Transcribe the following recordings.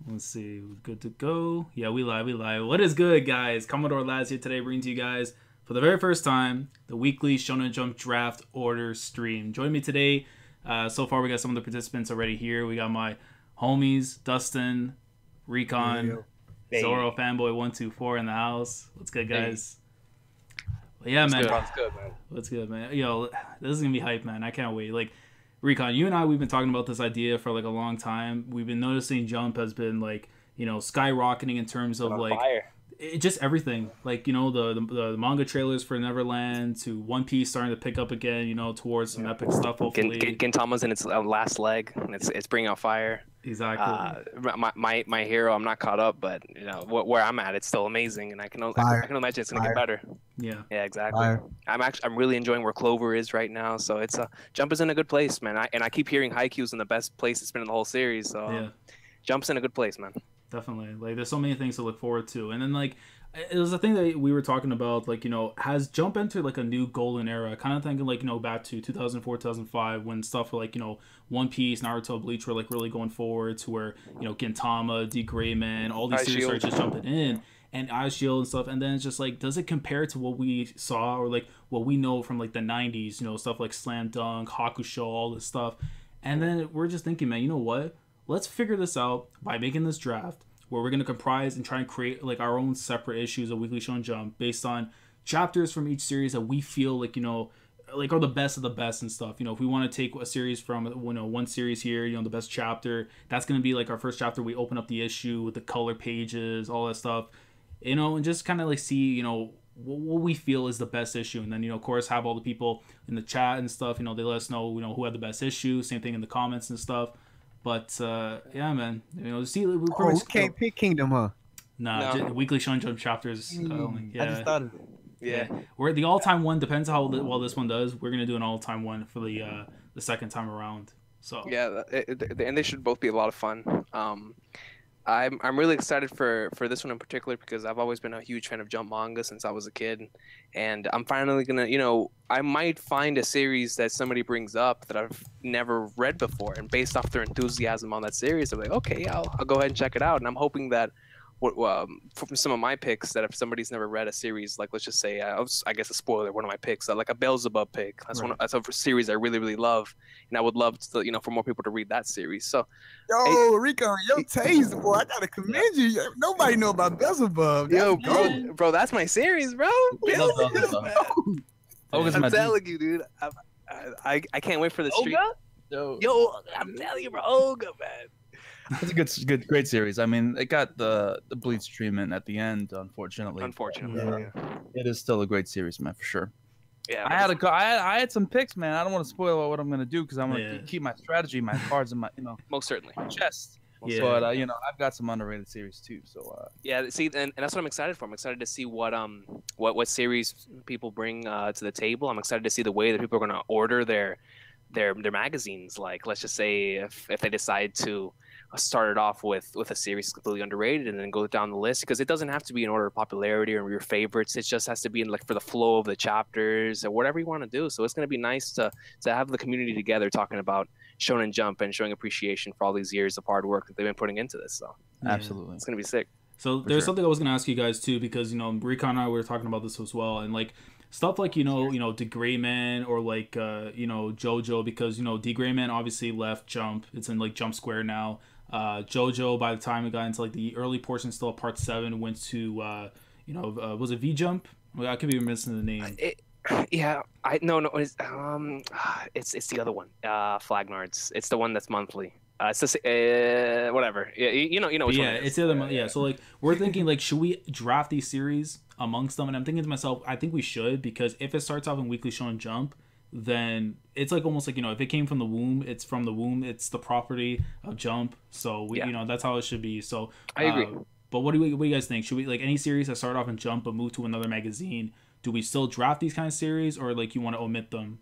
Let's see. Good to go. Yeah, we lie. What is good, guys? Commodore Laz here today, bringing to you guys for the very first time the weekly Shonen Jump Draft order stream. Join me today. So far, we got some of the participants already here. We got my homies, Dustan, Recon, Zoro Fanboy 124 in the house. What's good, guys? But yeah, man. What's good, man? What's good, man? Yo, this is gonna be hype, man. I can't wait. Like, Recon, you and I, we've been talking about this idea for like a long time. We've been noticing Jump has been like, skyrocketing in terms of like just everything. Like, the manga trailers for Neverland to One Piece starting to pick up again, towards some epic stuff, hopefully. Gintama's in its last leg, and it's bringing out fire. Exactly. My hero, I'm not caught up, but where I'm at, it's still amazing, and I can imagine it's gonna get better. Yeah. Yeah, exactly. I'm really enjoying where Clover is right now, so it's Jump is in a good place, man. I keep hearing Haikyuu's in the best place it's been in the whole series, so yeah. Jump's in a good place, man. Definitely. Like, there's so many things to look forward to, and then like it was a thing that we were talking about, like, has Jump entered like a new golden era? Kind of thinking like, back to 2004, 2005 when stuff like, One Piece, Naruto, Bleach were like really going forward to where, Gintama, D Greyman, all these series started just jumping in, and Ice Shield and stuff. And then it's just like, does it compare to what we saw or like what we know from like the 90s, stuff like Slam Dunk, Hakusho, all this stuff. And then we're just thinking, man, you know what? Let's figure this out by making this draft where we're going to comprise and try and create like our own separate issues of Weekly Shonen Jump based on chapters from each series that we feel like, like are the best of the best and stuff. If we want to take a series from, one series here, the best chapter, that's going to be like our first chapter. We open up the issue with the color pages, all that stuff, and just kind of like see, what we feel is the best issue. And then, of course, have all the people in the chat and stuff, they let us know, who had the best issue, same thing in the comments and stuff. But yeah, man, see, we can't pick Kingdom, huh? Nah, no. Weekly Shonen Jump chapters. Yeah. I just thought of it. Yeah, we're the all-time one. Depends how well this one does. We're gonna do an all-time one for the second time around. So yeah, and they should both be a lot of fun. I'm really excited for this one in particular because I've always been a huge fan of Jump manga since I was a kid, and I'm finally gonna, I might find a series that somebody brings up that I've never read before, and based off their enthusiasm on that series, I'm like, okay, I'll go ahead and check it out, and I'm hoping that from some of my picks that if somebody's never read a series, like let's just say, I guess a spoiler, one of my picks, like a Beelzebub pick, that's right. That's a series I really, really love, and I would love to, for more people to read that series. So, yo, Rico, yo, taste, boy, I gotta commend you. Nobody know about Beelzebub. Yo, bro, that's my series, bro. I'm telling you, dude. I can't wait for the stream. Yo, I'm telling you, bro, Olga, man. It's a great series. I mean, it got the Bleach treatment at the end, unfortunately. Yeah. It is still a great series, man, for sure. Yeah, I had some picks, man. I don't want to spoil what I'm gonna do because I'm gonna keep my strategy, my cards, in my most certainly my chest. Yeah. But I've got some underrated series too. So yeah, see, and that's what I'm excited for. I'm excited to see what series people bring to the table. I'm excited to see the way that people are gonna order their magazines. Like, let's just say if they decide to started off with a series completely underrated and then go down the list, because it doesn't have to be in order of popularity or your favorites. It just has to be in like for the flow of the chapters or whatever you want to do. So it's going to be nice to have the community together talking about Shonen Jump and showing appreciation for all these years of hard work that they've been putting into this. So absolutely, it's going to be sick. So there's something I was going to ask you guys too, because Recon and I were talking about this as well, and like stuff like, D Greyman or like, JoJo, because, D Greyman obviously left Jump. It's in like Jump Square now. JoJo, by the time it got into like the early portion, still part 7, went to, was it V Jump? Well, I could be missing the name. It's the other one. Flagnards. It's the one that's monthly. It's just, whatever. Yeah, you know which one it is. It's the other one. Yeah, so like we're thinking like, should we draft these series amongst them? And I'm thinking to myself, I think we should, because if it starts off in Weekly Shonen Jump, then it's like almost like, if it came from the womb, it's from the womb, it's the property of Jump. So we, that's how it should be. So I agree. But what do you guys think? Should we, like, any series that start off in Jump but move to another magazine, do we still draft these kind of series, or like you want to omit them?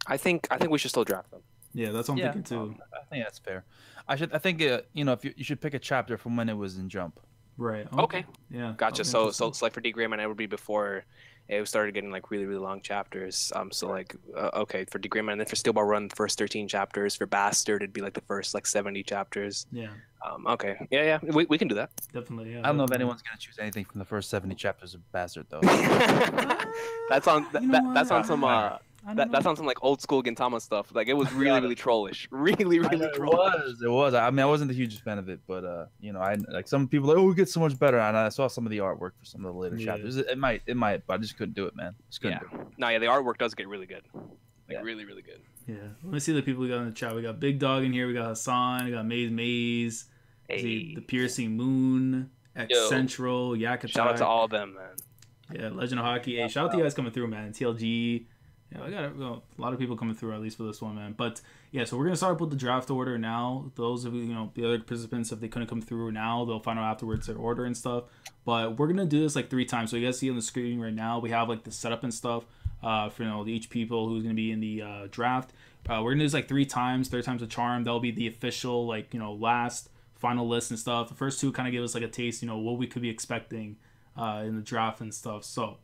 I think we should still draft them. Yeah, that's what I'm thinking too. I think that's fair. I think if you should pick a chapter from when it was in Jump. Right. Okay. Yeah. Gotcha. So like for D Greyman, it would be before it started getting like really, really long chapters. So like okay, for D Greyman, and then for Steel Ball Run, the first 13 chapters. For Bastard, it'd be like the first like 70 chapters. Yeah. Okay. Yeah. We can do that. Definitely. Yeah. I don't know if anyone's gonna choose anything from the first 70 chapters of Bastard though. That's on You know that's on what? some that's on some like old school Gintama stuff. Like it was really trollish. Really It trollish. was. I mean, I wasn't the hugest fan of it, but you know, I like some people are like, oh, it gets so much better, and I saw some of the artwork for some of the later chapters. It might, but I just couldn't do it, man. Just couldn't do it. No, yeah, the artwork does get really good. Like Yeah. really good. Yeah. Let me see the people we got in the chat. We got Big Dog in here. We got Hassan. We got Maze. Hey. The Piercing Moon. X Yo. Central. Yak Shout out Attack. to all of them, man. Yeah, Legend of Hockey. Hey, shout out to you guys coming through, man. TLG. Yeah, I got a lot of people coming through at least for this one, man. But yeah, so we're gonna start with the draft order now. Those of you know the other participants, if they couldn't come through now, they'll find out afterwards their order and stuff. But we're gonna do this like 3 times. So you guys see on the screen right now, we have like the setup and stuff for each people who's gonna be in the draft. We're gonna do this like 3 times. 3 times a charm. That'll be the official last final list and stuff. The first 2 kind of give us like a taste, what we could be expecting in the draft and stuff. So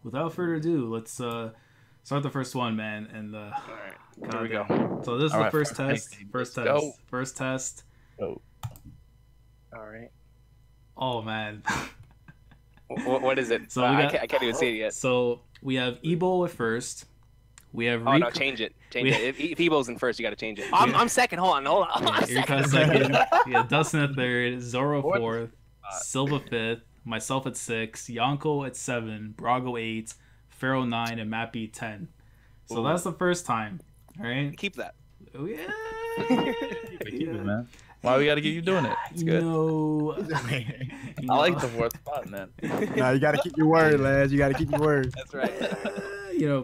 without further ado, let's start the first one, man. And All right, here we go. So this is the first test. First test. Go. First test. Oh. All right. Oh man. What is it? So I can't even see it yet. So we have Ibou at first. We have Oh no, change it. If Ibou's in first, you got to change it. I'm second. Hold on. I'm Eureka second. second. Yeah, Dustin at third. Zoro 4th. Silva 5th. Myself at 6. Yonkou at 7. Brago 8. Ferro 9 and Matt B 10. So that's the first time. All right. Keep that. Oh, yeah. Keep it, man. Why we gotta get you doing it? It's good. No. I like the 4th spot, man. Nah, you gotta keep your word, Laz. You gotta keep your word. That's right.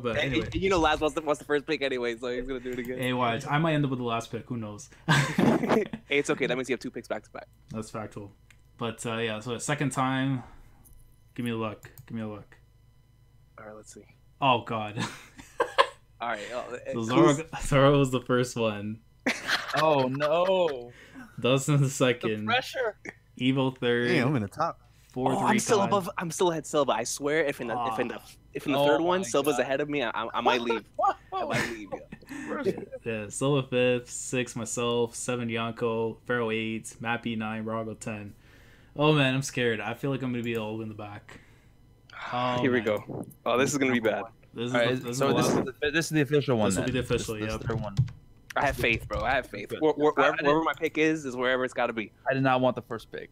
But anyway. Laz was the first pick anyway, so he's gonna do it again. Hey, watch. I might end up with the last pick. Who knows? Hey, it's okay. That means you have 2 picks back to back. That's factual. But yeah, so the second time, give me a look. All right, let's see. Oh God. All right. So Zoro was the first one. Oh no. Dustin the second. Pressure. Evil third. Damn, I'm in the top. Fourth. I'm still above. I'm still ahead Silva. I swear. If in the third one, Silva's ahead of me, I might leave. I might leave. Yeah, Silva 5th, 6 myself, 7 Yonkou, Ferro 8, Mappy 9, Rago 10. Oh man, I'm scared. I feel like I'm gonna be all in the back. Oh, Here we go. Oh, this is gonna be bad. This is All right, this is the official one. This will be the official. This Yeah. third one. I have faith, bro. I have faith. Good. Wherever my pick is wherever it's got to be. I did not want the first pick.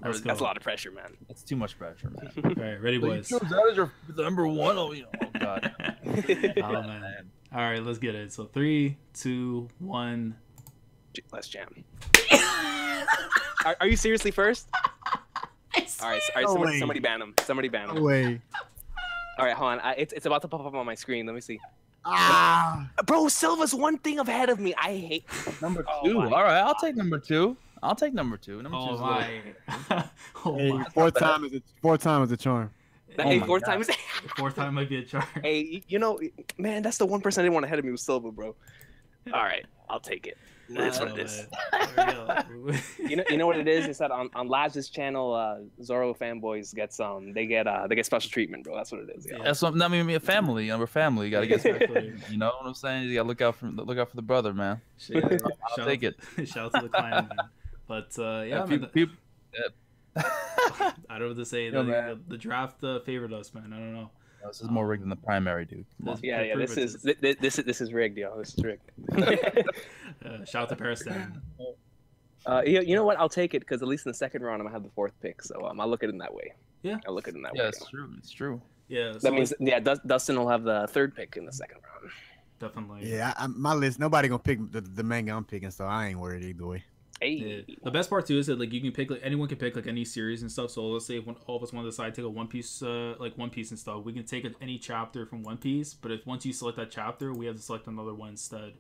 Let's go. That's a lot of pressure, man. That's too much pressure, man. All right, ready, boys. That is your number 1. Oh God. Oh man. All right, let's get it. So 3, 2, 1. Let's jam. Are you seriously first? All right. Somebody ban him. Somebody ban him. No way. All right, hold on. It's about to pop up on my screen. Let me see. Ah. Bro, Silva's one thing ahead of me. I hate Number 2. Oh, my All right, I'll take number 2. Number 2 is Oh a my. Oh Hey, my. fourth time is a charm. Hey, my 4th God. time is. Fourth time might be a charm. Hey, man, that's the 1% I didn't want ahead of me was Silva, bro. All right, I'll take it. That's what it is. You know what it is? It's that on Laz's channel, Zoro fanboys they get special treatment, bro. That's what it is. Yeah. That's what I mean. We're family. We're family. You gotta get. Exactly. You know what I'm saying? You gotta look out for the brother, man. I'll take it. Shout out to the client, man. But yeah, man, people, I don't know what to say. man. The draft favored us, man. I don't know. this is more rigged than the primary, dude. Come on. Yeah. This is rigged, yo. This is rigged. Shout out to Paris then. You know what? I'll take it because at least in the second round, I'm gonna have the 4th pick. So I'll look at it in that way. Yeah. I'll look at it in that Yeah, way. it's true. It's true. Yeah, so That means Dustin will have the 3rd pick in the second round. definitely. Yeah, my list. Nobody gonna pick the manga I'm picking, so I ain't worried either way. Hey. Yeah. The best part too is that you can pick anyone can pick any series and stuff. So let's say if all of us want to decide to take a One Piece and stuff, we can take any chapter from One Piece. But if once you select that chapter, we have to select another one instead.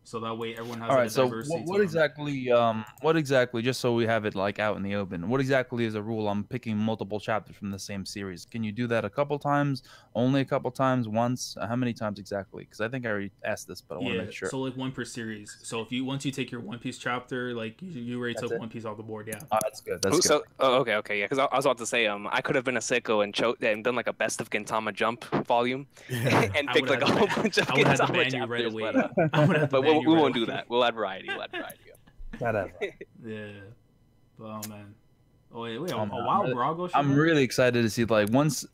So that way everyone has All right. a So diversity. what exactly? Just so we have it out in the open. What exactly is a rule on picking multiple chapters from the same series? Can you do that a couple times? Only a couple times? Once? How many times exactly? Because I think I already asked this, but I want to make sure. So one per series. So if once you take your One Piece chapter, you already took One Piece off the board. Yeah. Oh, that's good. That's good. Okay, yeah. Because I was about to say, I could have been a sicko and done like a best of Gintama Jump volume and I picked would like a have whole bunch of I would have to Gintama ban you chapters. right away. But we won't do that. We'll add variety. Whatever. Yeah. Oh man. Oh wait, a I'm wild really- Brago shit. I'm really excited to see like once.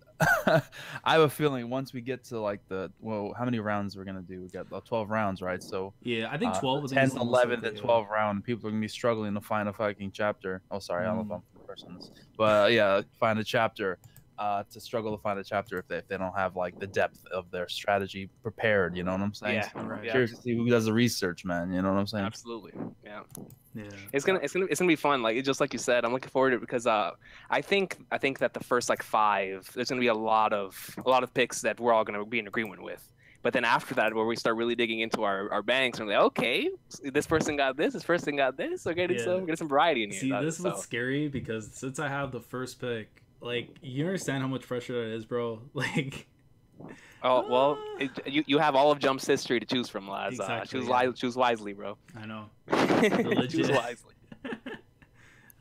I have a feeling once we get to like how many rounds we're gonna do? We got 12 rounds, right? So Yeah, I think 12. I think 10th, is the most 11th, likely, and yeah. 12th round, people are gonna be struggling to find a fucking chapter. Oh, sorry, I don't know if Mm. I'm cursing this, but yeah, find a chapter. To struggle to find a chapter if they don't have like the depth of their strategy prepared. You know what I'm saying? Yeah, So I'm right. curious to see who does the research, man. You know what I'm saying? Absolutely. Yeah. Yeah. It's gonna be fun. Like just like you said, I'm looking forward to it because I think that the first like 5, there's gonna be a lot of picks that we're all gonna be in agreement with. But then after that, where we start really digging into our banks, and we're like, okay, this person got this person got this. We're getting some variety in here. See, this is what's scary because since I have the first pick, like you understand how much pressure that is, bro. Like. Oh well, you have all of Jump's history to choose from, Laz. Exactly, Choose wisely, bro. I know. Choose wisely.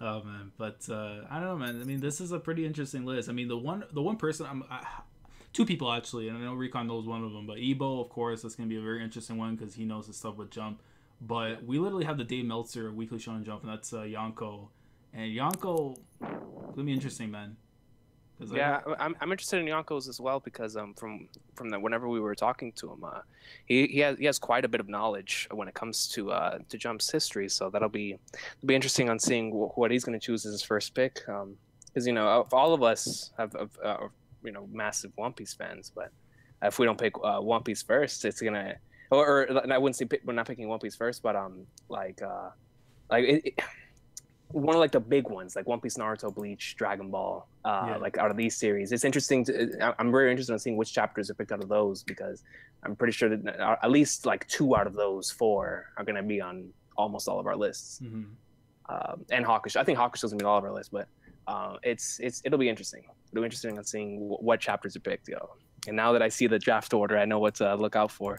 Oh man, but I don't know, man. I mean, this is a pretty interesting list. I mean, the one person two people actually, and I know Recon knows one of them, but Ibou, of course, that's gonna be a very interesting one because he knows his stuff with Jump. But we literally have the Dave Meltzer of Weekly Shonen Jump, and that's Yonkou. And Yonkou, gonna be interesting, man. Yeah, I'm interested in Yonkou's as well because from whenever we were talking to him, he has quite a bit of knowledge when it comes to Jump's history. So it'll be interesting on seeing what he's going to choose as his first pick. Because all of us have massive One Piece fans, but if we don't pick One Piece first, it's gonna or I wouldn't say we're not picking One Piece first, but one of like the big ones, like One Piece, Naruto, Bleach, Dragon Ball, like out of these series. It's interesting. I'm very interested in seeing which chapters are picked out of those because I'm pretty sure that at least like 2 out of those 4 are going to be on almost all of our lists. Mm-hmm. And Hakusho. I think Hakusho's going to be on all of our lists, but it'll be interesting. It'll be interesting on seeing what chapters are picked, yo. And now that I see the draft order, I know what to look out for.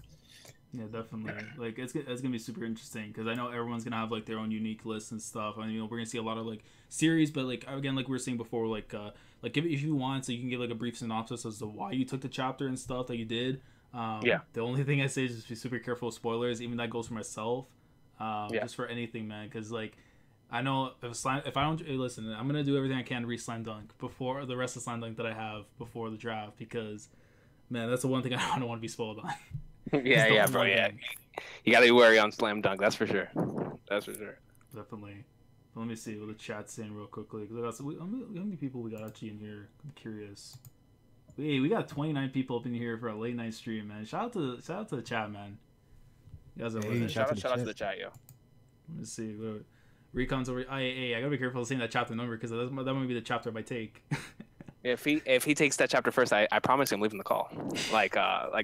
Yeah, definitely. Like it's gonna be super interesting because I know everyone's gonna have like their own unique lists and stuff. I mean, we're gonna see a lot of like series, but like again, like we were saying before, like if you want, so you can give like a brief synopsis as to why you took the chapter and stuff that you did. The only thing I say is just be super careful with spoilers. Even that goes for myself. Just for anything, man, because like I know if I don't listen, I'm gonna do everything I can to read Slam Dunk before the rest of Slam Dunk that I have before the draft because man, that's the one thing I don't want to be spoiled on. Yeah, bro. Yeah, you gotta be wary on Slam Dunk. That's for sure. That's for sure. Definitely. Let me see what the chat's saying real quickly. Cause how many people we got actually in here? I'm curious. We got 29 people up in here for a late night stream, man. Shout out to the chat, man. You guys are with it. Shout out to the chat, yo. Let me see. Recon's over. I gotta be careful saying that chapter number because that might be the chapter I might take. If he takes that chapter first, I promise you I'm leaving the call. Like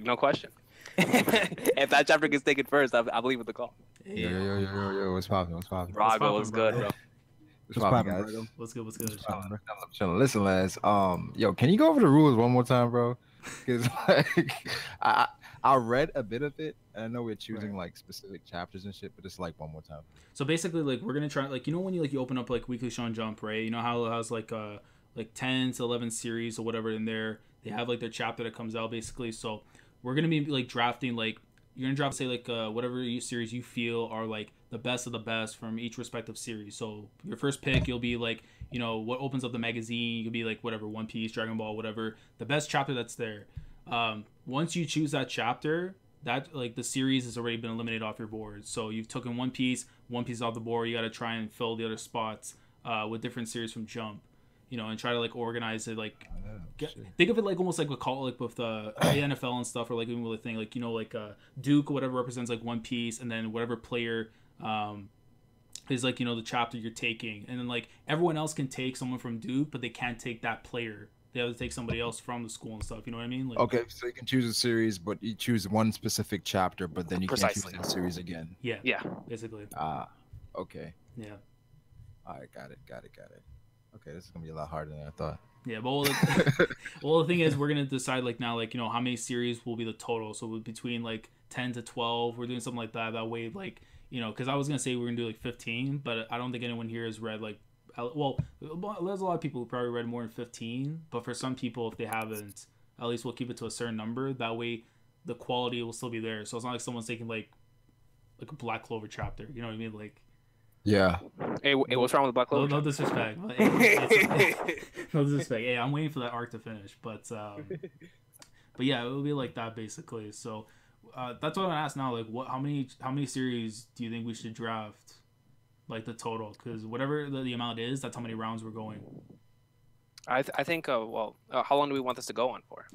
no question. If that chapter gets taken first, I'll leave with the call. Yo, what's poppin'? Brago was good, bro. What's poppin', guys? What's good? Chilling. Listen, Laz. Yo, can you go over the rules one more time, bro? Because like, I read a bit of it, and I know we're choosing like specific chapters and shit, but it's like one more time. So basically, like we're gonna try, like when you open up like Weekly Shonen Jump, right? You know how it has like 10 to 11 series or whatever in there. They have like their chapter that comes out basically. So we're gonna be like drafting like you're gonna draft say like whatever series you feel are like the best of the best from each respective series. So your first pick, you'll be like what opens up the magazine. You could be like whatever One Piece, Dragon Ball, whatever the best chapter that's there. Once you choose that chapter, that like the series has already been eliminated off your board. So you've taken One Piece off the board. You got to try and fill the other spots with different series from Jump. And try to like organize it, like think of it like almost like with the NFL and stuff, or like even with a thing like Duke or whatever represents like One Piece, and then whatever player is like the chapter you're taking, and then like everyone else can take someone from Duke, but they can't take that player. They have to take somebody else from the school and stuff. You know what I mean? Like, okay, so you can choose a series, but you choose one specific chapter, but then you can't choose that series again. Yeah, basically. Okay. Yeah. All right, got it. Okay, this is gonna be a lot harder than I thought. Yeah, but the thing is, we're gonna decide like now, like how many series will be the total. So between like 10 to 12, we're doing something like that. That way, like because I was gonna say we're gonna do like 15, but I don't think anyone here has read like. Well, there's a lot of people who probably read more than 15, but for some people, if they haven't, at least we'll keep it to a certain number. That way, the quality will still be there. So it's not like someone's taking like a Black Clover chapter. You know what I mean? Like. Yeah. Hey, what's wrong with Black No, Clover? no disrespect. But, hey, no disrespect. Hey, I'm waiting for that arc to finish, but yeah, it will be like that basically. So that's what I'm gonna ask now. Like, how many series do you think we should draft? Like the total, because whatever the amount is, that's how many rounds we're going. I think. How long do we want this to go on for?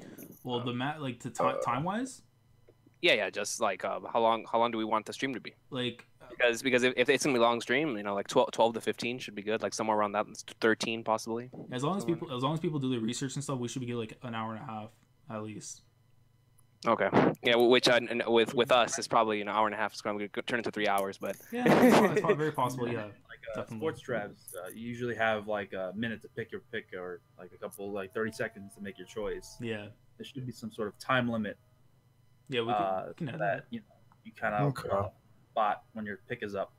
Well, like to time wise. Yeah. Just like how long do we want the stream to be? Like because if it's gonna be a long stream, like 12 to 15 should be good. Like somewhere around that, 13 possibly. As long as people do the research and stuff, we should be getting like an hour and a half at least. Okay. Yeah, which with us is probably an hour and a half. It's going to turn into 3 hours, but yeah, it's probably very possible. Yeah, like sports drafts, you usually have like a minute to pick your pick, or like a couple, like 30 seconds to make your choice. Yeah, there should be some sort of time limit. Yeah, we can have that. You kind of spot when your pick is up.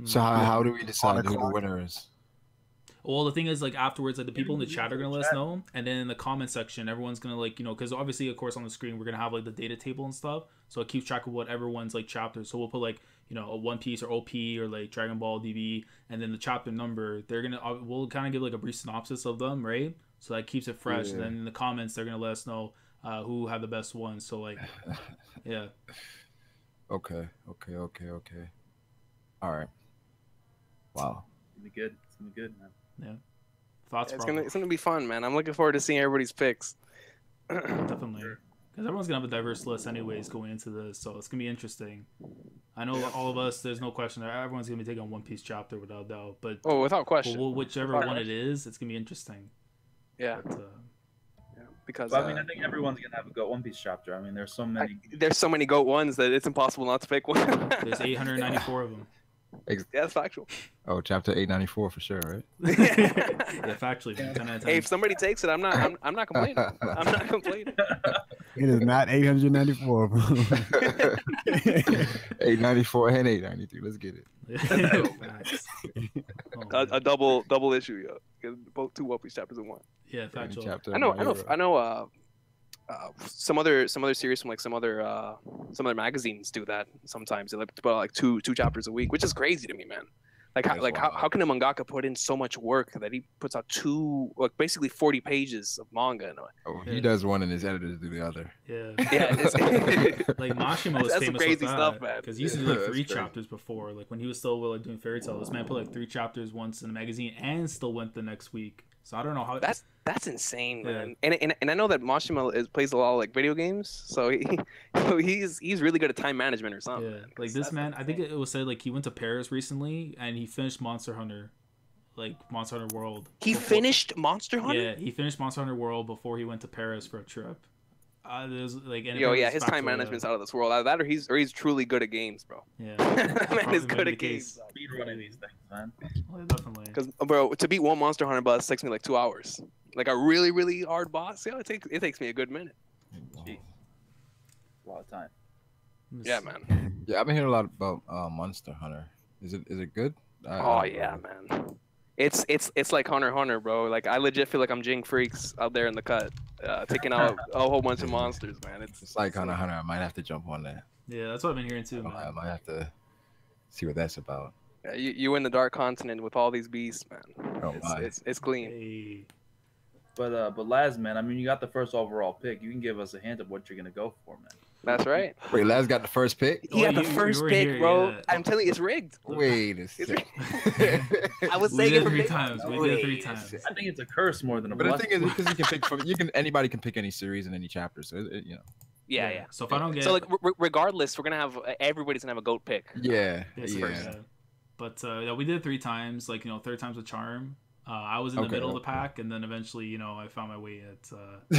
So how do we decide who the winner is? Well, the thing is, like, afterwards, like, the people in the chat are gonna let us know, and then in the comment section, everyone's gonna, like, because obviously, of course, on the screen, we're gonna have like the data table and stuff, so it keeps track of what everyone's like chapters. So we'll put like a One Piece or OP or like Dragon Ball DB, and then the chapter number. We'll kind of give like a brief synopsis of them, right? So that keeps it fresh. Yeah. And then in the comments, they're gonna let us know who had the best one. So like, yeah. Okay. All right. Wow. It's gonna be good, man. Yeah. Thoughts? Yeah, it's gonna be fun, man. I'm looking forward to seeing everybody's picks. Definitely, because everyone's gonna have a diverse list anyways going into this, so it's gonna be interesting. I know all of us. There's no question that everyone's gonna be taking a One Piece chapter without doubt. But without question, whichever one it is, it's gonna be interesting. Yeah. But, because I mean, I think everyone's gonna have a One Piece chapter. I mean, there's so many. There's so many GOAT ones that it's impossible not to pick one. There's 894 of them. Yeah, that's factual. Oh, chapter 894 for sure, right? Yeah, factually. 10 out of 10. Hey, if somebody takes it, I'm not complaining. I'm not complaining. It is not 894, bro. 894 and 893. Let's get it. A double issue, yo. Both 2 One Piece chapters in one. Yeah, factual. I know. Some other series from like some other magazines do that sometimes. They put out like two chapters a week, which is crazy to me, man. How can a mangaka put in so much work that he puts out basically 40 pages of manga? He does one and his editors do the other. Yeah. Like Mashima was famous crazy with stuff, that, man. because he used to do like 3 chapters before. Like when he was still like doing Fairy Tail, this man put like 3 chapters once in the magazine and still went the next week. So I don't know how. That's insane, man. And I know that Mashima plays a lot of like video games, so he's really good at time management or something. Yeah, like this man, I think it was said like he went to Paris recently and he finished Monster Hunter, like Monster Hunter World. Finished Monster Hunter? Yeah, he finished Monster Hunter World before he went to Paris for a trip. There's like his time management's out of this world. That or he's truly good at games, bro. Yeah, that man is good at games. Speed running these things, man. Well, definitely. Because bro, to beat one Monster Hunter boss takes me like 2 hours. Like a really really hard boss, it takes me a good minute. Jeez. A lot of time. Yeah, man. Yeah, I've been hearing a lot about Monster Hunter. Is it good? Yeah, man. It's like Hunter x Hunter, bro. Like I legit feel like I'm Jing Freaks out there in the cut, taking out a whole bunch of monsters, man. It's like Hunter x Hunter. I might have to jump on that. Yeah, that's what I've been hearing too, man. I might have to see what that's about. Yeah, you in the Dark Continent with all these beasts, man. Oh, it's clean. Hey. But Laz, man, I mean, you got the first overall pick. You can give us a hint of what you're gonna go for, man. That's right. Wait, Laz got the first pick? He got the first pick, here, bro. Yeah. I'm telling you, it's rigged. Wait a second. I was saying it it for 3 times. We did it 3 times. I think it's a curse more than a blessing. blessing. But the thing is, because anybody can pick any series and any chapter, so Yeah. So if I don't get regardless, we're gonna have everybody's gonna have a GOAT pick. Yeah. But we did it 3 times. Like 3rd time's a charm. I was in the middle of the pack, and then eventually, I found my way at.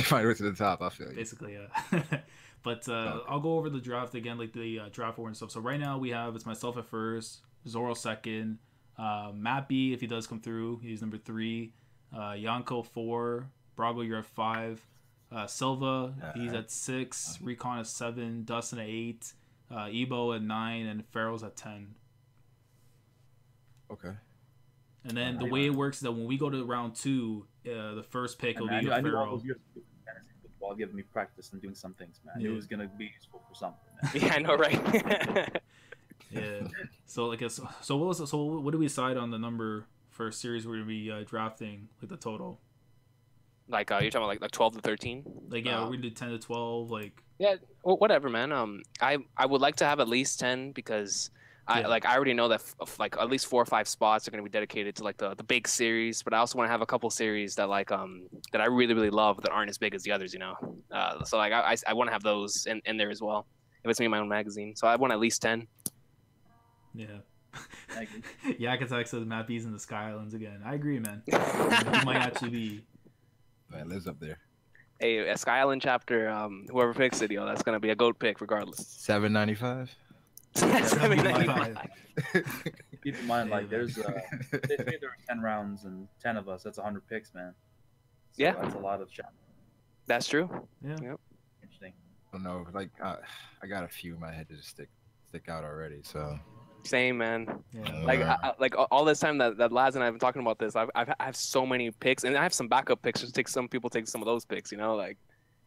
Find way to the top. I feel you. Basically, yeah. But I'll go over the draft again, like the draft order and stuff. So right now it's myself at first, Zoro second, Matt B if he does come through, he's number 3, Yonkou 4, Brago you're at 5, Silva he's at 6, Recon at 7, Dustan at 8, Ibou at 9, and Ferro's at 10. Okay. And then the way it works is that when we go to round 2, the first pick will be Ferro. While giving me practice and doing some things, man. It was gonna be useful for something. Yeah, I know, right? Yeah. So like, so what was so what do we decide on the number for series we're gonna be drafting, like the total? Like you're talking about like 12 to 13. Like yeah, we're gonna do 10 to 12. Like Yeah, well, whatever, man. I would like to have at least 10 because I already know that like at least 4 or 5 spots are going to be dedicated to like the big series, but I also want to have a couple series that like that I really really love that aren't as big as the others, you know. So like I want to have those in there as well. If it's me my own magazine, so I want at least 10. Yeah. Yakatak says Matt B's in the Sky Islands again. I agree, man. He might actually be. Man, lives up there. Hey, a Sky Island chapter, whoever picks it, yo, that's gonna be a GOAT pick regardless. $7.95. $7.95. Keep in mind, like there's they say there are 10 rounds and 10 of us. That's 100 picks, man. So yeah, that's a lot of chapters. That's true. Yeah. Yep. Interesting. I don't know, like I got a few in my head to just stick out already. So Same, man. Yeah. Like all this time that Laz and I have been talking about this, I have so many picks, and I have some backup picks. Just take some people take some of those picks, you know, like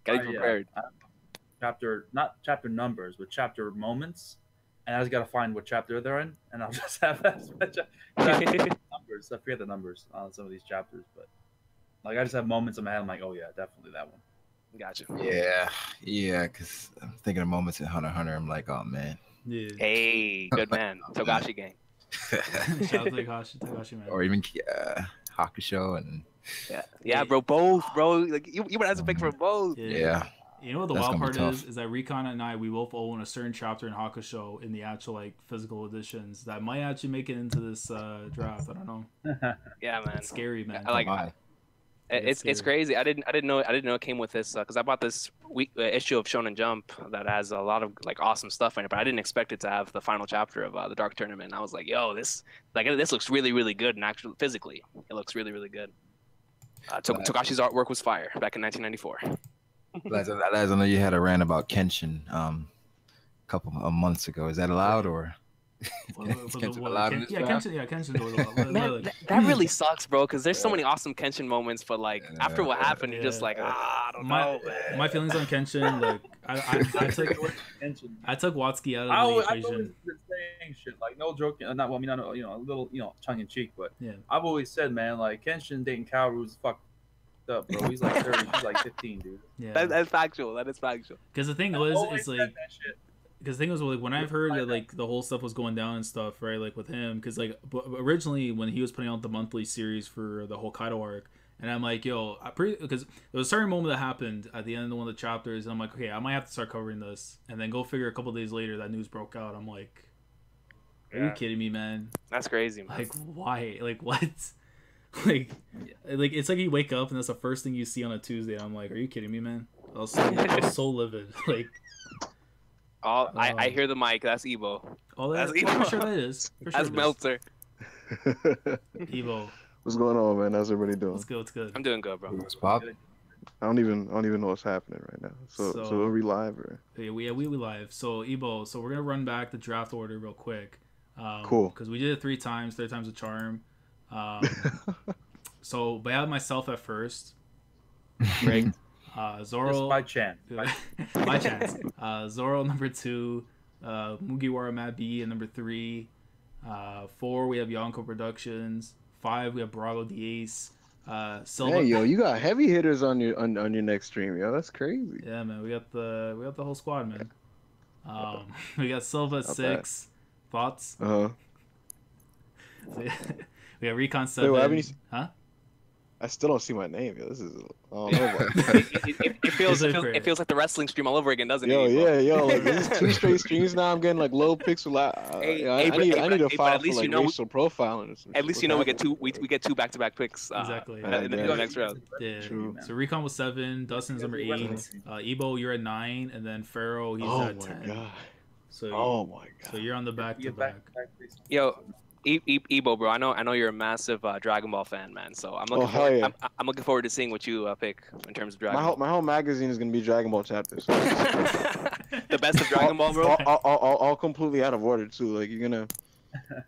gotta be prepared. Chapter, not chapter numbers, but chapter moments, and I just gotta find what chapter they're in, and I'll just have that numbers. I forget the numbers on some of these chapters, but like I just have moments in my head. I'm like, oh yeah, definitely that one. Gotcha. Yeah, because I'm thinking of moments in Hunter x Hunter. I'm like, oh man. Yeah. Hey, good man. Togashi gang. Shout out to Togashi, man. Or even Hakusho and yeah, bro, both, bro. Like you would have to pick for both. yeah. You know what the That's wild gonna be part tough. is that Recon and I, we both own a certain chapter in Hakusho in the actual like physical editions that might actually make it into this draft. I don't know. Yeah, man. It's scary, man. I like. It's crazy. I didn't know it came with this because I bought this issue of Shonen Jump that has a lot of like awesome stuff in it, but I didn't expect it to have the final chapter of the Dark Tournament. And I was like, yo, this looks really really good, and actually physically it looks really really good. Togashi's artwork was fire back in 1994. Laz, I know you had a rant about Kenshin a couple of months ago. Is that allowed or? Kenshin's Man, that really sucks, bro. Because there's so many awesome Kenshin moments, but like after what happened, you're just like, I don't know. Man. My feelings on Kenshin, like I took Watsuki out of the equation. I've always been saying shit like no joking, not well, I mean, I know, you know, a little, you know, tongue in cheek, but yeah, I've always said, man, like Kenshin dating Kaoru's fucked up, bro. He's like 30, she's like 15, dude. Yeah, that's factual. That is factual. Because the thing was, it's like. Because the thing was, like, when I've heard that, like, the whole stuff was going down and stuff, right, like, with him, because, like, originally, when he was putting out the monthly series for the Hokkaido arc, and I'm like, yo, because there was a certain moment that happened at the end of one of the chapters, and I'm like, okay, I might have to start covering this, and then go figure a couple days later, that news broke out. I'm like, are you kidding me, man? That's crazy, man. Like, why? Like, what? Like, it's like you wake up, and that's the first thing you see on a Tuesday, I'm like, are you kidding me, man? I was so livid, like... I hear the mic. That's Ibou. Oh, that's Ibou. For sure that is. That's Meltzer. Ibou. What's going on, man? How's everybody doing? What's good? What's good? I'm doing good, bro. What's pop? I don't even know what's happening right now. So are we live or? Yeah, we live. So Ibou, so we're gonna run back the draft order real quick. Cool. Because we did it 3 times. 3 times a charm. So, but I had myself at first. Right. Zoro. Just by chance. By chance. Zoro number 2. Mugiwara Matt B at number 3. 4 we have Yonkou Productions. 5 we have Brago D. Silva. Hey yo, you got heavy hitters on your next stream, yo. That's crazy. Yeah, man. We got the whole squad, man. We got Silva at 6. Thoughts? We got Recon 7. Wait, huh? I still don't see my name. Yo. This is it feels like the wrestling stream all over again, doesn't it? Yo. Like, this is 2 straight streams now. I'm getting like low pixel. I need to file for like racial profiling. At least you know we get 2 back-to-back picks. Exactly. In the next round. Yeah. True. So Recon was 7. Dustin's number 8. Ibou, you're at 9, and then Ferro, he's at 10. God. So Oh my god. So you're on the back-to-back. Yo, Ibou, bro, I know you're a massive Dragon Ball fan, man. So I'm looking forward to seeing what you pick in terms of Dragon Ball. My whole magazine is gonna be Dragon Ball chapters. The best of Dragon Ball, bro. All completely out of order too. Like you're gonna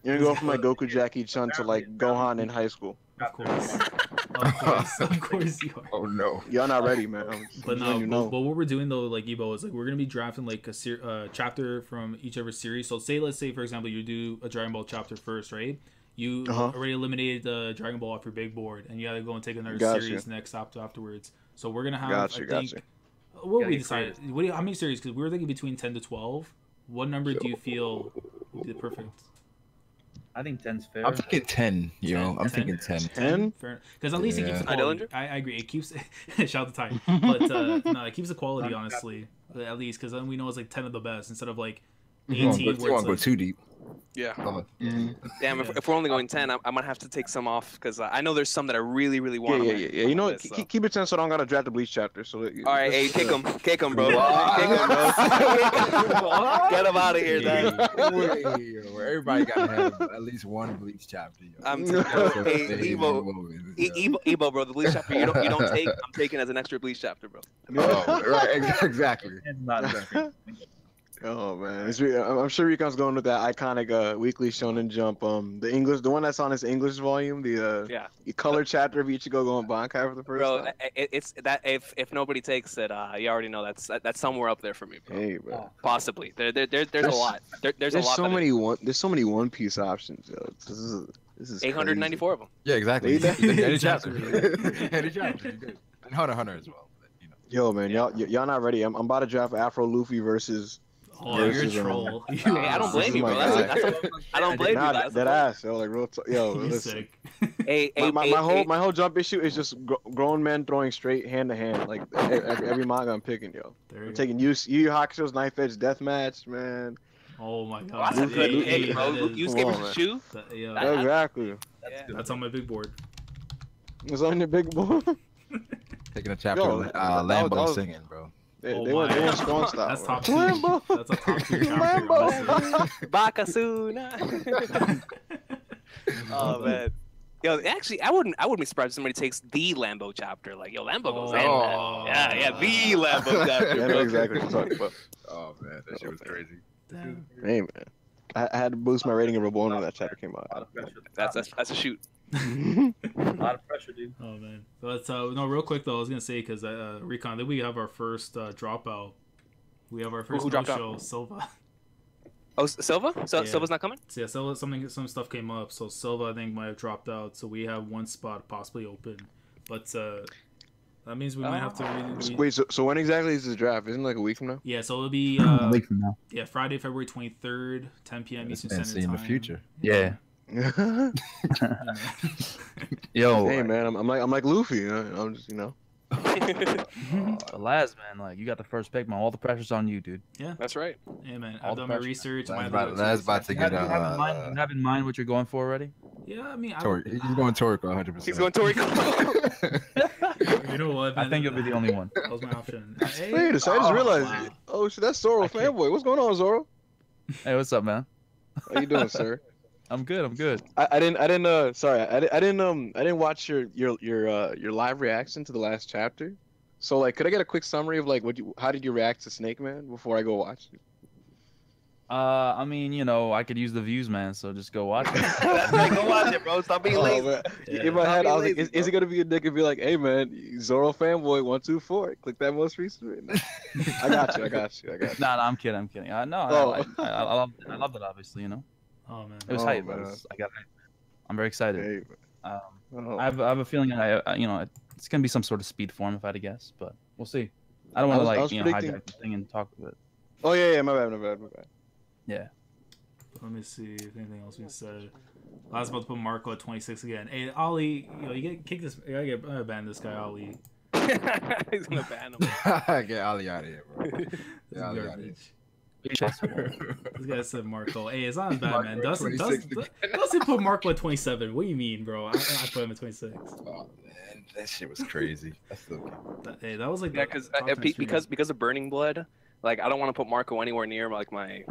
You're gonna go from like Goku Jackie Chun to like Gohan in high school. Of course. Of course you are. Oh no. Y'all not ready, man. But no, but what we're doing though, like Ibou, is like we're gonna be drafting like a chapter from each of our series. So let's say for example you do a Dragon Ball chapter first, right? You already eliminated the Dragon Ball off your big board, and you gotta go and take another series next afterwards. So we're gonna have what we decided. How many series? Because we were thinking between 10 to 12. What number do you feel would be the perfect? I think 10's fair. I'm thinking 10, yo. I'm thinking 10. 10? Because at least it keeps the quality. I agree. It keeps shout out to time, but no, it keeps the quality honestly. At least because then we know it's like 10 of the best instead of like 18. You won't go too deep. Yeah. Damn, if we're only going 10, I'm gonna have to take some off because I know there's some that I really want. Yeah. You know what? Keep it 10 so I don't gotta draft the Bleach chapter. So. All right, hey, kick him, bro. Kick him, bro. Get him out of here, then. Everybody gotta have at least one Bleach chapter. Yo. I'm Ibou, bro. The Bleach chapter you don't take. I'm taking as an extra Bleach chapter, bro. Oh, right, exactly. Oh man, I'm sure Recon's going with that iconic Weekly Shonen Jump. The one that's on his English volume, the color chapter of Ichigo going Bankai for the first time. It's that if nobody takes it, you already know that's somewhere up there for me, bro. Hey, bro. Possibly. There's a lot. There's a lot. There's so many One Piece options, yo. This is 894 crazy. of them. Yeah, exactly. Any chapter. Any chapter. And Hunter as well. But, you know. Yo, man, y'all not ready. I'm about to draft Afro Luffy versus. Oh, you're a troll. Hey, I don't blame you, bro. I don't blame you. That ass, yo. Like real. Yo, listen. My whole jump issue is just grown men throwing straight hand to hand. Like every manga I'm picking, yo. I'm taking Yu Yu Hakusho's Knife Edge Deathmatch, man. Oh my god. Hey, bro. Yusuke versus Shu. Yeah, exactly. That's on my big board. It's on your big board. Taking a chapter of Lambo singing, bro. They were strong style. That's top 2. That's a top 2 chapter. Bakasuna. Oh man. Yo, actually, I wouldn't be surprised if somebody takes the Lambo chapter. Like, yo, Lambo goes in. Yeah, the Lambo chapter. Yeah, exactly. Oh man, that shit was crazy. Damn. Hey man, I had to boost my rating of Reborn when that chapter came out. That's a shoot. A lot of pressure, dude. Oh man, but no, real quick though, I was gonna say because Recon, then we have our first dropout. We have our first no-show, Silva. Oh, Silva? Silva's not coming? So, yeah, Silva. Some stuff came up, so Silva I think might have dropped out. So we have one spot possibly open, but that means we might have to. Wait, so when exactly is the draft? Isn't it like a week from now? Yeah, so it'll be a week from now. Yeah, Friday, February 23rd, 10 p.m. Eastern Standard Time. In the future. Yeah. Yo, hey man, I'm like Luffy. I'm just Laz, man, like you got the first pick, man. All the pressure's on you, dude. Yeah, that's right. Yeah, man. I've done my research. Laz about to get. You have in mind what you're going for already? Yeah, I mean, he's going Toriko 100%. He's going Toriko. You know what? I think you'll be the only one. That was my option. Wait, I just realized. Wow. Oh shit, that's Zoro fanboy. What's going on, Zoro? Hey, what's up, man? How you doing, sir? I'm good. I didn't watch your live reaction to the last chapter. So like, could I get a quick summary of like how did you react to Snake Man before I go watch it? I mean, I could use the views, man. So just go watch it. Go watch it, bro. Stop being lazy. In my head, I was like, is it gonna be a dick and be like, hey man, Zoro fanboy 124? Click that most recent. No. I got you. No, I'm kidding. I loved it, obviously. Oh man, it was hype. I'm very excited. Hey, I have a feeling it's gonna be some sort of speed form if I had to guess, but we'll see. I don't want to hijack the thing and talk about it. Oh yeah, my bad. Yeah. Let me see if anything else we said. I was about to put Marco at 26 again. Hey, Ollie, you get kick this. I gotta ban this guy, Ollie. He's gonna ban him. Get Ollie out of here, bro. Get Ollie out of here. This guy said Marco. Hey, it's not as bad, man. Dustin put Marco at 27. What do you mean, bro? I put him at 26. Oh man, that shit was crazy. That's still good. Hey, that was like because of Burning Blood. Like I don't want to put Marco anywhere near like my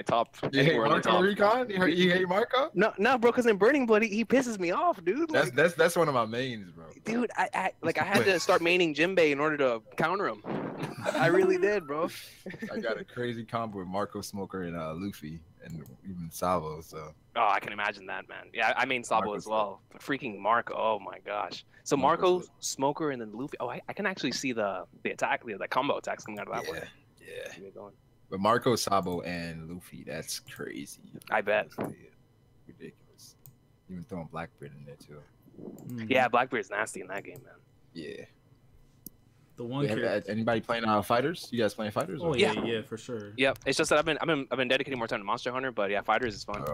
top. You hate Marco, Recon? You hate Marco? No, bro. Because in Burning Blood, he pisses me off, dude. Like, that's one of my mains, bro. Dude, I had to start maining Jinbei in order to counter him. I really did, bro. I got a crazy combo with Marco Smoker and Luffy, and even Sabo. So. Oh, I can imagine that, man. Yeah, I mean Sabo as well. But freaking Marco, oh my gosh. So Marco, Smoker, and then Luffy. Oh, I can actually see the attack, the combo attacks coming out of that one. Yeah. But Marco, Sabo, and Luffy, that's crazy. I bet. Ridiculous. Even throwing Blackbeard in there too. Yeah, Blackbeard's nasty in that game, man. Yeah. The one. Anybody playing Fighters? You guys playing Fighters? Oh yeah, for sure. Yep. It's just that I've been dedicating more time to Monster Hunter, but yeah, Fighters is fun.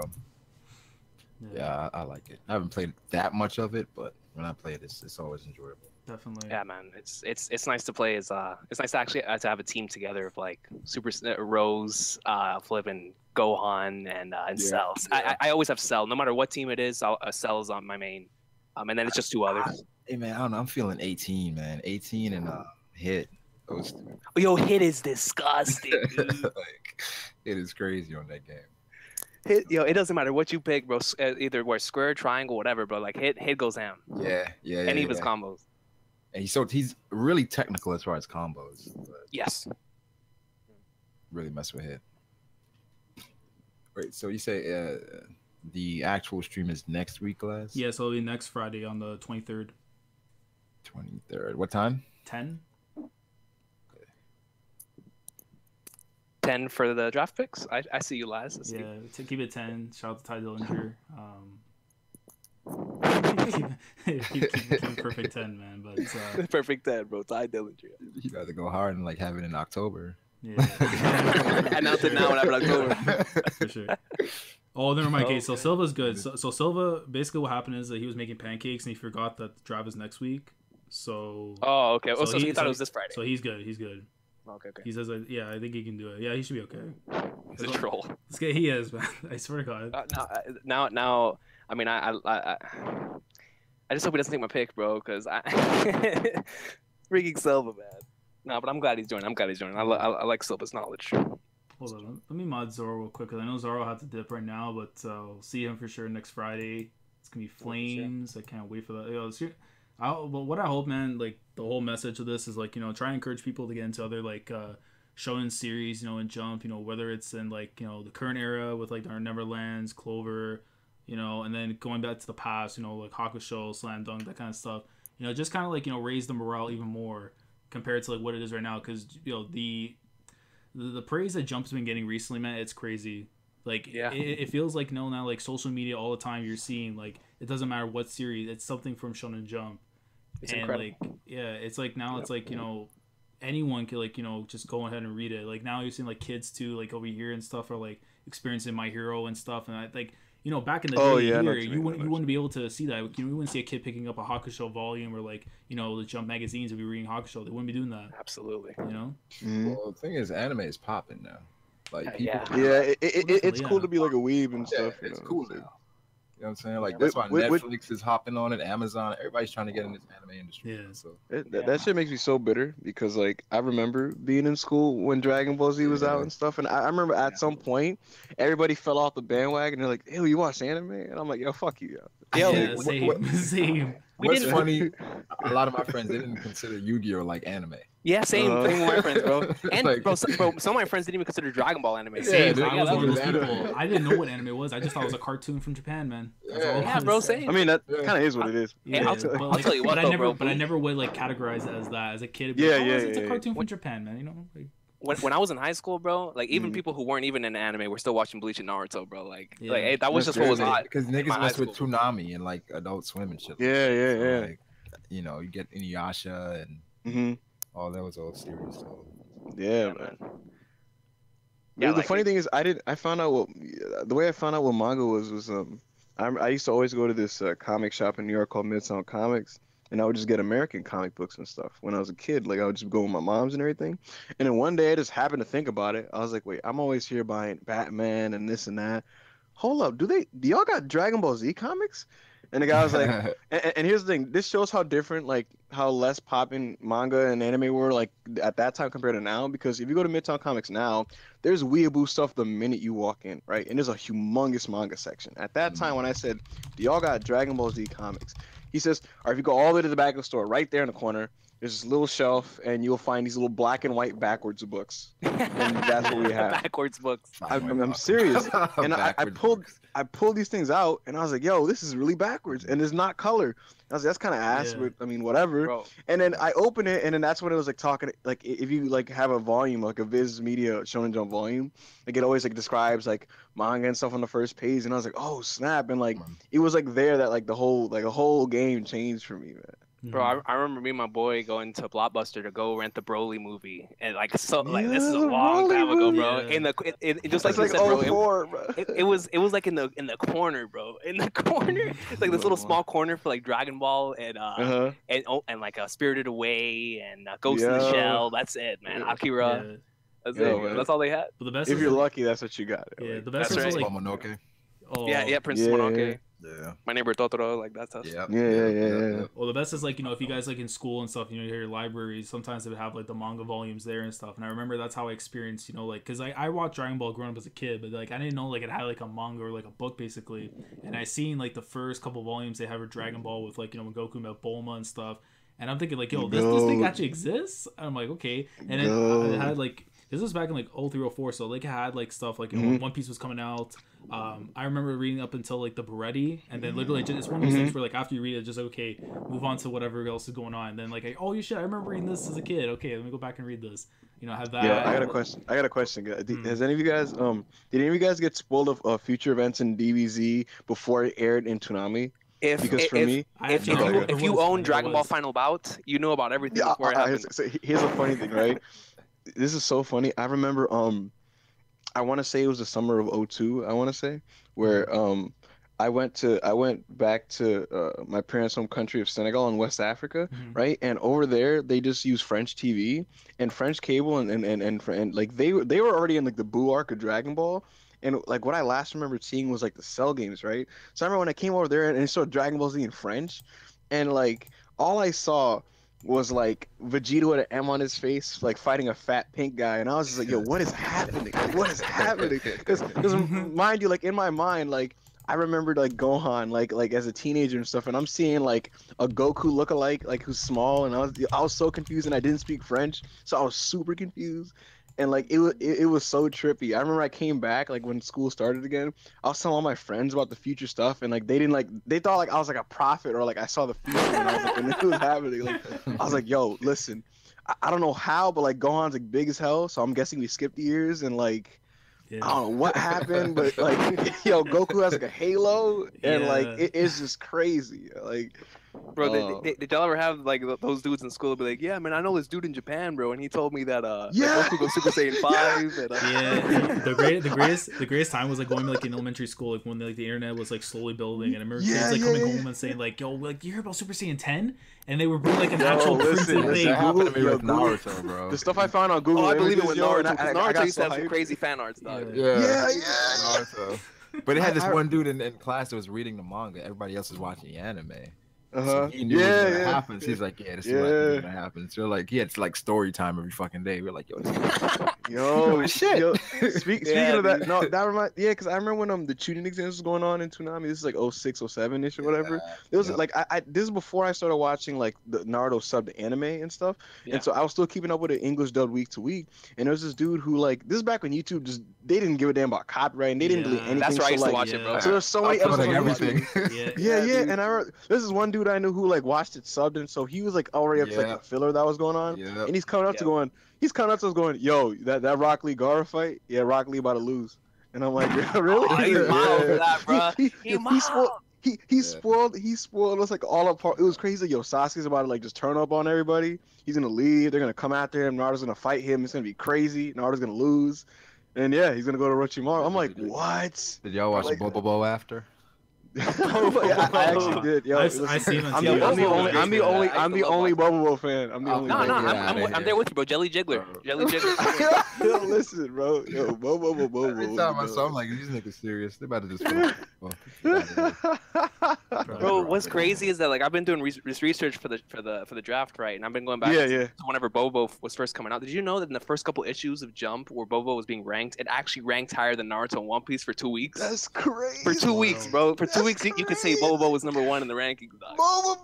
Yeah, I like it. I haven't played that much of it, but when I play it, it's always enjoyable. Definitely. Yeah, man. It's nice to play as it's nice to actually to have a team together of like Super Rose, Flippin', Gohan, and Cell. I always have Cell. No matter what team it is, Cell is on my main. And then it's just two others. Hey man, I don't know. I'm feeling 18, man. 18 and Hit. Those two. Yo, Hit is disgusting, dude. Like, it is crazy on that game. Hit, yo, it doesn't matter what you pick, bro. Either where square, triangle, whatever, bro. Like Hit goes ham. Yeah. Any of his combos. And he's really technical as far as combos. Yes. Really mess with Hit. Wait, so you say the actual stream is next week, Laz? Yeah, so it'll be next Friday on the 23rd. 23rd. What time? 10. 10 for the draft picks. I see you, Laz. To keep it 10. Shout out to Ty Dillinger. Keep perfect 10, man. But perfect 10, bro. Ty Dillinger. You got to go hard and like have it in October. Yeah. Announce it now and have it in October. For sure. Oh, never mind. Okay, so Silva's good. So Silva, basically what happened is that he was making pancakes and he forgot that the draft is next week. So. Oh, okay. So he thought it was this Friday. So he's good. He's good. Okay. He says, "Yeah, I think he can do it. Yeah, he should be okay." He's a troll. This guy, he is, man. I swear to God. Now. I mean, I just hope he doesn't take my pick, bro, because freaking Silva, man. No, but I'm glad he's joining. I like Silva's knowledge. Hold on, let me mod Zoro real quick because I know Zoro has to dip right now, but we'll see him for sure next Friday. It's gonna be flames. I can't wait for that. But what I hope, man, like the whole message of this is like, try and encourage people to get into other like shonen series, in Jump, whether it's in like, the current era with like our Neverlands, Clover, and then going back to the past, like Hakusho, Slam Dunk, that kind of stuff, just kind of like, raise the morale even more compared to like what it is right now. Cause the praise that Jump's been getting recently, man, it's crazy. Like, it feels like now like social media all the time you're seeing, like, it doesn't matter what series, it's something from Shonen Jump. It's incredible. Like, it's like now it's like, anyone could like, just go ahead and read it. Like now you're seeing like kids too, like over here and stuff are like experiencing My Hero and stuff. And I like, back in the day, you wouldn't be able to see that. You wouldn't see a kid picking up a Hakusho volume or like, the Jump magazines would be reading Hakusho. They wouldn't be doing that. Absolutely. Well, the thing is, anime is popping now. Like, it's cool to be like a weeb and stuff. It's cool now. You know what I'm saying? Like, that's why Netflix is hopping on it, Amazon, everybody's trying to get in this anime industry. Yeah. So that shit makes me so bitter because, like, I remember being in school when Dragon Ball Z was out and stuff, and I remember at some point, everybody fell off the bandwagon. They're like, "Ew, you watch anime?" And I'm like, "Yo, fuck you, yo." Same. What's funny, a lot of my friends, they didn't consider Yu-Gi-Oh! Like anime. Yeah, same thing with my friends, bro. And like, bro, some of my friends didn't even consider Dragon Ball anime. Same. I was one of those people. I didn't know what anime was. I just thought it was a cartoon from Japan, man. Yeah, bro, same. I mean, that kind of is what it is. Yeah, I'll tell you what, but I never would like categorize it as that as a kid. It's a cartoon from Japan, man. When I was in high school, bro, like even people who weren't even in anime were still watching Bleach and Naruto, bro. Like that was just what was hot. Because niggas mess with Toonami and like Adult Swim and shit. Yeah. Like, you get Inuyasha and all those old series. So. Yeah, man. Yeah, the funny thing is, I found out the way I found out what manga was I used to always go to this comic shop in New York called Midtown Comics, and I would just get American comic books and stuff. When I was a kid, like I would just go with my moms and everything. And then one day I just happened to think about it. I was like, wait, I'm always here buying Batman and this and that. Hold up, do y'all got Dragon Ball Z comics? And the guy was like, and here's the thing, this shows how different, like, how less popping manga and anime were, like, at that time compared to now. Because if you go to Midtown Comics now, there's weeaboo stuff the minute you walk in, right? And there's a humongous manga section. At that time, when I said, do y'all got Dragon Ball Z comics? He says, all right, if you go all the way to the back of the store, right there in the corner, There's this little shelf, and you'll find these little black and white backwards books, and that's what we have. Backwards books. I'm serious, and I pulled these things out, and I was like, "Yo, this is really backwards, and it's not color." I was like, "That's kind of ass," but I mean, whatever. Bro. And then I open it, and then that's when it was like talking, like if you like have a volume, like a Viz Media Shonen Jump volume, like it always like describes like manga and stuff on the first page, and I was like, "Oh snap!" And like it was like there that like the whole game changed for me, man. Bro, I remember me and my boy going to Blockbuster to go rent the Broly movie, and like this is a long time ago, bro. In the it just like, like said, bro, 04, bro. It was like in the corner, bro. In the corner, it's like this little small corner for like Dragon Ball and like Spirited Away and Ghost in the Shell. That's it, man. Akira. Yeah. That's it. Man. That's all they had. But the best if you're lucky, that's what you got. Yeah, the best is like Mononoke. Oh, yeah, Princess Mononoke. Yeah. My Neighbor Totoro, like that's us. Yeah. Well, the best is like, you know, if you guys like in school and stuff, you know, your libraries, sometimes they would have like the manga volumes there and stuff. And I remember that's how I experienced, you know, like, cause I watched Dragon Ball growing up as a kid, but like I didn't know like it had like a manga or like a book basically. And I seen like the first couple volumes they have of Dragon Ball with like, you know, when Goku met Bulma and stuff. And I'm thinking like, yo, this thing actually exists. And I'm like, okay. And then it had like, this was back in like 03, 04, so like it had like stuff like, you know, One Piece was coming out. I remember reading up until like the Beretti, and then literally it's one of those things where like after you read it, just okay, move on to whatever else is going on. And then like, oh, you should. I remember reading this as a kid. Okay, let me go back and read this. You know, have that. Yeah, I got a question. Has any of you guys did any of you guys get spoiled of future events in DBZ before it aired in Toonami? If you own Dragon Ball Final Bout, you know about everything before it happened. So here's a funny thing, right? This is so funny. I remember I want to say it was the summer of 2002, I want to say, where I went back to my parents' home country of Senegal in West Africa, right? And over there they just use French TV and French cable and like they were already in like the Buu arc of Dragon Ball. And like what I last remember seeing was like the Cell games, right? So I remember when I came over there and I saw Dragon Ball Z in French, and like all I saw was like Vegeta with an M on his face, like fighting a fat pink guy, and I was just like, yo, what is happening? Like, what is happening? Because mind you, like in my mind, like I remembered like Gohan, like as a teenager and stuff, and I'm seeing like a Goku lookalike, like who's small, and I was so confused, and I didn't speak French, so I was super confused. And like it was so trippy. I remember I came back like when school started again. I was telling all my friends about the future stuff, and like they thought like I was like a prophet or like I saw the future when I was like when it was happening. Like I was like, yo, listen, I don't know how, but like Gohan's like big as hell, so I'm guessing we skipped years and like I don't know what happened, but like yo, Goku has like a halo, and like it's just crazy. Like, bro, did y'all ever have like those dudes in school be like, yeah, man, I know this dude in Japan, bro, and he told me that Goku goes Super Saiyan 5. And, the greatest time was like going like in elementary school, like when like the internet was like slowly building, and I remember kids like coming home and saying like, yo, like you heard about Super Saiyan 10? And they were bringing like an actual printed thing. Naruto, bro. The stuff I found on Google. Oh, I believe it with Naruto. Naruto used to have some crazy fan arts, dog. Yeah. Naruto. But it had this one dude in class that was reading the manga. Everybody else was watching the anime. So he knew what was gonna happen. So he's like, yeah, this is what's gonna happen. So like he had like story time every fucking day. We're like, yo, shit. Yo, speaking of that, no, that reminds because I remember when the tuning exams was going on in Toonami. This is like 06, 07 ish or whatever. It was like I this is before I started watching like the Naruto subbed anime and stuff. And so I was still keeping up with it English dubbed week to week. And there was this dude who like this is back when YouTube just they didn't give a damn about copyright and they didn't delete anything. That's where I used to watch it, bro. So there's so many episodes of everything. And I remember this is one dude I knew who like watched it subbed, and so he was like already up to like the filler that was going on, and he's coming up to us going, yo, that Rock Lee Gara fight, Rock Lee about to lose, and I'm like, yeah, really? Oh, he's mild for that, bro. He spoiled us like all apart. It was crazy. Yo, Sasuke's about to like just turn up on everybody. He's gonna leave. They're gonna come after him. Naruto's gonna fight him. It's gonna be crazy. Naruto's gonna lose, and he's gonna go to Orochimaru. I'm like, what? Did y'all watch Bobo after? I actually did. Yo, I'm the only Bobo fan. I'm the only. I'm there with you, bro. Jelly Jiggler. Yo, listen, bro. Yo, Bobo. Every time I saw him, like these niggas serious. They about to just. Bro, what's crazy is that like I've been doing research for the draft, right? And I've been going back to whenever Bobo was first coming out. Did you know that in the first couple issues of Jump, where Bobo was being ranked, it actually ranked higher than Naruto and One Piece for 2 weeks? That's crazy. For 2 weeks, bro. For 2 weeks, you could say Bobo was #1 in the rankings. Bobo.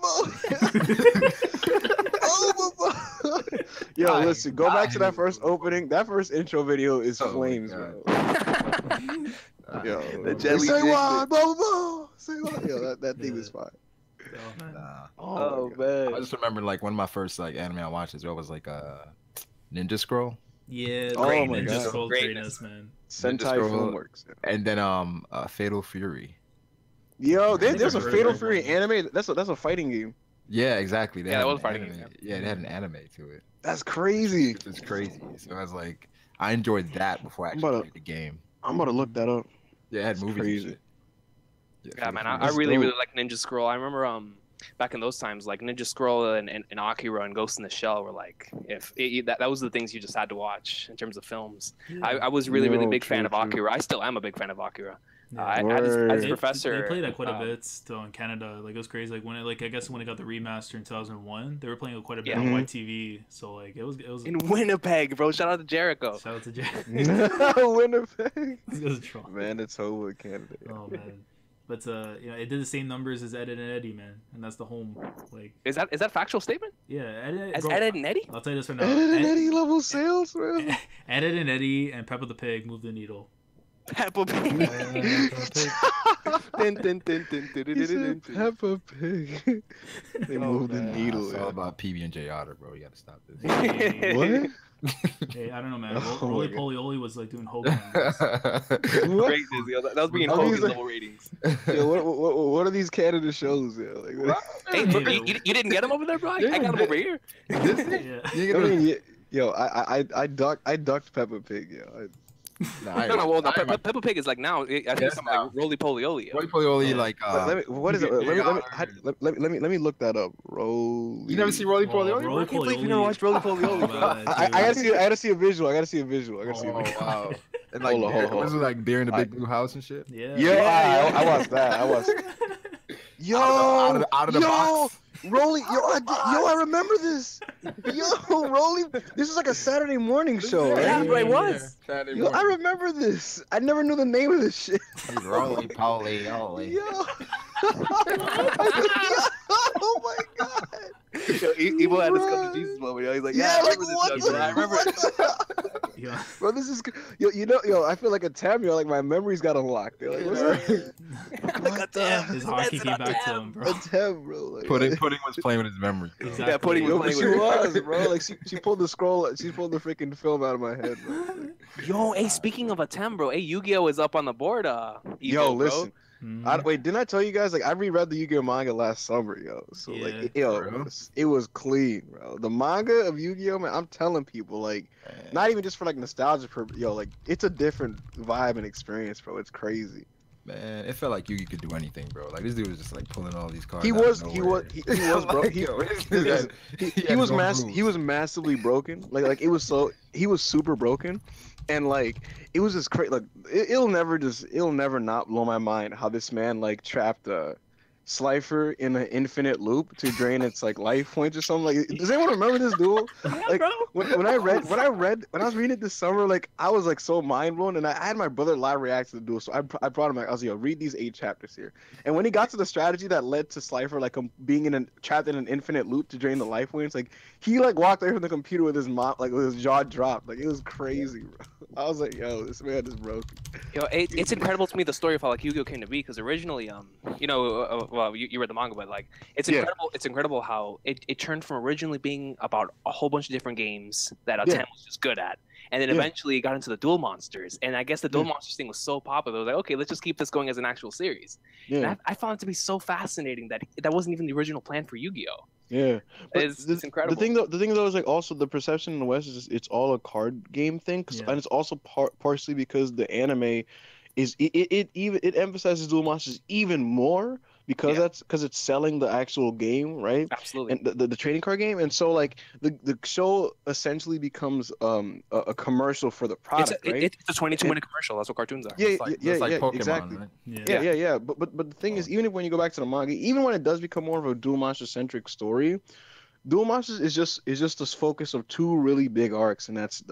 Yo, listen, go back to that first opening. That first intro video is flames, bro. Yo, the jelly say jig- what, blah blah blah. Say what? Yo, that thing is fire. Oh man. I just remember like one of my first like anime I watched as well was like Ninja Scroll. Yeah, oh my Ninja god, Scroll greatness, man. Sentai Filmworks. And then Fatal Fury. Yo, there's a Fatal Fury anime. That's a fighting game. Yeah, exactly. Yeah, that was fighting game. Yeah, they had an anime to it. That's crazy. It's crazy. So I was like, I enjoyed that before I actually played the game. I'm about to look that up. Yeah, it had movies. Crazy. And shit. Yeah, man, I really like Ninja Scroll. I remember back in those times, like Ninja Scroll and Akira and Ghost in the Shell were like, that was the things you just had to watch in terms of films. Yeah. I was really big fan of Akira. I still am a big fan of Akira. I had this professor. They played that quite a bit still in Canada. Like it was crazy. Like when it, like I guess when it got the remaster in 2001, they were playing it quite a bit on YTV. So like it was in Winnipeg, bro. Shout out to Jericho. Shout out to Jericho. Winnipeg. Manitoba, Canada. Oh man. But you know, it did the same numbers as Ed and Eddie, man, and that's the home. Like, is that a factual statement? Yeah, Ed and Eddie. I'll tell you this right now. Ed and Eddie level sales, bro. Ed and Eddie and Peppa the Pig moved the needle. Peppa Pig. Peppa Pig. They moved the needle. It's all about PB&J Otter, bro. You gotta stop this. What? Hey, I don't know, man. Roly Poly Oly was like doing Hogan. Crazy, yo. That was bringing Hogan level ratings. Yo, what are these Canada shows? Yo? Like, hey, you didn't get them over there, bro? I got them over here. Yo, I ducked Peppa Pig. Yo. No. Peppa Pig is like now. I think something like Roly Poly Oly. Roly Poly Oly, like. What is it? Let me look that up. You never see Roly Poly Oly? I can't believe you never watched Roly Poly Oly. I gotta see a visual. Oh wow! And like, was it like Bear in the Big Blue House and shit? Yeah. I watched that. Yo, out of the box. Rolly, I remember this. Yo, Rolly, this is like a Saturday morning show, right? Yeah, it was. Yo, I remember this. I never knew the name of this shit. Roly Poly Oly. Yo. Oh my god. Yo, Ibou had this come to Jesus moment. Yo. He's like, yeah, I remember this. Yeah. Bro, this is yo. I feel like a Tam. Like my memory's got unlocked. Like, like a Tam. His hockey came back to him, bro. A Tam, bro. Like, Pudding was playing with his memory. Bro. Exactly. Yeah, Pudding was playing with was, bro. Like she pulled the scroll. She pulled the freaking film out of my head, bro. Like, yo, hey, speaking of a Tam, bro. Hey, Yu-Gi-Oh is up on the board. Yo, listen. Mm-hmm. Wait, didn't I tell you guys? Like, I reread the Yu-Gi-Oh manga last summer, yo. So like, it was clean, bro. The manga of Yu-Gi-Oh, man. I'm telling people, like, not even just for like nostalgia, like, it's a different vibe and experience, bro. It's crazy. Man, it felt like Yugi could do anything, bro. Like this dude was just like pulling all these cards. He was broke. He was massively broken. Like he was super broken, and like it was just crazy. Like it'll never not blow my mind how this man like trapped Slifer in an infinite loop to drain its like life points or something. Like, does anyone remember this duel? Like, when I was reading it this summer, like I was like so mind blown, and I had my brother live react to the duel, so I brought him like, I was like, yo, read these 8 chapters here. And when he got to the strategy that led to Slifer like being trapped in an infinite loop to drain the life points, like he like walked away from the computer with his with his jaw dropped. Like it was crazy, bro. I was like, yo, this man is broken. Yo, it's incredible to me the story of how like Yu-Gi-Oh came to be, because originally, well, you read the manga, but like it's incredible. It's incredible how it turned from originally being about a whole bunch of different games that Tam was just good at, and then eventually it got into the Duel Monsters. And I guess the Duel Monsters thing was so popular, it was like, okay, let's just keep this going as an actual series. And I found it to be so fascinating that wasn't even the original plan for Yu-Gi-Oh. Yeah, it's incredible. The thing though is like also the perception in the West is just, it's all a card game thing, and it's also partially because the anime is it emphasizes Duel Monsters even more because it's selling the actual game, right? Absolutely. And the trading card game, and so like the show essentially becomes a commercial for the product, right? It's a 22-minute commercial. That's what cartoons are. Yeah, Pokemon, exactly. Right? Yeah. But the thing is, even when you go back to the manga, even when it does become more of a Duel Monster centric story, Duel Monsters is just this focus of 2 really big arcs, and that's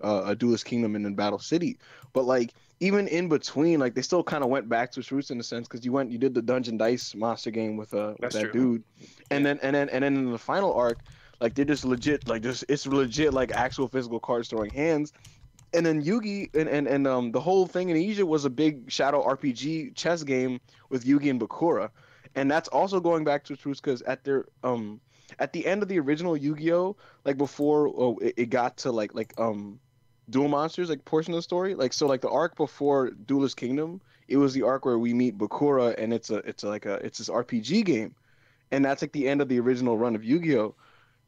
a Duelist Kingdom and then Battle City. But like even in between, like they still kind of went back to its roots in a sense, because you did the Dungeon Dice monster game with that dude, and then in the final arc, Like they're just legit, like just it's legit like actual physical cards throwing hands. And then Yugi and the whole thing in Egypt was a big shadow RPG chess game with Yugi and Bakura, and that's also going back to Truth because at the end of the original Yu-Gi-Oh, like before it got to like Duel Monsters like portion of the story, like so like the arc before Duelist Kingdom, it was the arc where we meet Bakura and it's this RPG game, and that's like the end of the original run of Yu-Gi-Oh,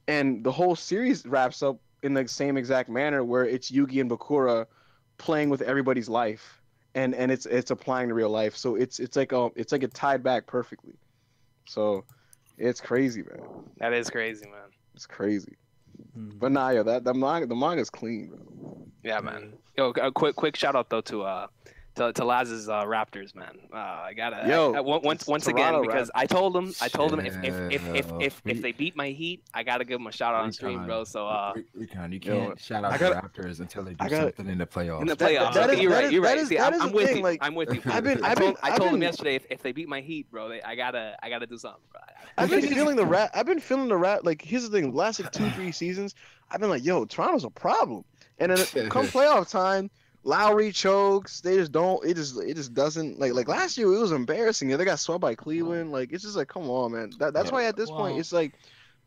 and the whole series wraps up in the same exact manner where it's Yugi and Bakura playing with everybody's life and it's applying to real life. So it's like it tied back perfectly. So it's crazy, man. That is crazy, man. It's crazy. But nah, yo, the manga's clean, bro. Yeah, man. Yo, a quick shout out though to Laz's Raptors, man. I gotta once again because Raptors. I told him if they beat my Heat, I gotta give them a shout out on stream, bro. So you can't shout out the Raptors until they do something in the playoffs. In the playoffs, you're right. See, I'm with you. I'm with you. I told him yesterday if they beat my Heat, bro, I gotta do something, bro. I've been feeling the rap. Like here's the thing: last like 2-3 seasons, I've been like, yo, Toronto's a problem, and then come playoff time. Lowry chokes. They just don't. It just doesn't like last year. It was embarrassing. They got swept by Cleveland. Like it's just like, come on, man. That's why at this point it's like,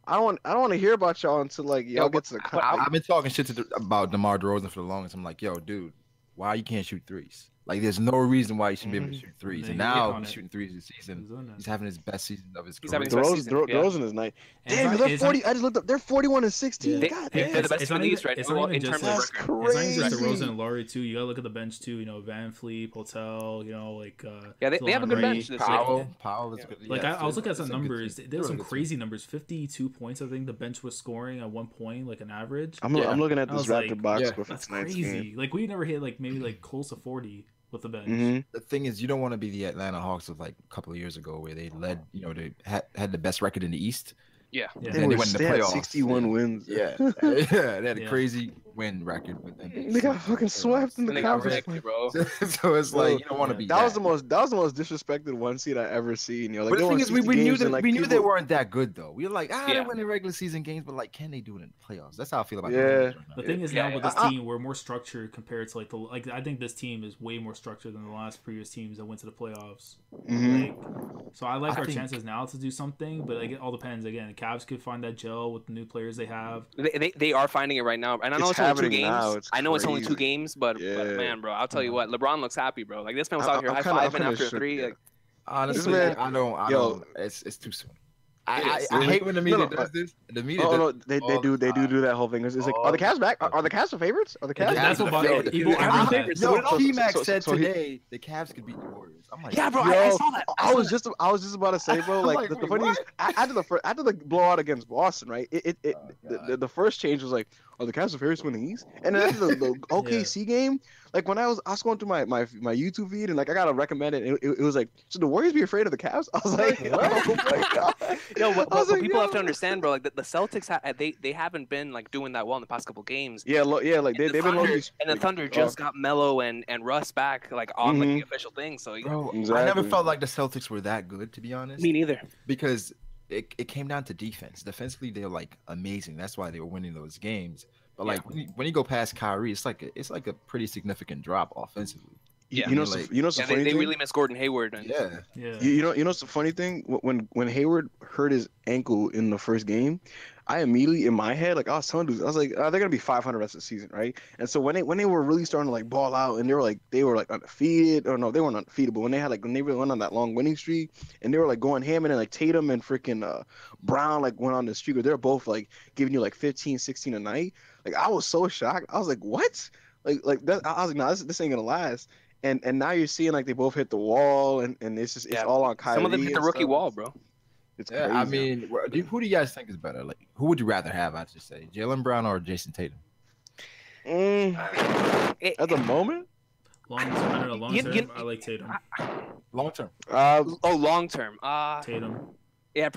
I don't want to hear about y'all until like y'all get to the cup. I've been talking shit about DeMar DeRozan for the longest. I'm like, yo, dude, why you can't shoot threes? Like, there's no reason why you shouldn't be able to shoot threes. And now he's shooting threes this season. He's having his best season of his career. DeRozan is nice. Damn, they're 40. I just looked up. They're 41-16. God damn. They're the best in the East right now in terms of record. It's not even just DeRozan and Lowry too. You gotta look at the bench too. You know, Van Fleet, Hotel. You know, like they have a good bench. Powell is good. Like I was looking at some numbers. There's some crazy numbers. 52 points. I think the bench was scoring at one point, like an average. I'm looking at this Raptor box. That's crazy. Like we never hit like maybe like close to 40. With the bench. The thing is, you don't want to be the Atlanta Hawks of like a couple of years ago, where they led, you know, they had the best record in the East. Yeah, They went in the playoffs. 61 wins. Yeah, they had a crazy win record, but then they got fucking swept in the conference, bro. So it's like you don't want to be. That was the most disrespected one seed I ever seen. You know, like, but the thing is, we knew they weren't that good though. We were like, they win the regular season games, but like, can they do it in the playoffs? That's how I feel about it. The thing is now with this team, we're more structured compared to like I think this team is way more structured than the last previous teams that went to the playoffs. So I like our chances now to do something, but like, it all depends. Again, the Cavs could find that gel with the new players they have. They are finding it right now, and I know it's only 2 games. I know it's only 2 games, but man, bro, I'll tell you what, LeBron looks happy, bro. Like this man was out here high-fiving after 3. Like, honestly, I don't. It's too soon. I hate when the media does this. The media. They do that whole thing. It's like, are the Cavs back? Are the Cavs the favorites? Are the Cavs? That's what Ibou favorites. T-Mac said today the Cavs could beat the Warriors. I'm like, yeah, bro, I saw that. I was just about to say, bro. Like the funny thing is, after the blowout against Boston, right? The first change was like, are the Cavs the favorites win the East? And then after the OKC game, like when I was going through my YouTube feed and like I got to recommend it, it was like, should the Warriors be afraid of the Cavs? I was like, oh my god. What people have to understand, bro, like the Celtics they haven't been like doing that well in the past couple games. Like they've been and the Thunder just got Melo and Russ back like on like the official thing. So exactly. I never felt like the Celtics were that good, to be honest. Me neither. Because it came down to defense. Defensively, they're like amazing. That's why they were winning those games. But like when you go past Kyrie, it's like a pretty significant drop offensively. Yeah, you know, funny they really miss Gordon Hayward. And, You know, it's the funny thing when Hayward hurt his ankle in the first game, I immediately in my head, like I was telling dudes, I was like, they're gonna be 500 rest of the season, right? And so when they were really starting to like ball out and they were like undefeated, or no, they weren't undefeated, but when they really went on that long winning streak and they were like going ham, and then like Tatum and freaking Brown like went on the streak where they're both like giving you like 15, 16 a night. Like I was so shocked. I was like, what? Like that, I was like, nah, this ain't gonna last. And now you're seeing like they both hit the wall, and it's all on Kyrie. Some of them hit the rookie wall, bro. It's crazy. I mean, who do you guys think is better? Like, who would you rather have? I should say, Jaylen Brown or Jason Tatum? At the moment, long term, I like Tatum. Long term. Long term. Tatum. Yeah,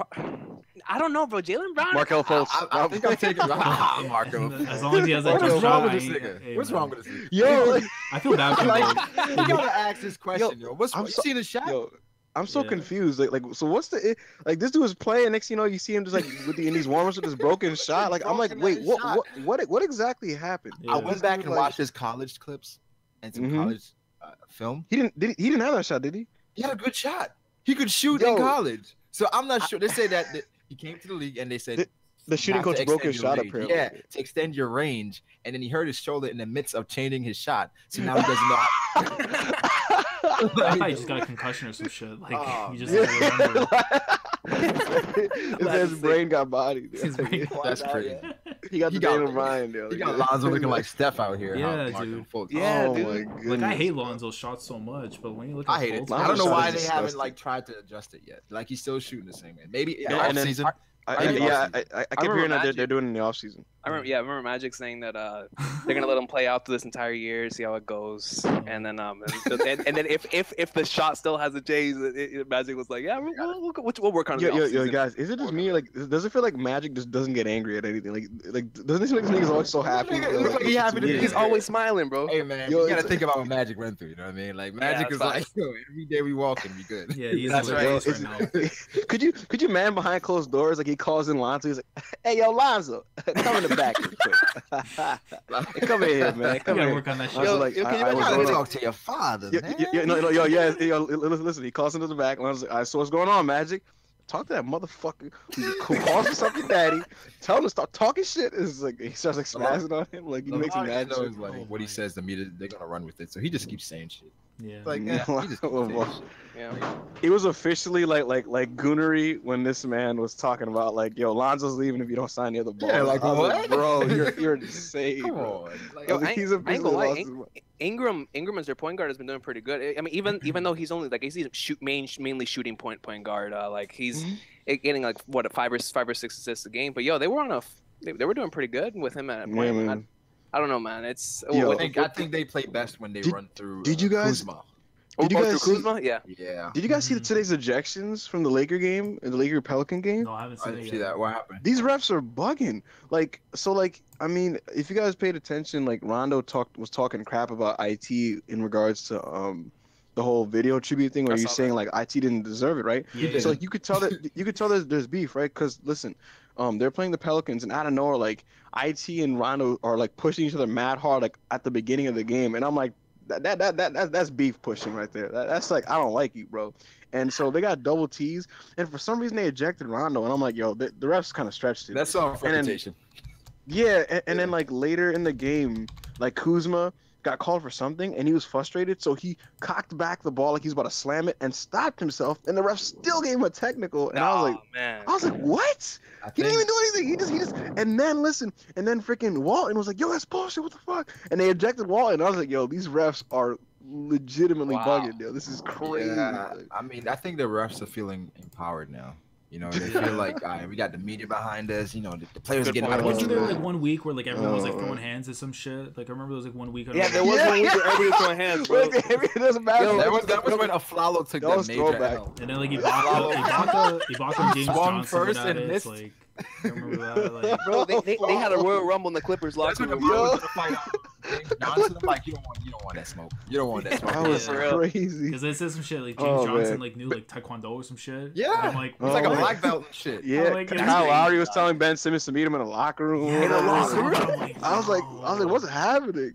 I don't know, bro. Jaylen Brown. Markelle Fultz. I think I'm taking Marco. As long as he has like What's wrong with this nigga? What's wrong with this nigga? Yo, I feel bad for him. You gotta ask this question, yo. You seen the shot? Yo, I'm so confused. Like, so what's the like? This dude was playing. Next, you know, you see him just like in these warm-ups with this broken shot. Like, I'm like, wait, what exactly happened? Yeah. I went back and watched his college clips and some college film. He didn't have that shot, did he? He had a good shot. He could shoot in college. So I'm not sure. They say that he came to the league and they said the shooting coach broke his shot apparently. Yeah, to extend your range, and then he hurt his shoulder in the midst of changing his shot. So now he doesn't know how. I thought he just got a concussion or some shit. Like he just didn't remember. His brain got bodied. That's crazy. He got Daniel Ryan. He got Lonzo looking like Steph out here. Yeah, dude. Yeah, dude. Like I hate Lonzo's shots so much, but when you look at I hate it. I don't know why they haven't like tried to adjust it yet. Like he's still shooting the same way. Maybe off season. I kept hearing that they're doing it in the off season. I remember Magic saying that they're gonna let him play out through this entire year, see how it goes, and then if the shot still has a change, Magic was like, yeah, we'll work on it. Yo, guys, is it just me? Like, does it feel like Magic just doesn't get angry at anything? Like doesn't it seem like he's always so happy? He's always smiling, bro. Hey man, you gotta think about what Magic went through. You know what I mean? Like Magic is like, yo, every day we walk and be good. Yeah, he's right now. Could you man behind closed doors like he calls in Lonzo? He's like, hey yo, Lonzo, come in the back real quick. Come in here, man. Come here. Work on that shit. I was talk to your father, man. Listen, he calls into the back. Lonzo's like, so what's going on, Magic? Talk to that motherfucker who calls himself your daddy. Tell him to stop talking shit. It's like he starts like spazzing on him, like he makes him mad. Like what he says to me, they're gonna run with it. So he just keeps saying shit. Yeah. Like he just keeps saying shit. Yeah. It was officially like goonery when this man was talking about like, yo, Lonzo's leaving if you don't sign the other ball. Yeah, like what? Like, bro, you're insane. Come bro. on. Like, Yo, I ain't gonna lie. Ingram as their point guard has been doing pretty good. I mean, even though he's only like he's mainly shooting point guard. Like he's getting like what 5 or 6 assists a game. But yo, they were they were doing pretty good with him at point. Yeah, I don't know, man. It's I think they play best when they run through. Did you guys? Kuzma. Did you guys see, Kuzma? Yeah. Did you guys see today's ejections from the Laker game, the Laker Pelican game? No, I haven't seen see that. What happened? These refs are bugging. Like, so, like, I mean, if you guys paid attention, like, Rondo was talking crap about IT in regards to the whole video tribute thing, where you're saying like IT didn't deserve it, right? Yeah. So like, you could tell that there's beef, right? Because listen, they're playing the Pelicans, and out of nowhere, like IT and Rondo are like pushing each other mad hard, like at the beginning of the game, and I'm like, that's beef pushing right there. That's like, I don't like you, bro. And so they got double T's, and for some reason they ejected Rondo, and I'm like, yo, the refs kind of stretched it. That's all reputation. Yeah, and then like later in the game, like Kuzma got called for something, and he was frustrated, so he cocked back the ball like he's about to slam it and stopped himself, and the ref still gave him a technical, and I was like, what? He didn't even do anything. He just, and then freaking Walton was like, yo, that's bullshit. What the fuck? And they ejected Walton. I was like, yo, these refs are legitimately bugging, yo. This is crazy. Yeah, I mean, I think the refs are feeling empowered now. You know, they feel like we got the media behind us. You know, the players are getting. Wasn't there like 1 week where like everyone was like throwing hands at some shit? Like I remember there was like 1 week. Yeah, there was 1 week where everybody was throwing hands, bro. It doesn't matter. That was when Aflalo took that major L. And then like Ibaka and James swung Johnson first and missed. Like, I remember that. Like, bro, they had a Royal Rumble in the Clippers locker room. Johnson, I'm like, you don't want that smoke. You don't want that smoke. That was crazy. Because they said some shit like James Johnson like knew like Taekwondo or some shit. Yeah, and I'm like, it's like a black belt and shit. Yeah, like, Kyle Lowry was telling Ben Simmons to meet him in a locker room. Yeah, I was like, what's happening?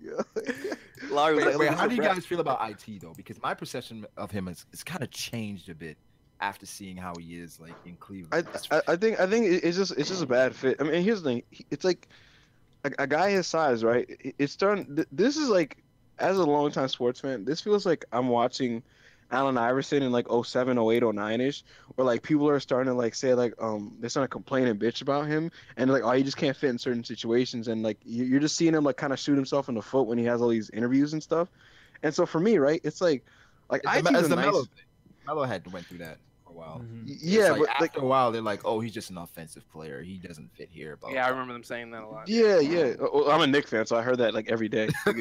Lowry was like, wait, how do you guys feel about IT though? Because my perception of him is kind of changed a bit after seeing how he is like in Cleveland. I think it's just a bad fit. I mean, here's the thing. It's like a guy his size, right? It's starting. This is like, as a longtime sports fan, this feels like I'm watching Allen Iverson in like 07, 08, 09-ish, where like people are starting to like say like they're starting to complain and bitch about him, and like, oh, he just can't fit in certain situations, and like you're just seeing him like kind of shoot himself in the foot when he has all these interviews and stuff. And so for me, right, it's like it's the Melo thing. Melo had went through that. While. Yeah, like, but after a while they're like, oh, he's just an offensive player. He doesn't fit here. Blah, yeah, I remember them saying that a lot. Yeah. I'm a Knicks fan, so I heard that like every day. He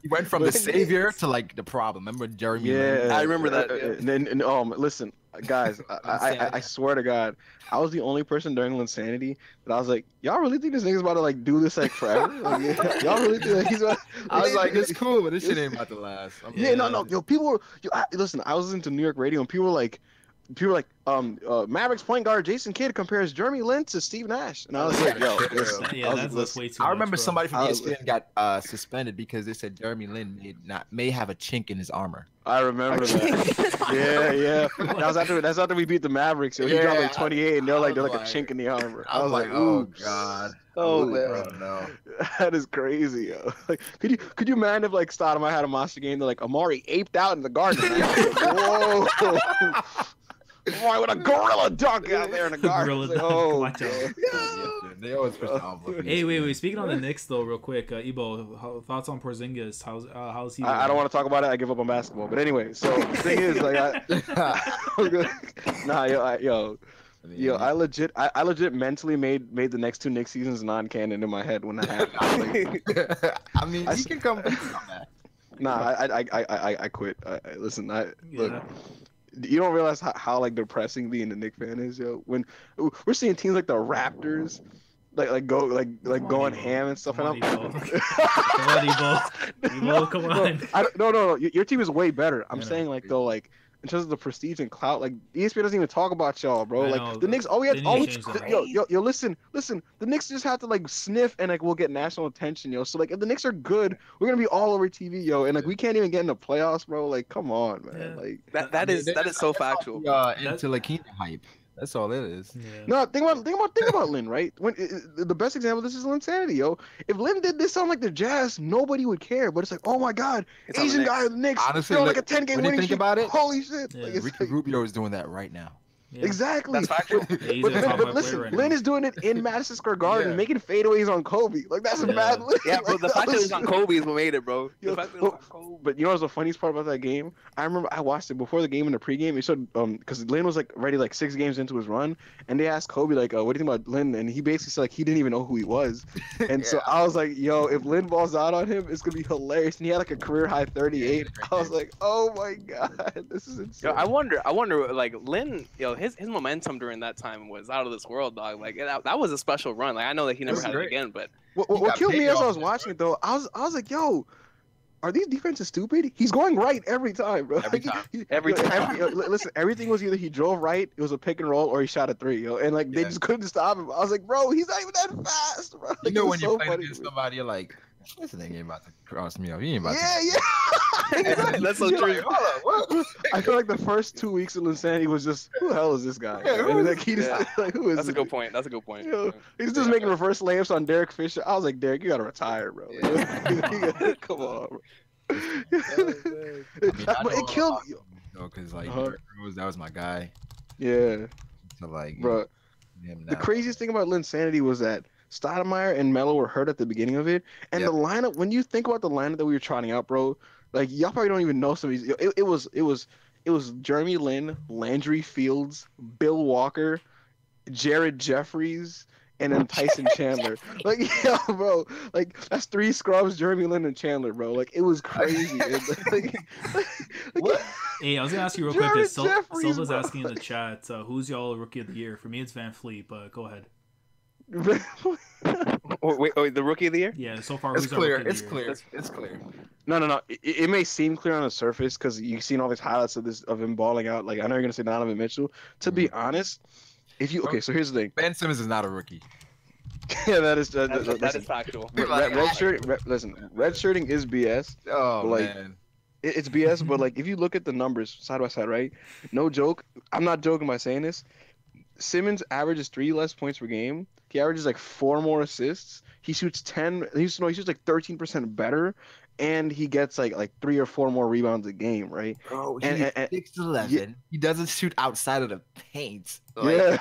went from the savior to like the problem. Remember Jeremy? Yeah, I remember that. And listen, guys, I swear to God, I was the only person during Linsanity that I was like, y'all really think this nigga's about to like do this like forever? Like, y'all really think like, he's about? I was like, it's cool, but this shit ain't about to last. No, yo, people were, listen, I was listening to New York radio and people were like, Mavericks point guard Jason Kidd compares Jeremy Lin to Steve Nash, and I was like, yo, that's way too much, I remember bro. somebody from ESPN got suspended because they said Jeremy Lin may have a chink in his armor. I remember that. Yeah. That's after we beat the Mavericks. So he dropped like 28, and they're like a chink in the armor. I was like, oh god. Oh man. Oh, no. That is crazy, yo. Like, could you imagine if like Stoudemire had a monster game that like Amari aped out in the garden? Like, whoa. Boy, with a gorilla dunk out there in the garden. Gorilla dunk. Watch out. They always push the envelope. Hey, wait. Speaking on the Knicks, though, real quick, Ibou, thoughts on Porzingis? How's he? I don't want to talk about it. I give up on basketball. But anyway, so the thing is, like, I legit mentally made the next two Knicks seasons non-canon in my head when that happened. Like, I mean, he can come back. Nah, I quit. Look. You don't realize how like depressing being a Knicks fan is, yo. When we're seeing teams like the Raptors, going ham and stuff. Come on, Ibou. Come on. No. Your team is way better. I'm saying like though, like in terms of the prestige and clout, like ESPN doesn't even talk about y'all, bro. Like the Knicks, listen. The Knicks just have to like sniff and like we'll get national attention, yo. So like if the Knicks are good, we're gonna be all over TV, yo. And like we can't even get in the playoffs, bro. Like come on, man. Like that is so factual. Into like hype. That's all it is. Yeah. No, think about Lin, right? When the best example of this is Linsanity, yo. If Lin did this sound like the Jazz, nobody would care. But it's like, oh my God, it's Asian guy in the Knicks. Honestly, like a 10-game winning streak. About it, holy shit! Yeah. Like, Ricky Rubio is doing that right now. Yeah. Exactly. That's factual. But listen, Lin is doing it in Madison Square Garden, making fadeaways on Kobe. Like that's a bad Lin. Yeah, but the fact that it was on Kobe is what made it, bro. The fact that it was on Kobe. But you know what's the funniest part about that game? I remember I watched it before the game and the pregame. It showed because Lin was like already like 6 games into his run, and they asked Kobe like, "What do you think about Lin?" And he basically said like he didn't even know who he was. And so I was like, "Yo, if Lin balls out on him, it's gonna be hilarious." And he had like a career high 38. I was like, "Oh my God, this is insane." Yo, I wonder, like Lin, his momentum during that time was out of this world, dog. Like that was a special run. Like I know that he never had it again, but what killed me as I was watching it though, I was like, yo, are these defenses stupid? He's going right every time, bro. Every time. Listen, everything was either he drove right, it was a pick and roll, or he shot a 3, yo. And like they just couldn't stop him. I was like, bro, he's not even that fast, bro. Like, when you play against somebody, you're like, this nigga ain't about to cross me off. He ain't about to. Yeah. That's so true. Like, hold on, I feel like the first 2 weeks of Linsanity was just, who the hell is this guy? Yeah, who is That's this? a good point. That's a good point. He's just making reverse layups on Derek Fisher. I was like, Derek, you gotta retire, bro. Come on, bro. But it killed me. Because like that was my guy. Yeah. So like, bro. The craziest thing about Linsanity was that Stoudemire and Melo were hurt at the beginning of it, and the lineup. When you think about the lineup that we were trotting out, bro, like y'all probably don't even know some of these. It was Jeremy Lin, Landry Fields, Bill Walker, Jared Jeffries, and then Tyson Chandler. Like, yo, bro, like that's 3 scrubs, Jeremy Lin and Chandler, bro. Like it was crazy. Hey, I was gonna ask you real quick. Because Silva's asking in the chat, who's y'all rookie of the year? For me, it's Van Fleet, but go ahead. Wait, the rookie of the year? Yeah, so far it's clear. It's clear. No. It may seem clear on the surface because you've seen all these highlights of him balling out. Like I know you're gonna say Donovan Mitchell. To be honest, so here's the thing. Ben Simmons is not a rookie. Yeah, that is factual. Red shirting is BS. Oh like, man. It's BS, but like if you look at the numbers side by side, right? No joke. I'm not joking by saying this. Simmons averages 3 less points per game. He averages like 4 more assists. He shoots 10. He shoots like 13% better, and he gets like 3 or 4 more rebounds a game, right? Bro, he's 6'11". Yeah. He doesn't shoot outside of the paint. Listen,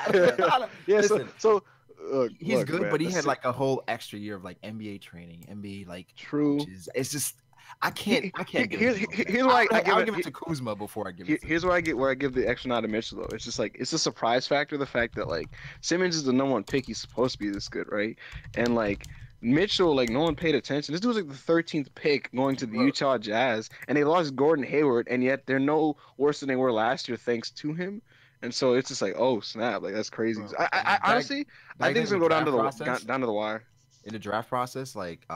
he's good, man, but he had like a whole extra year of like NBA training, NBA like true. Coaches. It's just. I can't. Here's why I'll give it to Kuzma before I give it. Here's where I give the extra nod to Mitchell though. It's just like it's a surprise factor. The fact that like Simmons is the #1 pick, he's supposed to be this good, right? And like Mitchell, like no one paid attention. This dude was like the 13th pick going to the Utah Jazz, and they lost Gordon Hayward, and yet they're no worse than they were last year thanks to him. And so it's just like, oh snap, like that's crazy. I honestly, I think it's gonna go down to the wire. In the draft process, like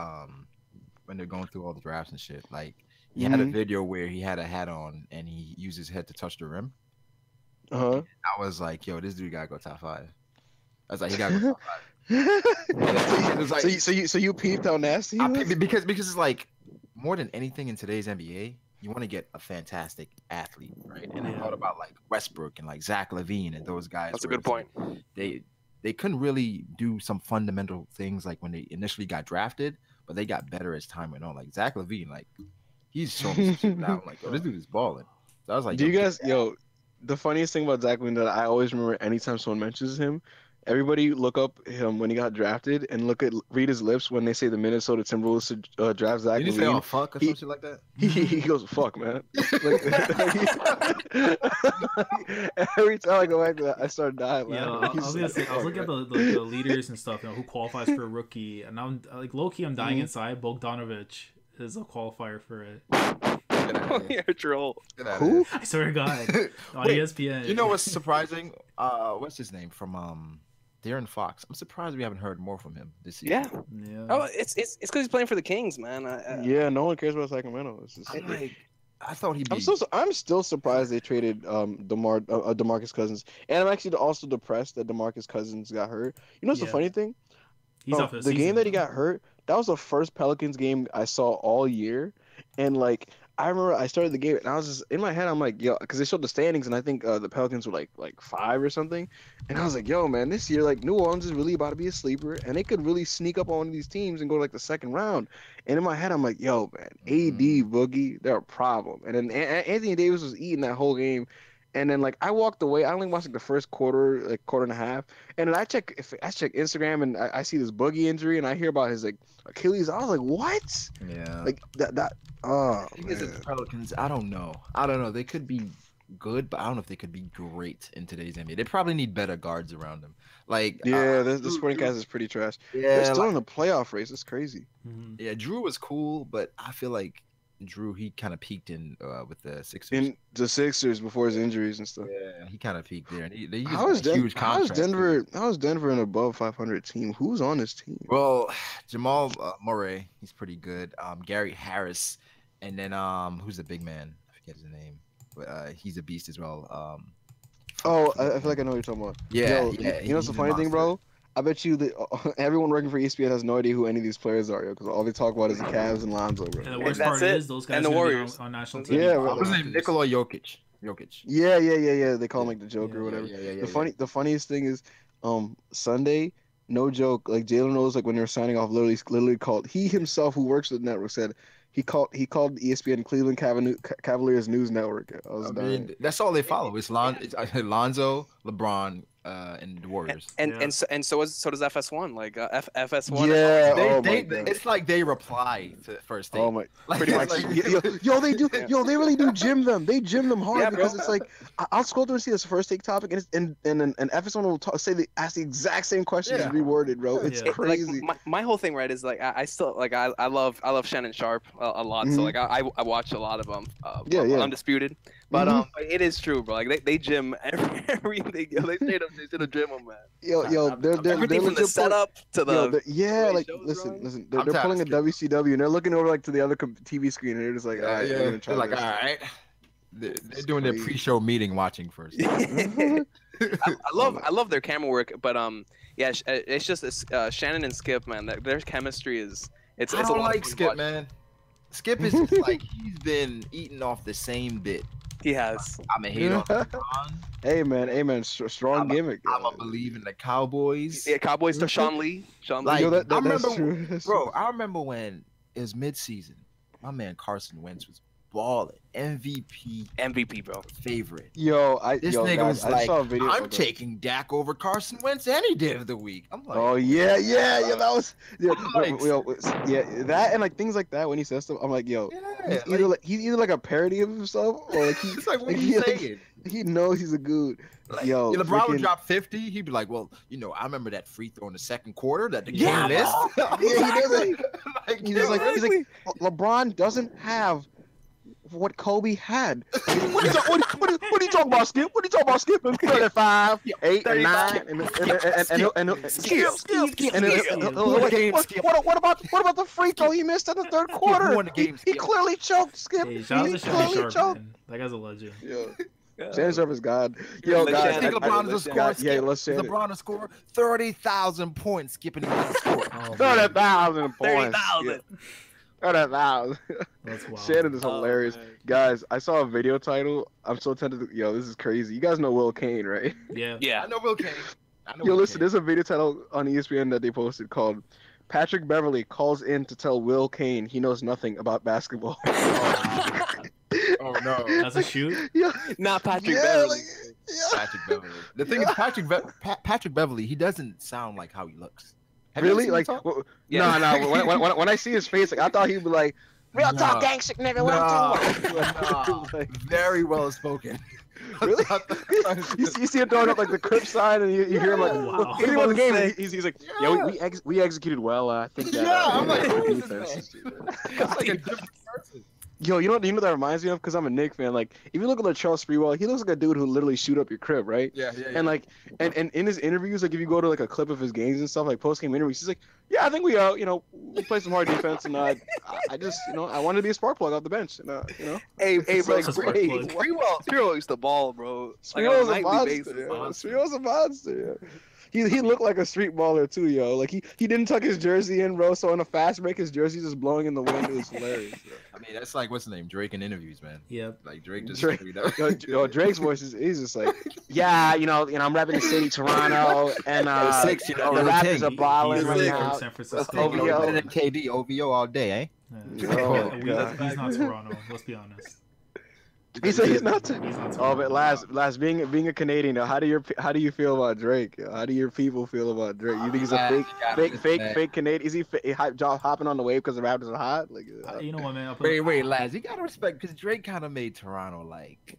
when they're going through all the drafts and shit, like he had a video where he had a hat on and he used his head to touch the rim. I was like, yo, this dude gotta go top 5. I was like, he gotta go top 5. So you peeped how nasty he was? Because it's like more than anything in today's NBA, you want to get a fantastic athlete, right? And I thought about like Westbrook and like Zach LaVine and those guys. That's a good point. They couldn't really do some fundamental things like when they initially got drafted, but they got better as time went on. Like Zach LaVine, like he's showing some shit now. I'm like, yo, this dude is balling. So I was like, do you guys, the funniest thing about Zach LaVine that I always remember anytime someone mentions him, everybody look up him when he got drafted and read his lips when they say the Minnesota Timberwolves draft Zach LaVine. Did he say, oh, fuck or some shit like that? He goes, fuck, man. Every time I go back to that, I start dying. Yeah, I was gonna say, I was looking at the leaders and stuff, who qualifies for a rookie, and I'm like, low key, I'm dying inside. Bogdanovich is a qualifier for it. You're a troll. Who? I swear to God. On ESPN. You know what's surprising? What's his name from Darren Fox? I'm surprised we haven't heard more from him this year. Yeah. Oh, it's because he's playing for the Kings, man. Yeah, no one cares about Sacramento. It's just, I thought he'd be. I'm still surprised they traded DeMarcus Cousins, and I'm actually also depressed that DeMarcus Cousins got hurt. You know what's the funny thing? He's off the game that he got hurt. That was the first Pelicans game I saw all year, and like. I remember I started the game and I was just in my head. I'm like, yo, because they showed the standings and I think the Pelicans were like 5 or something, and I was like, yo, man, this year like New Orleans is really about to be a sleeper and they could really sneak up on one of these teams and go to like the second round. And in my head, I'm like, yo, man, AD, Boogie, they're a problem. And then Anthony Davis was eating that whole game. And then like I walked away. I only watched like the first quarter, like quarter and a half. And then I check Instagram and I see this Boogie injury and I hear about his like Achilles. I was like, what? Yeah. Like that. Oh, the thing is, the Pelicans, I don't know. They could be good, but I don't know if they could be great in today's NBA. They probably need better guards around them. Like the supporting cast is pretty trash. Yeah, they're still in the playoff race. It's crazy. Yeah, Drew was cool, but I feel like Drew, he kind of peaked in with the Sixers. In the Sixers before his injuries and stuff. Yeah, he kind of peaked there. And how is Denver an above 500 team? Who's on this team? Well, Jamal Murray, he's pretty good. Gary Harris, and then who's the big man? I forget his name, but he's a beast as well. I feel like I know what you're talking about. Yeah, you know what's the funny thing, bro? I bet you that everyone working for ESPN has no idea who any of these players are, because all they talk about is the Cavs and Lonzo, bro. And the worst part is those guys and the Warriors on national TV. Yeah, what's his name? Nikola Jokic. Yeah. They call him like the Joker or whatever. The funniest thing is, Sunday, no joke, like Jalen Rose, like when they were signing off, literally called, he himself who works with the network said he called ESPN Cleveland Cavaliers News Network. I mean, that's all they follow. It's Lonzo, LeBron, and the Warriors. And so does FS1. Like FS1. Yeah. It's like they reply to First Take. Oh my, pretty much. Yo, they do. Yo, they really do gym them. They gym them hard because it's like I'll scroll through and see this First Take topic, and FS1 will ask the exact same question just reworded, bro. It's crazy. Like, my whole thing, right, is like I still like I love Shannon Sharp a lot. So like I watch a lot of them. Undisputed. But it is true, bro. Like they gym everything. They straight up to the gym, man. They're everything from the setup to the listen. They're pulling a WCW and they're looking over like to the other TV screen and they're just like, all right, they're like, all right. They're doing their pre-show meeting, watching first. I love their camera work, but it's just Shannon and Skip, man. Their chemistry is I don't like Skip, man. Skip is just like he's been eating off the same bit. He has. I'm a hater on LeBron. Hey man, strong gimmick. I'm a believe in the Cowboys. Yeah, Cowboys to Sean Lee. Like, I remember when it was mid-season. My man Carson Wentz was balling. MVP, bro. Favorite. This nigga was like, I'm taking Dak over Carson Wentz any day of the week. I'm like, oh yeah, that was that and like things like that when he says stuff. I'm like, he's either like a parody of himself or like he's like, what are you saying? He knows he's a good. Like, LeBron would drop 50. He'd be like, well, I remember that free throw in the second quarter that the game missed. He's like, LeBron doesn't have what Kobe had. What are you talking about, Skip? What are you talking about, Skip? 35, 8, and 9, and Skip. What about the free throw he missed in the third quarter? He clearly choked, Skip. Hey, shout out to Shannon Sharp, man. That guy's a legend. Shannon Sharp is God. Yo, guys, think LeBron will score. Yeah, let's say LeBron will score 30,000 points. Skipping the score. 30,000 points. 30,000. 30,000. That's wild. Shannon is hilarious. Guys, I saw a video title. I'm so tempted to, this is crazy. You guys know Will Kane, right? Yeah. I know Will Kane. Listen, there's a video title on ESPN that they posted called Patrick Beverly calls in to tell Will Kane he knows nothing about basketball. Oh no. That's a shoot? Yeah. Not Patrick Beverly. Patrick Beverly. The thing is, Patrick Beverly, he doesn't sound like how he looks. Really? Like, no. When I see his face, like, I thought he'd be like, real talk gangster nigga, what I'm talking about? Like, very well spoken. Really? you see him throwing up like the Crip sign, and you hear him like, wow. he won the game. He's like, we executed well. I think that. I'm like, who is this man? It's like a different person. Yo, you know what that reminds me of? Because I'm a Knicks fan. Like, if you look at Charles Sprewell, he looks like a dude who literally shoot up your crib, right? Yeah. And like, and in his interviews, like if you go to like a clip of his games and stuff, like post-game interviews, he's like, yeah, I think we we played some hard defense, and I just I wanted to be a spark plug off the bench, and Hey, bro, Sprewell used the ball, bro. Sprewell's a monster. Sprewell's a monster. Yeah. He looked like a street baller too, yo. Like he didn't tuck his jersey in, bro. So on a fast break, his jersey's just blowing in the wind. It was hilarious. Bro. I mean, that's like what's the name? Drake in interviews, man. Yep. Like Drake just yo, Drake's voice he's just like, yeah, I'm repping the city, Toronto, and the Raptors are balling right now. San Francisco. OVO. KD, OVO all day, eh? Yeah. He's not Toronto. Let's be honest. He said he's not. Oh, but last being a Canadian, how do you feel about Drake? How do your people feel about Drake? You think he's a fake Canadian? Is he hopping on the wave because the Raptors are hot? Like, you know what, man? Wait, Laz, you gotta respect because Drake kind of made Toronto like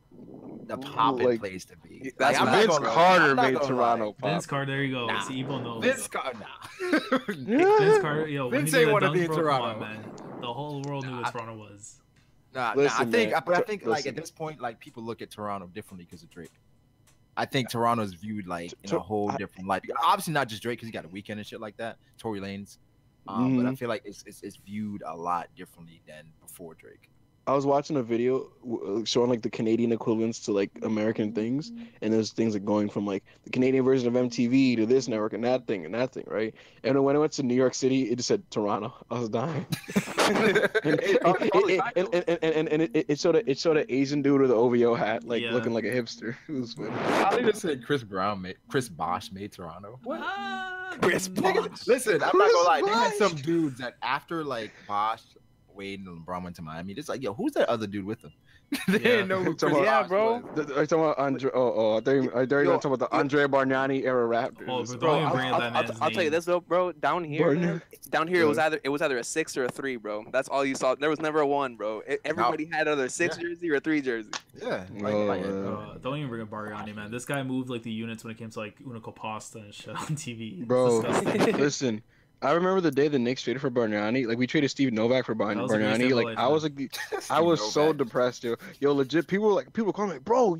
the poppin' place to be. That's Vince Carter made Toronto pop. Vince Carter, there you go. Nah. Ibou knows. Vince Carter, Vince Carter, yo. Vince ain't want to be in Toronto, man. The whole world knew what Toronto was. I think like at this point, like people look at Toronto differently because of Drake. I think Toronto is viewed like in a whole different light. Obviously not just Drake because he got a weekend and shit like that, Tory Lanez. But I feel like it's viewed a lot differently than before Drake. I was watching a video showing like the Canadian equivalents to like American things, and there's things like going from like the Canadian version of MTV to this network and that thing, right? And when I went to New York City, it just said Toronto. I was dying. and it showed an Asian dude with an OVO hat, like looking like a hipster. It was funny. I think it said Chris Bosh made Toronto. What? Chris Bosh. Listen, I'm not gonna lie. They had some dudes that after like Bosh, Wade, and LeBron went to Miami. It's like, yo, who's that other dude with him? They didn't know who Chris Bosh bro. was. Are you talking about Andre? I thought you were talking about the Andre Bargnani era Raptors. Bro, I'll tell you this though, bro. Down here, it was either a 6 or a 3, bro. That's all you saw. There was never a 1, bro. Everybody had either a 6 jersey or a 3 jersey. Yeah. Don't even bring up Bargnani, man. This guy moved like the units when it came to like Unico Pasta and shit on TV. Bro, listen. I remember the day the Knicks traded for Bargnani. Like we traded Steve Novak for Bargnani. Like I was so depressed, yo. Yo, legit. People were calling me, like, bro,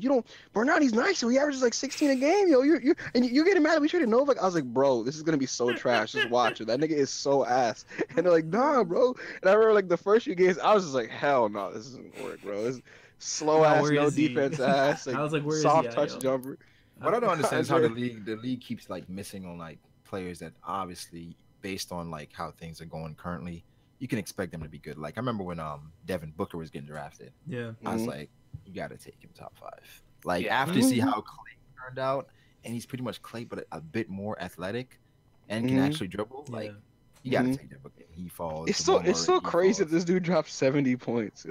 Bargnani's nice. He averages like 16 a game, yo. You're getting mad that we traded Novak. I was like, bro, this is gonna be so trash. Just watch it. That nigga is so ass. And they're like, nah, bro. And I remember like the first few games, I was just like, hell no, this doesn't work, bro. This slow ass, no defense ass. Like, I was like, where soft is he touch jumper. What I don't understand is how the league keeps like missing on like players that obviously, based on like how things are going currently, you can expect them to be good. Like I remember when Devin Booker was getting drafted. Yeah. I was like, you got to take him top 5. Like after you see how Clay turned out, and he's pretty much Clay, but a bit more athletic and can actually dribble. Like you got to take Devin Booker. He falls. It's so crazy that this dude dropped 70 points.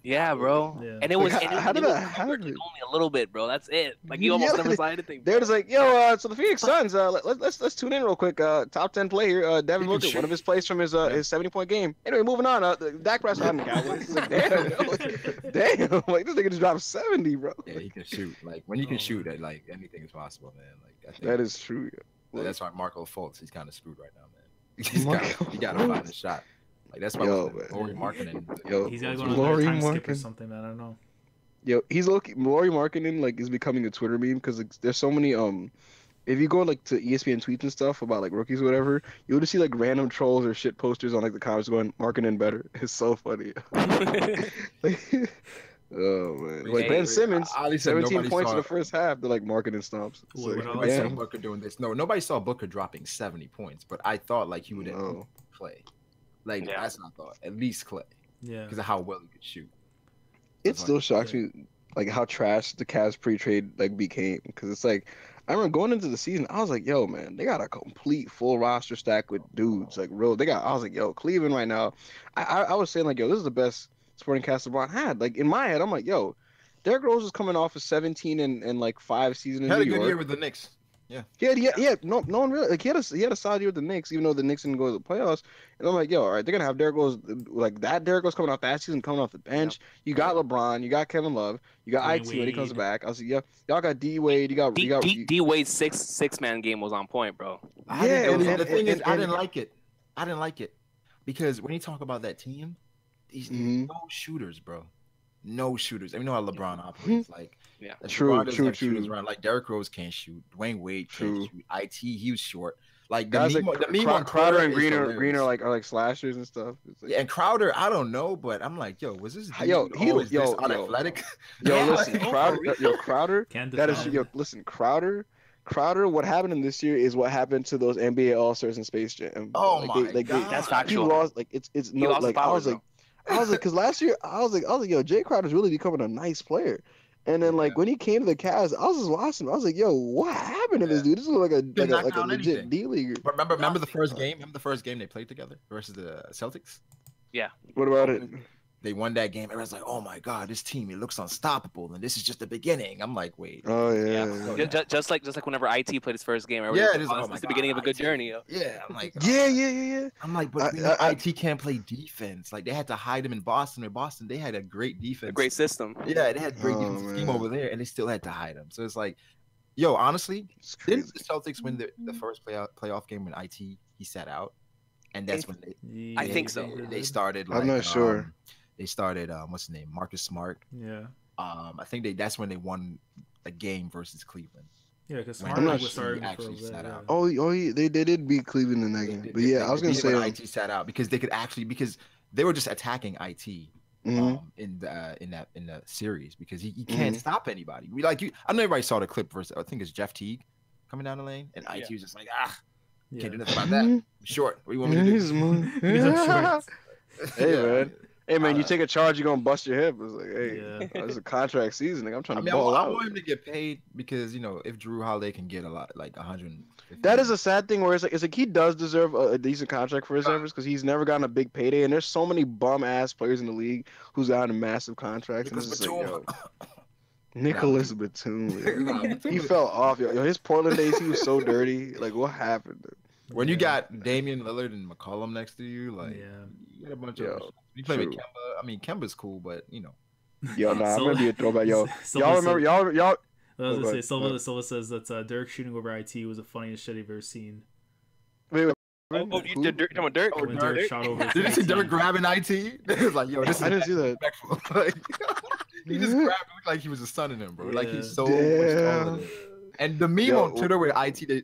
Yeah, bro. Yeah. And it was how did that happen? Only a little bit, bro. That's it. Like you almost never saw anything. They're just like, yo, so the Phoenix Suns, let's tune in real quick. Top 10 play here. Devin Booker, one of his plays from his 70-point game. Anyway, moving on. Dak Prescott and the Cowboys. Like, damn, like this nigga just dropped 70, bro. Yeah, he can shoot. Like when you can shoot, that like anything is possible, man. Like I think that is true. That's why Marco Fultz, he's kind of screwed right now, man. You got to find a shot. Like that's why Lauri Markkinen. He's gotta go on a time skip or something, man. I don't know. Yo, he's Lauri Markkinen like is becoming a Twitter meme because like, there's so many if you go like to ESPN tweets and stuff about like rookies or whatever, you'll just see like random trolls or shit posters on like the comments going Markkinen better. It's so funny. Oh man, like Ben Simmons, 17 points in the first half. They're like Markkinen stomps. Nobody saw Booker doing this. No, nobody saw Booker dropping 70 points, but I thought like he would at least play. Like that's what I thought. At least Clay. Yeah. Because of how well he could shoot. It still shocks me like how trash the Cavs pre-trade like became. Because it's like I remember going into the season, I was like, yo, man, they got a complete full roster stack with dudes like real. I was like, yo, Cleveland right now. I was saying like, yo, this is the best supporting cast LeBron had. Like in my head, I'm like, yo, Derrick Rose is coming off a 17 and like 5 season in New York. Had a good year with the Knicks. Yeah. Yeah. No one really like he had a solid year with the Knicks, even though the Knicks didn't go to the playoffs. And I'm like, yo, all right, they're gonna have Derrick Rose like that. Derrick Rose coming off that season, coming off the bench. You got LeBron, you got Kevin Love, you got IT when he comes back. I was like, yeah, y'all got D Wade, you got D Wade's six man game was on point, bro. The thing is, I didn't like it because when you talk about that team, these no shooters, bro. No shooters. I mean, you know how LeBron operates. Like, true. Shooters around. Like, Derrick Rose can't shoot. Dwayne Wade can't shoot. IT, he was short. Like, the meme on Crowder and Green are like slashers and stuff. Like, and Crowder, I don't know, but I'm like, yo, was this dude unathletic? Listen, Crowder. Listen, Crowder, what happened in this year is what happened to those NBA All-Stars in Space Jam. Oh my God. That's factual. He lost, like, it's no, like, I was like, because last year I was like, yo, Jay Crowder's really becoming a nice player. And then like when he came to the Cavs, I was just watching him. I was like, yo, what happened to this dude? This is like a legit D leaguer. Remember the first game? Remember the first game they played together versus the Celtics? Yeah. What about it? They won that game. Everyone's like, oh my God, this team, it looks unstoppable. And this is just the beginning. I'm like, wait. Oh yeah. Just like whenever IT played his first game. It's the beginning of a good journey. Yo. Yeah. I'm like, yeah. I'm like, but IT can't play defense. Like they had to hide him in Boston. In Boston, they had a great defense. A great system. Yeah, they had great defensive scheme over there, and they still had to hide him. So it's like, yo, honestly, didn't the Celtics win the first playoff game when IT he sat out? And that's when I think so. They started. Like, I'm not sure. They started, what's his name? Marcus Smart. Yeah. I think that's when they won a game versus Cleveland. Yeah, because Smart was starting actually sat out. Oh, they did beat Cleveland in that game. But yeah, I was gonna say IT sat out because because they were just attacking IT in the series because he can't stop anybody. I know everybody saw the clip versus I think it's Jeff Teague coming down the lane and IT was just like can't do nothing about that. I'm short. What do you want me to do? Hey man, you take a charge, you're gonna bust your hip. It's like, hey, it's a contract season. Like, I'm trying to ball out. I want him to get paid because if Drew Holiday can get a lot, like 100. That is a sad thing where it's like he does deserve a decent contract for his service because he's never gotten a big payday, and there's so many bum ass players in the league who's gotten massive contracts. Nicholas Batum, he fell off. Yo, his Portland days, he was so dirty. Like, what happened? When you got Damian Lillard and McCollum next to you, like you got a bunch of. You play with Kemba. I mean, Kemba's cool, but Yo, nah, I'm gonna be a throwback. Yo, y'all remember y'all. I was gonna say, Silva says that Dirk shooting over IT was the funniest shit he've ever seen. Wait. You did Dirk? Come on, Dirk. Dirk shot over. Did you see Dirk grabbing IT? It was like, yo, this is I didn't see that. Like, he just grabbed it like he was a son in him, bro. Like he's so much. And the meme on Twitter where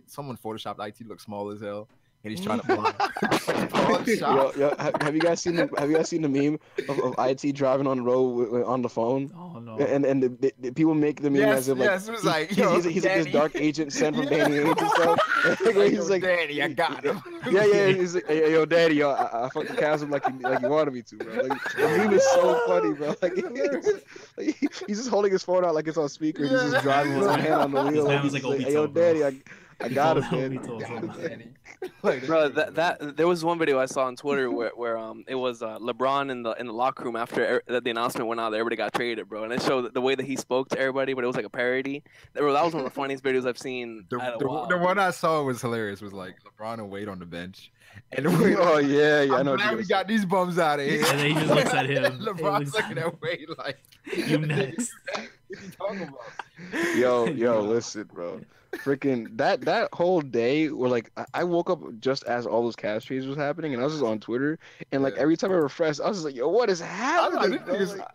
someone photoshopped IT look small as hell. And he's trying to block. Have you guys seen the meme of IT driving on the road on the phone? Oh no! And the people make the meme as if like it was like he's like this dark agent sent from Danny Ainge and stuff. He's like, Danny, I got him. Yeah. He's like, hey, yo, Daddy, I fucked the Cavs like you wanted me to, bro. Like the meme is so funny, bro. Like he's just holding his phone out like it's on speaker. He's just driving with his hand on the wheel. His man was like, hey, yo, Daddy, I got him, Danny. Bro, that there was one video I saw on Twitter where it was LeBron in the locker room after the announcement went out that everybody got traded, bro, and it showed the way that he spoke to everybody, but it was like a parody. That was one of the funniest videos I've seen. The one I saw was hilarious. Was like LeBron and Wade on the bench, and oh yeah, I know. Glad we got these bums out of here. And then he just looks at him. LeBron's looking at Wade like, you next. What are you talking about? Yo, listen, bro. Freaking that whole day where like I woke up just as all those cast changes was happening, and I was just on Twitter, and like every time I refreshed, I was just like, yo, what is happening?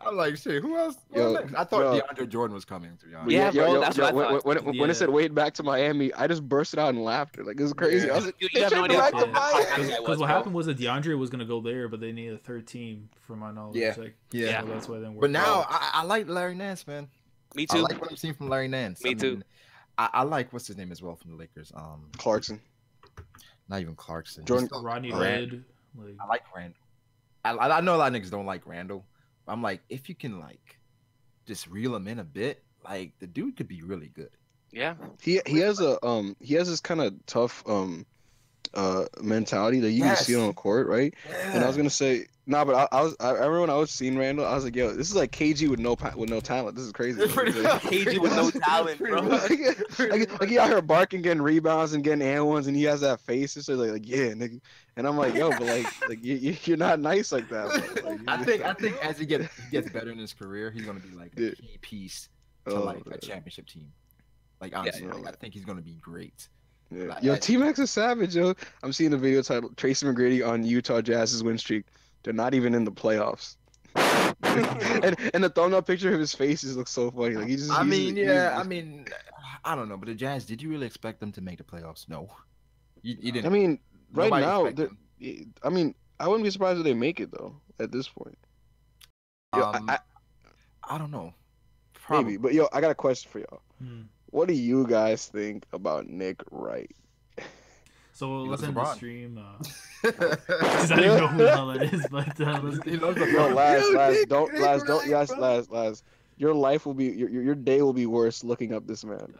I'm like, shit, who else? Yo, I thought DeAndre Jordan was coming, to be honest. Yeah, bro, that's what I thought. When it said Wade back to Miami, I just bursted out in laughter. Like, it was crazy. I was like, you have no idea. Because what happened was that DeAndre was gonna go there, but they needed a third team, from my knowledge. Yeah. So that's why they didn't work. But now I like Larry Nance, man. Me too. I like what I'm seeing from Larry Nance. Me too. I like what's his name as well from the Lakers. Clarkson. Not even Clarkson. Jordan Rodney Hood. I like Randall. I know a lot of niggas don't like Randall. But I'm like, if you can like just reel him in a bit, like the dude could be really good. Yeah. He has this kind of tough mentality that you can see on the court, right? Yeah. And I was gonna say, but I remember when I was seeing Randall, I was like, yo, this is like KG with no talent. This is crazy. KG with no talent, bro. like he out here barking, getting rebounds and getting and ones, and he has that face. It's like yeah, nigga. And I'm like, yo, but like you're not nice like that. Bro. Like, I think as he gets better in his career, he's gonna be like a key piece to like a championship team. Like honestly, I think he's gonna be great. Yeah. Like, Yo, T-Max is savage, yo. I'm seeing the video titled Tracy McGrady on Utah Jazz's win streak. They're not even in the playoffs. and the thumbnail picture of his faces looks so funny. Like I don't know, but the Jazz, did you really expect them to make the playoffs? No. You didn't. I mean, right now, I I wouldn't be surprised if they make it though at this point. Yo, I don't know. Maybe, but yo, I got a question for y'all. What do you guys think about Nick Wright? So let's end the stream. I don't even know who the hell that is, but Laz, Laz. Your life will be your day will be worse looking up this man.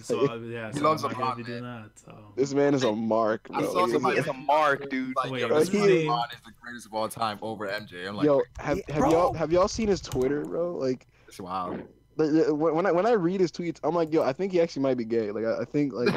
So I'm not gonna be doing that. So. This man is a mark, bro. I saw somebody is a mark, dude. Like, Wait, is the greatest of all time over MJ. I'm like, yo, have y'all seen his Twitter, bro? Like, it's wild. When I read his tweets, I'm like, yo, I think he actually might be gay. Like, I think like,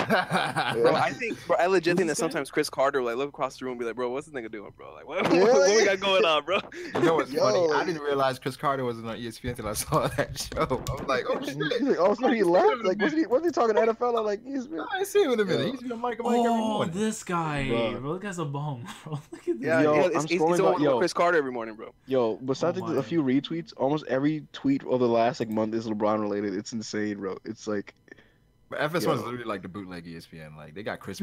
bro, I legit think that sometimes Chris Carter will like look across the room and be like, bro, what's this nigga doing, bro? Like, what we got going on, bro? You know what's funny? I didn't realize Chris Carter wasn't on ESPN until I saw that show. I was like, oh shit. Also, he left. Like, wasn't he talking NFL? I'm like, he's been. I see him in a minute. He's been Mike every morning. This guy, bro. Look guy's a bum, bro. Look at this. Yeah, he's on Chris Carter every morning, bro. Yo, besides a few retweets, almost every tweet of the last like month is LeBron related. It's insane, bro. It's like, but FS1 is literally like the bootleg ESPN. Like they got Chris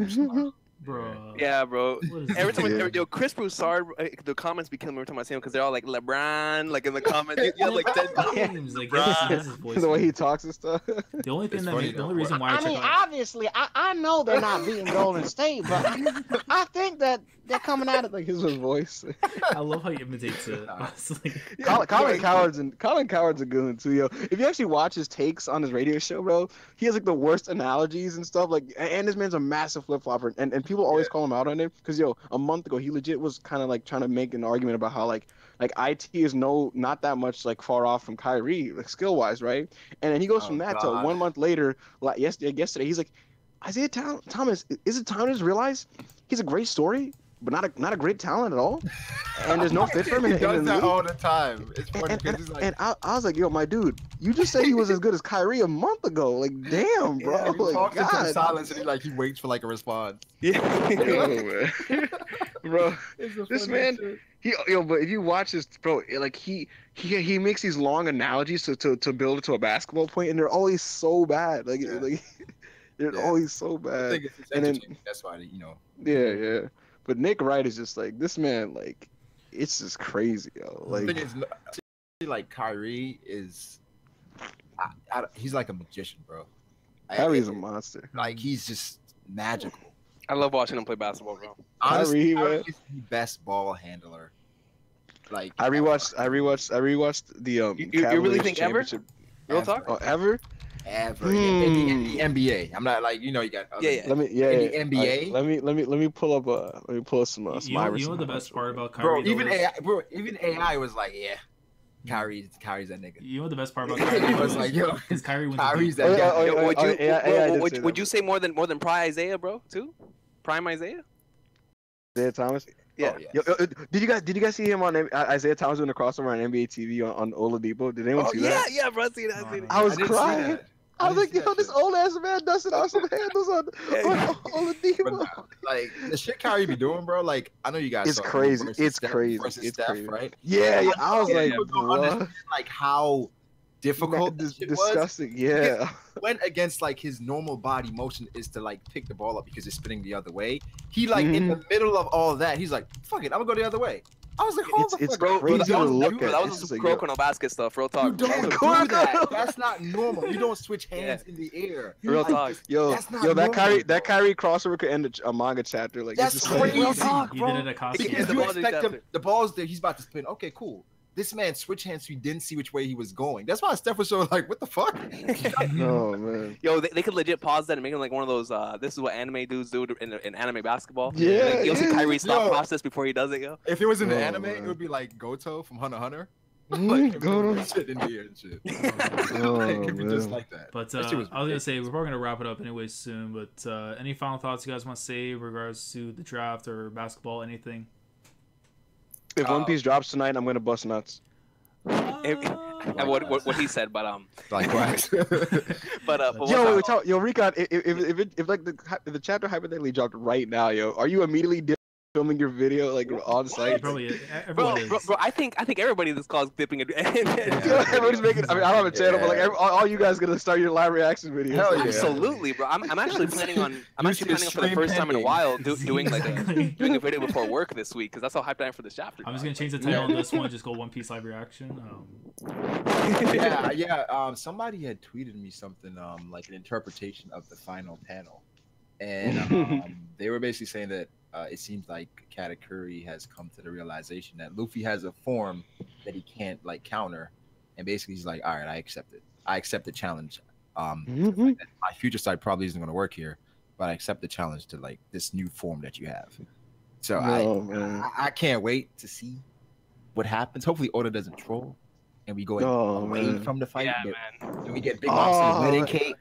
bro. Yeah, bro. Every time, Chris Broussard, the comments be killing me every time I see him because they're all like LeBron, like in the comments. Yeah, like names, like his voice. The way he talks and stuff. The only thing the only reason why I mean, obviously, I know they're not beating Golden State, but I think that they're coming out of like his voice. I love how he imitates it. Colin Coward's a goon too, yo. If you actually watch his takes on his radio show, bro, he has like the worst analogies and stuff. Like, and this man's a massive flip flopper, and people always call him out on it because yo, a month ago he legit was kind of like trying to make an argument about how like IT is not that much like far off from Kyrie like skill wise, right? And then he goes from that to 1 month later, like yesterday, he's like, Isaiah Thomas, is it time to just realize he's a great story, but not a great talent at all, and there's no fit for him. He does that all the time. It's funny because he's like, and I was like, yo, my dude, you just said he was as good as Kyrie a month ago. Like, damn, bro. Yeah, he like, talks into silence and he waits for like a response. Yeah, bro. This man, but if you watch this, bro, like he makes these long analogies to build it to a basketball point, and they're always so bad. Like they're always so bad. I think it's and then that's why Yeah. But Nick Wright is just like this man. Like, it's just crazy, yo. Like, the thing is, like Kyrie is, he's like a magician, bro. Kyrie's a monster. Like he's just magical. I love watching him play basketball, bro. Honestly, Kyrie is the best ball handler. Like I rewatched the You really think ever? Real talk? Oh, ever? Ever in the NBA. I'm not like you got. Let me in the NBA. Let me pull up some. You know the best part about bro, Kyrie? Even AI was like, yeah, Kyrie's that nigga. You know the best part about Kyrie was like, yo, because Kyrie's that guy. Would you say more than Prime Isaiah, bro? Too? Prime Isaiah? Isaiah Thomas. Yeah. Oh, yes. Did you guys see him on Isaiah Thomas doing a crossover on NBA TV on Oladipo? Did anyone see that? Yeah, bro. I seen that. I was didn't see crying. that. I was like, yo, this old ass man dusting off some handles on Oladipo. Like the shit Kyrie be doing, bro. Like I know you guys. It's saw crazy. versus It's Steph crazy. versus It's Steph, crazy. right? Yeah. I was like, people don't understand, like how difficult this shit was. Disgusting. Yeah. Went against like his normal body motion is to like pick the ball up because it's spinning the other way. He like in the middle of all that, he's like, "Fuck it, I'm gonna go the other way." I was like, "Hold the It's fuck, crazy to look at. That was some croaking on basket stuff. Real talk. You don't do that. That's not normal. You don't switch hands in the air. Real talk. Yo, that Kyrie crossover could end a manga chapter. Like that's it's crazy. Real talk, He bro. did it at costume. Because you expect him, the ball's there, he's about to spin. Okay, cool. This man switch hands, so he didn't see which way he was going. That's why Steph was so like, what the fuck? Oh man. Yo, they could legit pause that and make him like one of those. This is what anime dudes do in anime basketball. Yeah, Like, you'll see Kyrie's thought Yo. process before he does it, yo. If it was in the Oh, anime, man. it would be like Goto from Hunter x Hunter. Goto. Shit in the air and shit. Oh, Like, it'd be just man. like that. But That I shit was was gonna say we're probably gonna wrap it up anyway soon. But any final thoughts you guys want to say in regards to the draft or basketball, anything? If One Piece drops tonight, I'm gonna bust nuts. And what he said, but Likewise. but Yo, Recon, if like the chapter hypothetically dropped right now, yo, are you immediately filming your video like on site? Probably bro, everyone is. bro, I think everybody in this call is dipping it. Everybody's making. I mean, I don't have a channel, but like all you guys gonna start your live reaction videos. Hell yeah. Absolutely, bro. I'm actually planning on. I'm actually planning on for the first time in a while doing like doing a video before work this week because that's how hyped I am for this chapter. I'm just gonna change the title on this one. Just go One Piece live reaction. Somebody had tweeted me something like an interpretation of the final panel, and they were basically saying that it seems like Katakuri has come to the realization that Luffy has a form that he can't like counter, and basically he's like, all right, I accept it. I accept the challenge. My future side probably isn't going to work here, but I accept the challenge to like this new form that you have. So I can't wait to see what happens. Hopefully Oda doesn't troll and we go away from the fight. Yeah, man. And we get Big Mouth's wedding cake.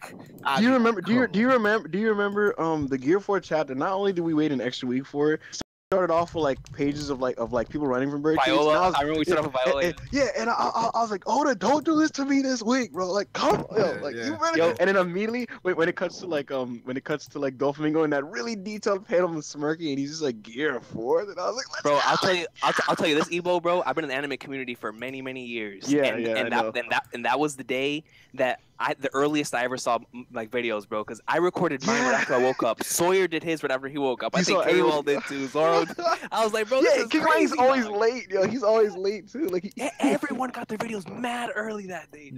Do you remember the Gear 4 chapter? Not only did we wait an extra week for it, started off with like pages of people running from bird cages. Viola. I remember we started off with Viola. And I was like, Oda, don't do this to me this week, bro. Like, come on, you better. And then immediately when it cuts to Doflamingo in that really detailed panel of him smirking, and he's just like Gear 4, and I was like, let's bro, go. I'll tell you this, Ibou, bro. I've been in the anime community for many years. And that was the day that the earliest I ever saw like videos, bro. Because I recorded mine right after I woke up. Sawyer did his right after he woke up. I think K-Wall did too. Zoro. I was like, bro, this is King crazy. Ryan's always late, yo. He's always late too. Like everyone got their videos mad early that day.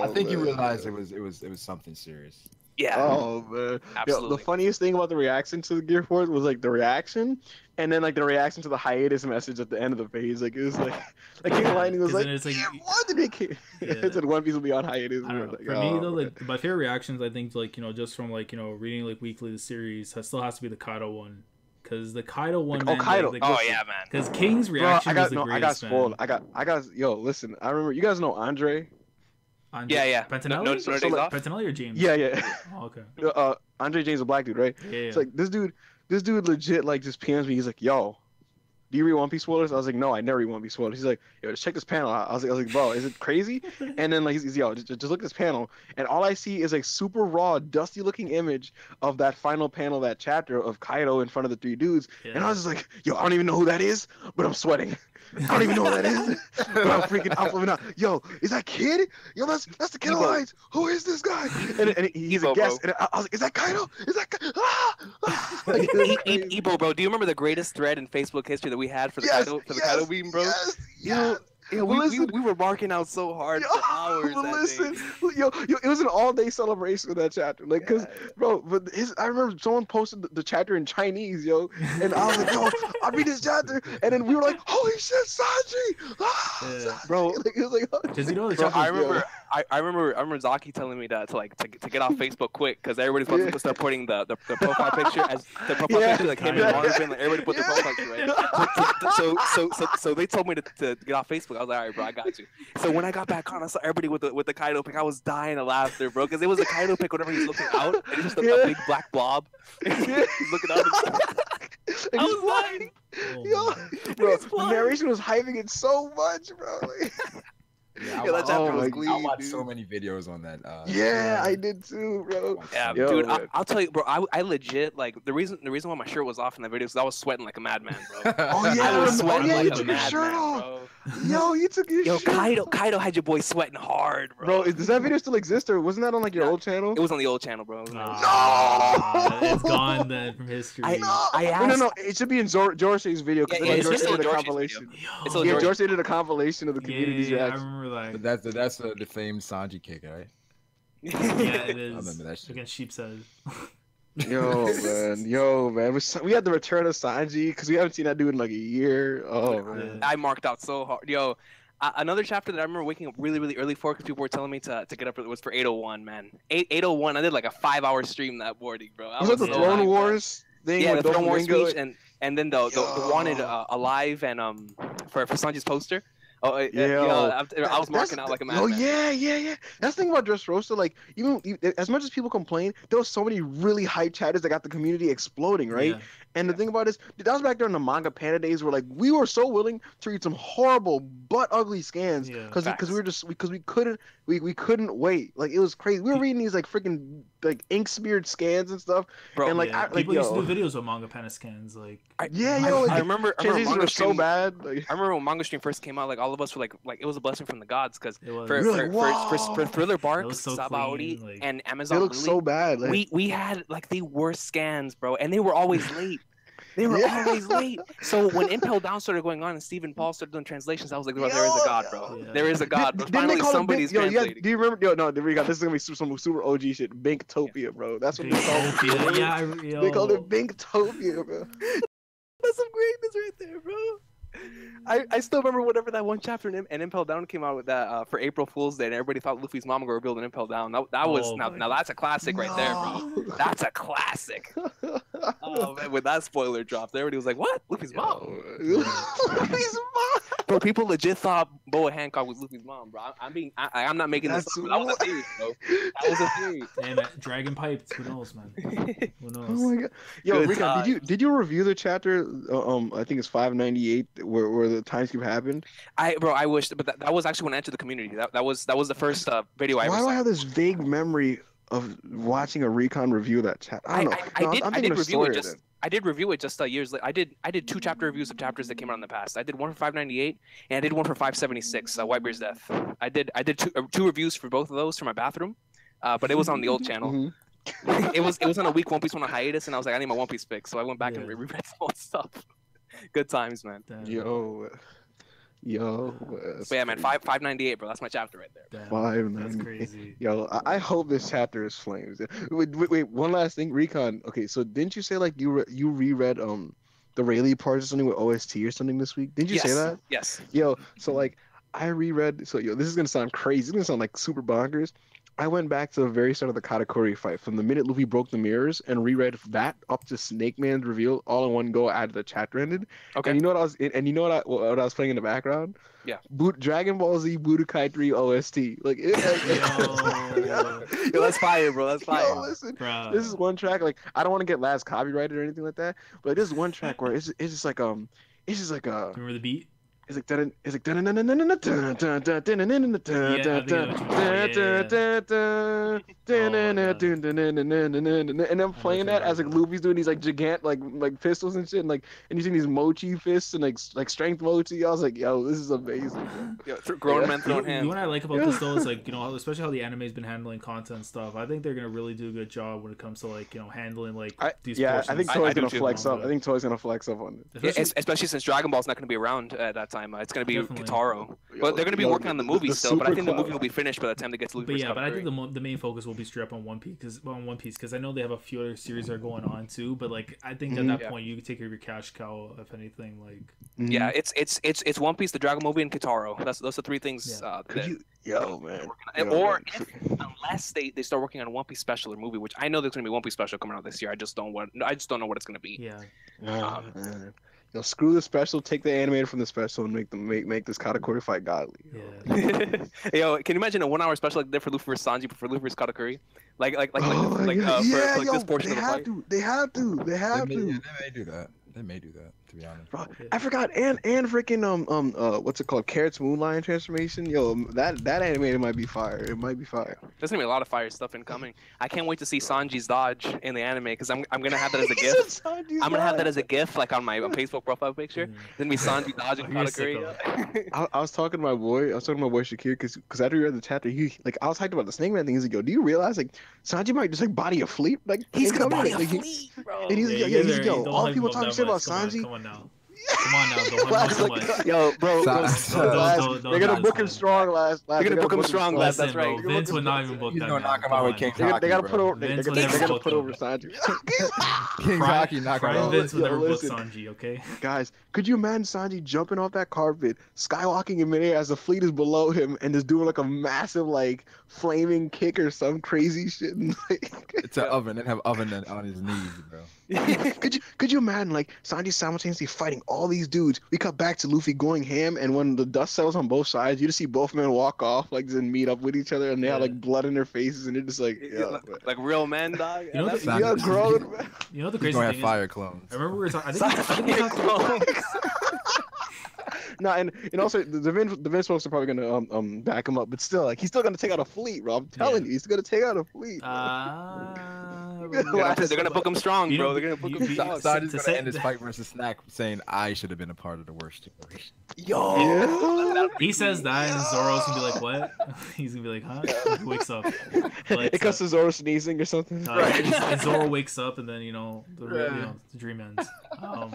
I think you realized it was something serious. Yeah. Oh man. Absolutely. Yo, the funniest thing about the reaction to the Gear 4 was like the reaction, and then like the reaction to the hiatus message at the end of the page. Like it was like King Lightning was like, what did it get? It said One Piece will be on hiatus. I don't know. For me though, like my favorite reactions, I think like just from like reading like weekly the series, still has to be the Kaido one. Because the Kaido one, Kaido. Yeah, man. Because King's reaction was the greatest. I got spoiled. Man. I got. Yo, listen. I remember. You guys know Andre? Yeah. Pentinelli? No, Pentinelli or James? Yeah. Oh, okay. Andre James, a black dude, right? Yeah. It's like this dude legit like just PMs me. He's like, yo, do you read One Piece spoilers? I was like, no, I never read One Piece spoilers. He's like, yo, just check this panel out. I was like, bro, is it crazy? And then like he's yo, just look at this panel, and all I see is like super raw, dusty looking image of that final panel, that chapter of Kaido in front of the three dudes. Yeah. And I was just like, yo, I don't even know who that is, but I'm sweating. I don't even know what that is, but I'm freaking out. Yo, is that Kid? Yo, that's the Kid Alliance. Who is this guy? And he's a guest. And I was like, is that Kaido? Is that Ibou, bro? Do you remember the greatest thread in Facebook history that we had for the Kaido meme, bro? Yeah, we were marking out so hard for hours that day. Yo, it was an all-day celebration of that chapter. Like, cause, bro, but I remember someone posted the chapter in Chinese, yo, and I was like, yo, I read this chapter, and then we were like, holy shit, Sanji, bro. Like, it was like, bro, I remember Zaki telling me that to get off Facebook quick because everybody's supposed to start putting the profile picture as the profile picture, like him and Marvin, like everybody put their profile picture, right? So they told me to get off Facebook. I was like, all right, bro, I got you. So when I got back on, I saw everybody with the Kaido pic. I was dying of laughter, bro, because it was a Kaido pic whenever he's looking out, and it's just a big black blob. He's looking out. I was lying. Yo, bro, the narration was hyping it so much, bro. Yeah, that chapter was clean, I watched dude. so many videos on that. Yeah, I did too, bro. Yeah, Yo, dude, man. I'll tell you, bro. I legit like the reason why my shirt was off in that video is I was sweating like a madman, bro. Oh yeah, I was sweating like you a took your shirt madman, off. bro. Yo, you took your shirt. Kaido had your boy sweating hard, bro. Bro, does that video still exist, or wasn't that on like your old channel? It was on the old channel, bro. It's gone then from history. I asked... No, it should be in Jorsey's video because it's Jorsey still did a Jorsey's compilation. video. Yeah, Jorsey did a compilation of the community's I reaction. remember that. But that's the famed Sanji kick, right? Yeah, it is. I remember that shit. Against Sheepshead. Yo, man. We had the return of Sanji because we haven't seen that dude in like a year. Oh, man. I marked out so hard. Yo, another chapter that I remember waking up really, really early for because people were telling me to get up was for 801, man. 801, I did like a 5-hour stream that morning, bro. Was that the Throne Wars thing? Yeah, the Throne Wars Ringo... speech and then the wanted alive and for Sanji's poster. Oh yeah, I was marking out like a madman. Oh yeah. That's the thing about Dressrosa. Like even as much as people complain, there was so many really hype chatters that got the community exploding, right? Yeah. And the thing about it is, that was back during the manga panda days where like we were so willing to read some horrible butt ugly scans because we couldn't wait. Like it was crazy. We were reading these like freaking like ink smeared scans and stuff. Bro, and like people used to do videos with manga panda scans. Like I remember manga so bad. Like, I remember when Manga Stream first came out. Like all of us were like it was a blessing from the gods because for Thriller Bark, so Sabaody, like, and Amazon. They look so bad. Like, we had like the worst scans, bro, and they were always late. They were always late. So when Impel Down started going on and Stephen Paul started doing translations, I was like, there is a god, bro. Yeah. There is a god. But finally somebody's translating. Do you remember? This is gonna be some super OG shit. Binktopia, bro. That's what they called it. Yeah, they called it Binktopia, bro. That's some greatness right there, bro. I still remember whenever that one chapter in Impel Down came out with that for April Fool's Day, and everybody thought Luffy's mom would reveal an Impel Down. That was now that's a classic right there, bro. That's a classic. Oh man, when that spoiler dropped, everybody was like, "What? Luffy's mom? Luffy's mom?" Bro, people legit thought Boa Hancock was Luffy's mom, bro. I'm not making this up. That was a theory, bro. That was a theory. Damn it, Dragon Piped. Who knows, man? Who knows? Oh my god. Yo, Rika, did you review the chapter? I think it's 598 where the time skip happened. I wish, but that was actually when I entered the community. That was the first video I ever saw. Why do I have this vague memory of watching a Recon review of that chapter? I don't know. I did review it just. I did review it just years later. I did 2 chapter reviews of chapters that came out in the past. I did one for 598 and I did one for 576. Whitebeard's Death. I did two reviews for both of those for my bathroom, but it was on the old channel. It was on a week One Piece on a hiatus, and I was like, I need my One Piece fix, so I went back and reread some old stuff. Good times, man. Damn. Yo. But yeah, man, 598, bro. That's my chapter right there. Damn, 598. that's crazy. Yo, I hope this chapter is flames. Wait, one last thing, Recon. Okay, so didn't you say like you reread the Rayleigh parts or something with OST or something this week? Didn't you say that? Yes. Yo, so like I reread. So this is gonna sound crazy. It's gonna sound like super bonkers. I went back to the very start of the Katakuri fight from the minute Luffy broke the mirrors and reread that up to Snake Man's reveal all in one go after the chapter ended. Okay. And you know what I was playing in the background? Yeah. Dragon Ball Z Budokai 3 OST. Like, yo, that's fire, bro. That's fire. Yo, listen, this is one track. Like, I don't want to get Laz copyrighted or anything like that, but this is one track where it's just like remember the beat? It's like and I'm playing that as like Luffy's doing these like gigant like pistols and shit, and using these mochi fists and like strength mochi. I was like, yo, this is amazing. Yo, grown men throwing hands. You know what I like about this though is like, you know, especially how the anime's been handling content and stuff. I think they're gonna really do a good job when it comes to like, you know, handling like these. Yeah, I think Toei's gonna flex up. I think Toei's gonna flex up on it. Especially since Dragon Ball's not gonna be around at that time. It's gonna be Kitaro. But they're gonna be working on the movie still. But I think the movie will be finished by the time they get to Luffy's. But yeah, but I think the main focus will be straight up on One Piece because I know they have a few other series that are going on too. But like I think at that point you could take care of your cash cow if anything. Like yeah, it's One Piece, the Dragon movie, and Kitaro. Those are 3 things. Yo, man. Unless they start working on a One Piece special or movie, which I know there's gonna be One Piece special coming out this year. I just don't know what it's gonna be. Yeah. Man. Yo, screw the special. Take the animated from the special and make this Katakuri fight godly. Yeah. Yo, can you imagine a 1-hour special like that for Luffy versus Sanji, but for Luffy versus Katakuri? Like this portion of the fight. They have to. They may do that. They may do that, to be honest. Bro, I forgot, and freaking what's it called? Carrot's Moonlion transformation. Yo, that animated might be fire. It might be fire. There's gonna be a lot of fire stuff incoming. I can't wait to see Sanji's dodge in the anime because I'm gonna have that as a GIF. I'm gonna have that as a GIF like on my Facebook profile picture. Then be Sanji dodging Katakuri. I was talking to my boy. Shakir because after we read the chapter, I was hyped about the Snake Man thing. He's like, yo, do you realize like Sanji might just like body a fleet? Like he's gonna body a like, fleet, bro. And he's like, yo, all people talking shit about Sanji. Come on now. Don't hype him up so much. Yo, bro, they're gonna book him strong last. They're gonna book him strong last. That's right. Bro, Vince would not even book that. Gonna knock him out with King Hockey. They gotta put over. They're gonna put over Sanji. King Hockey knock him out. Vince would never book Sanji. Okay. Guys, could you imagine Sanji jumping off that carpet, skywalking in midair as the fleet is below him, and just doing like a massive like flaming kick or some crazy shit? It's an oven. They have oven on his knees, bro. Could you imagine like Sanji simultaneously fighting all these dudes? We cut back to Luffy going ham, and when the dust settles on both sides, you just see both men walk off, like then meet up with each other, and they have like blood in their faces, and they're just like, like real men, dog. You know, grown. You know the crazy thing fire clones. I remember we were talking. I think we talked. No, and also the Vince folks are probably gonna back him up, but still, like he's still gonna take out a fleet, bro. I'm telling you, he's gonna take out a fleet. They're gonna book him strong, bro. They're gonna book him strong. Sanji's gonna end his fight versus Snack saying, "I should have been a part of the worst generation." Yo, he says that, and Zoro's gonna be like, "What?" He's gonna be like, "Huh?" He wakes up. It comes to Zoro sneezing or something. And Zoro wakes up, and then the dream ends. But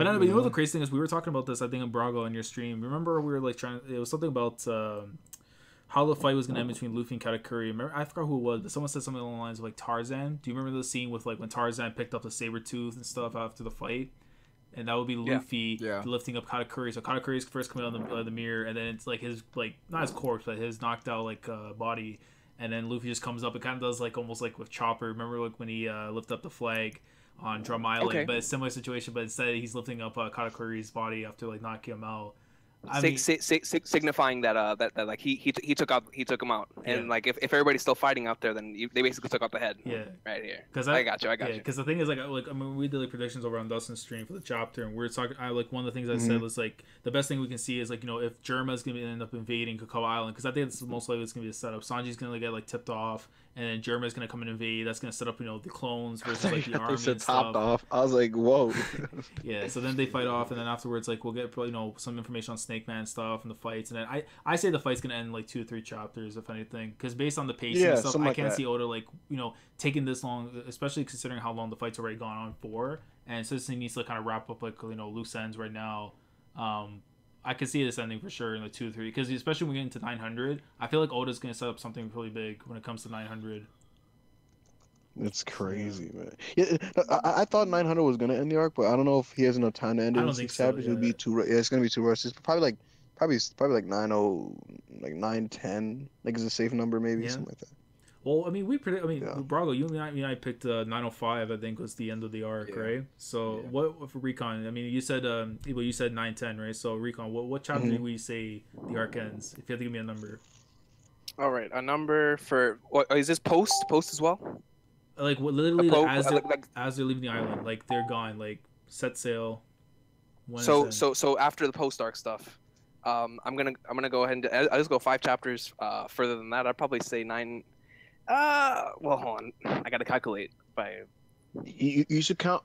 anyway, you know the crazy thing is we were talking about this, I think, in Brago on your stream. Remember we were like it was something about how the fight was gonna end between Luffy and Katakuri. Remember, I forgot who it was, but someone said something along the lines of like Tarzan. Do you remember the scene with like when Tarzan picked up the saber tooth and stuff after the fight? And that would be Luffy lifting up Katakuri. So Katakuri's first coming out of the mirror, and then it's like his not his corpse, but his knocked out body. And then Luffy just comes up and kind of does like almost like with Chopper. Remember like when he lifted up the flag on Drum Island, but it's a similar situation. But instead he's lifting up Katakuri's body after like knocking him out. Signifying that like he took him out, and like if everybody's still fighting out there, then they basically took out the head. Yeah, right here. Because I got you. Because the thing is like I mean we did like predictions over on Dustin's stream for the chapter, and we were talking. Like one of the things I said was like the best thing we can see is like if Germa's gonna end up invading Cocoa Island, because I think it's most likely it's gonna be a setup. Sanji's gonna get like tipped off, and then Germa's gonna come and invade. That's gonna set up the clones versus like the army and stuff. Off. I was like, whoa. Yeah. So then they fight off, and then afterwards like we'll get some information on Snake Man stuff and the fights, and then I say the fight's gonna end in like 2 or 3 chapters if anything, because based on the pacing and stuff, I can't see Oda like taking this long, especially considering how long the fight's already gone on for, and since he needs to kind of wrap up like loose ends right now. I can see this ending for sure in like 2 or 3, because especially when we get into 900, I feel like Oda's gonna set up something really big when it comes to 900. It's crazy, man. Yeah, I thought 900 was gonna end the arc, but I don't know if he has enough time to end it in 6 chapters. It would be too. Yeah, it's gonna be too rushed. It's probably like 910. Like is a safe number, maybe something like that. Well, I mean, Brago, you and I picked 905. I think was the end of the arc, right? So what for Recon? I mean, you said you said 910, right? So Recon, what chapter do we say the arc ends? If you have to give me a number. All right, a number for what is this post as well? Like literally as they're leaving the island, like they're gone, like set sail. So after the post arc stuff, I'm gonna go ahead and I'll just go 5 chapters further than that. I'd probably say 9. Well, hold on, I gotta calculate by. You should count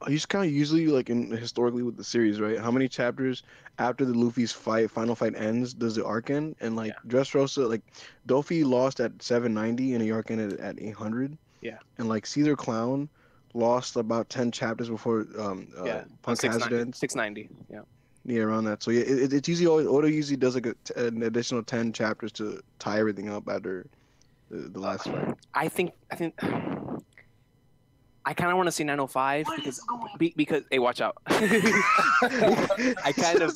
usually like historically with the series, right? How many chapters after the Luffy's final fight ends does the arc end? And like Dressrosa, like Doffy lost at 790 and the arc ended at 800. Yeah. And like Caesar Clown lost about 10 chapters before Punk Hazard ends. 690. Yeah. Yeah, around that. So yeah, it's usually Oda usually does like an additional 10 chapters to tie everything up after the last fight. I think I kind of want to see 905 because hey, watch out. I kind of.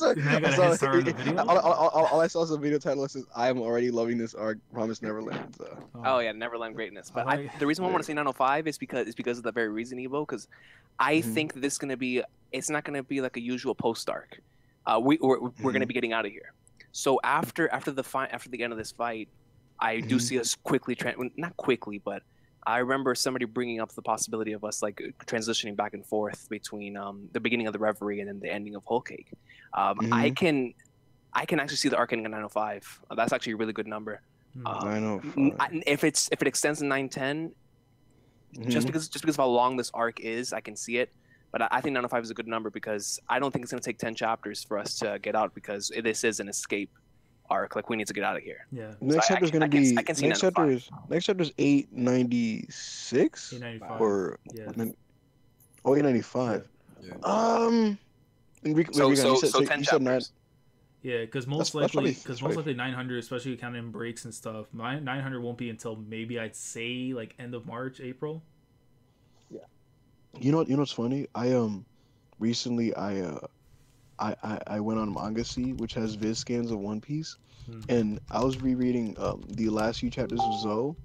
All I saw was a video title that says, "I am already loving this arc. Promise Neverland." So. Oh yeah, Neverland greatness. But the reason why I want to see 905 is because of the very reason, Ibou. Because I think this is gonna be. It's not gonna be like a usual post arc. We're gonna be getting out of here. So after the end of this fight, I do see us quickly not quickly, but I remember somebody bringing up the possibility of us like transitioning back and forth between the beginning of the Reverie and then the ending of Whole Cake. I can actually see the arc ending at 905. That's actually a really good number. 905. If it extends to 910, just because of how long this arc is, I can see it. But I think 905 is a good number because I don't think it's going to take 10 chapters for us to get out, because this is an escape arc. Like, we need to get out of here. Yeah. Next chapter is going to be. I can see next chapter is 896 or 895. Yeah. So 10 chapters. Yeah, because most likely 900, especially counting breaks and stuff, 900 won't be until maybe I'd say like end of March, April. Yeah. You know what's funny? Recently I went on Manga, which has viz scans of One Piece, and I was rereading the last few chapters of Zou,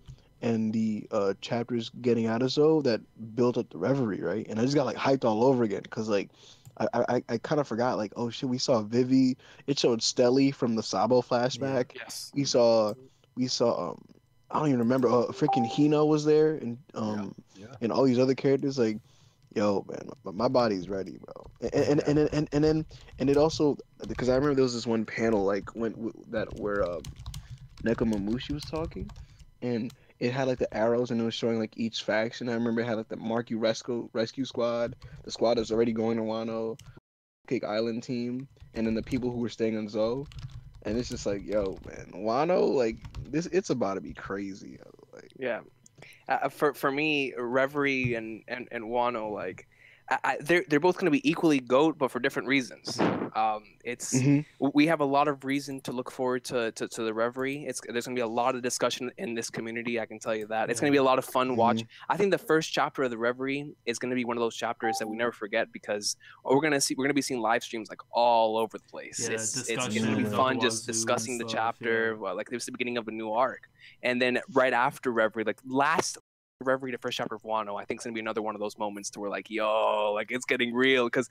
and the chapters getting out of Zou that built up the Reverie, right? And I just got like hyped all over again because like I kind of forgot, like, oh shit, we saw Vivi. It showed Stelly from the Sabo flashback. Yeah. Yes. We saw I don't even remember. Freaking Hino was there, and and all these other characters. Like, yo, man, my body's ready, bro. And then it also, because I remember there was this one panel like where Nekomamushi was talking, and it had like the arrows, and it was showing like each faction. I remember it had like the Marky Rescue Squad, the squad that's already going to Wano, Cake Island team, and then the people who were staying on Zou. And it's just like, yo, man, Wano, like this, it's about to be crazy. Yo. Like, yeah, for me, Reverie and Wano, like, they're both going to be equally GOAT, but for different reasons. We have a lot of reason to look forward to the Reverie. There's going to be a lot of discussion in this community, I can tell you that. It's going to be a lot of fun watch. I think the first chapter of the Reverie is going to be one of those chapters that we never forget, because we're going to be seeing live streams like all over the place. Yeah, it's going to be fun just discussing the chapter, like it was the beginning of a new arc. And then right after Reverie, like last Reverie, the first chapter of Wano, I think it's gonna be another one of those moments to where like, yo, like it's getting real, because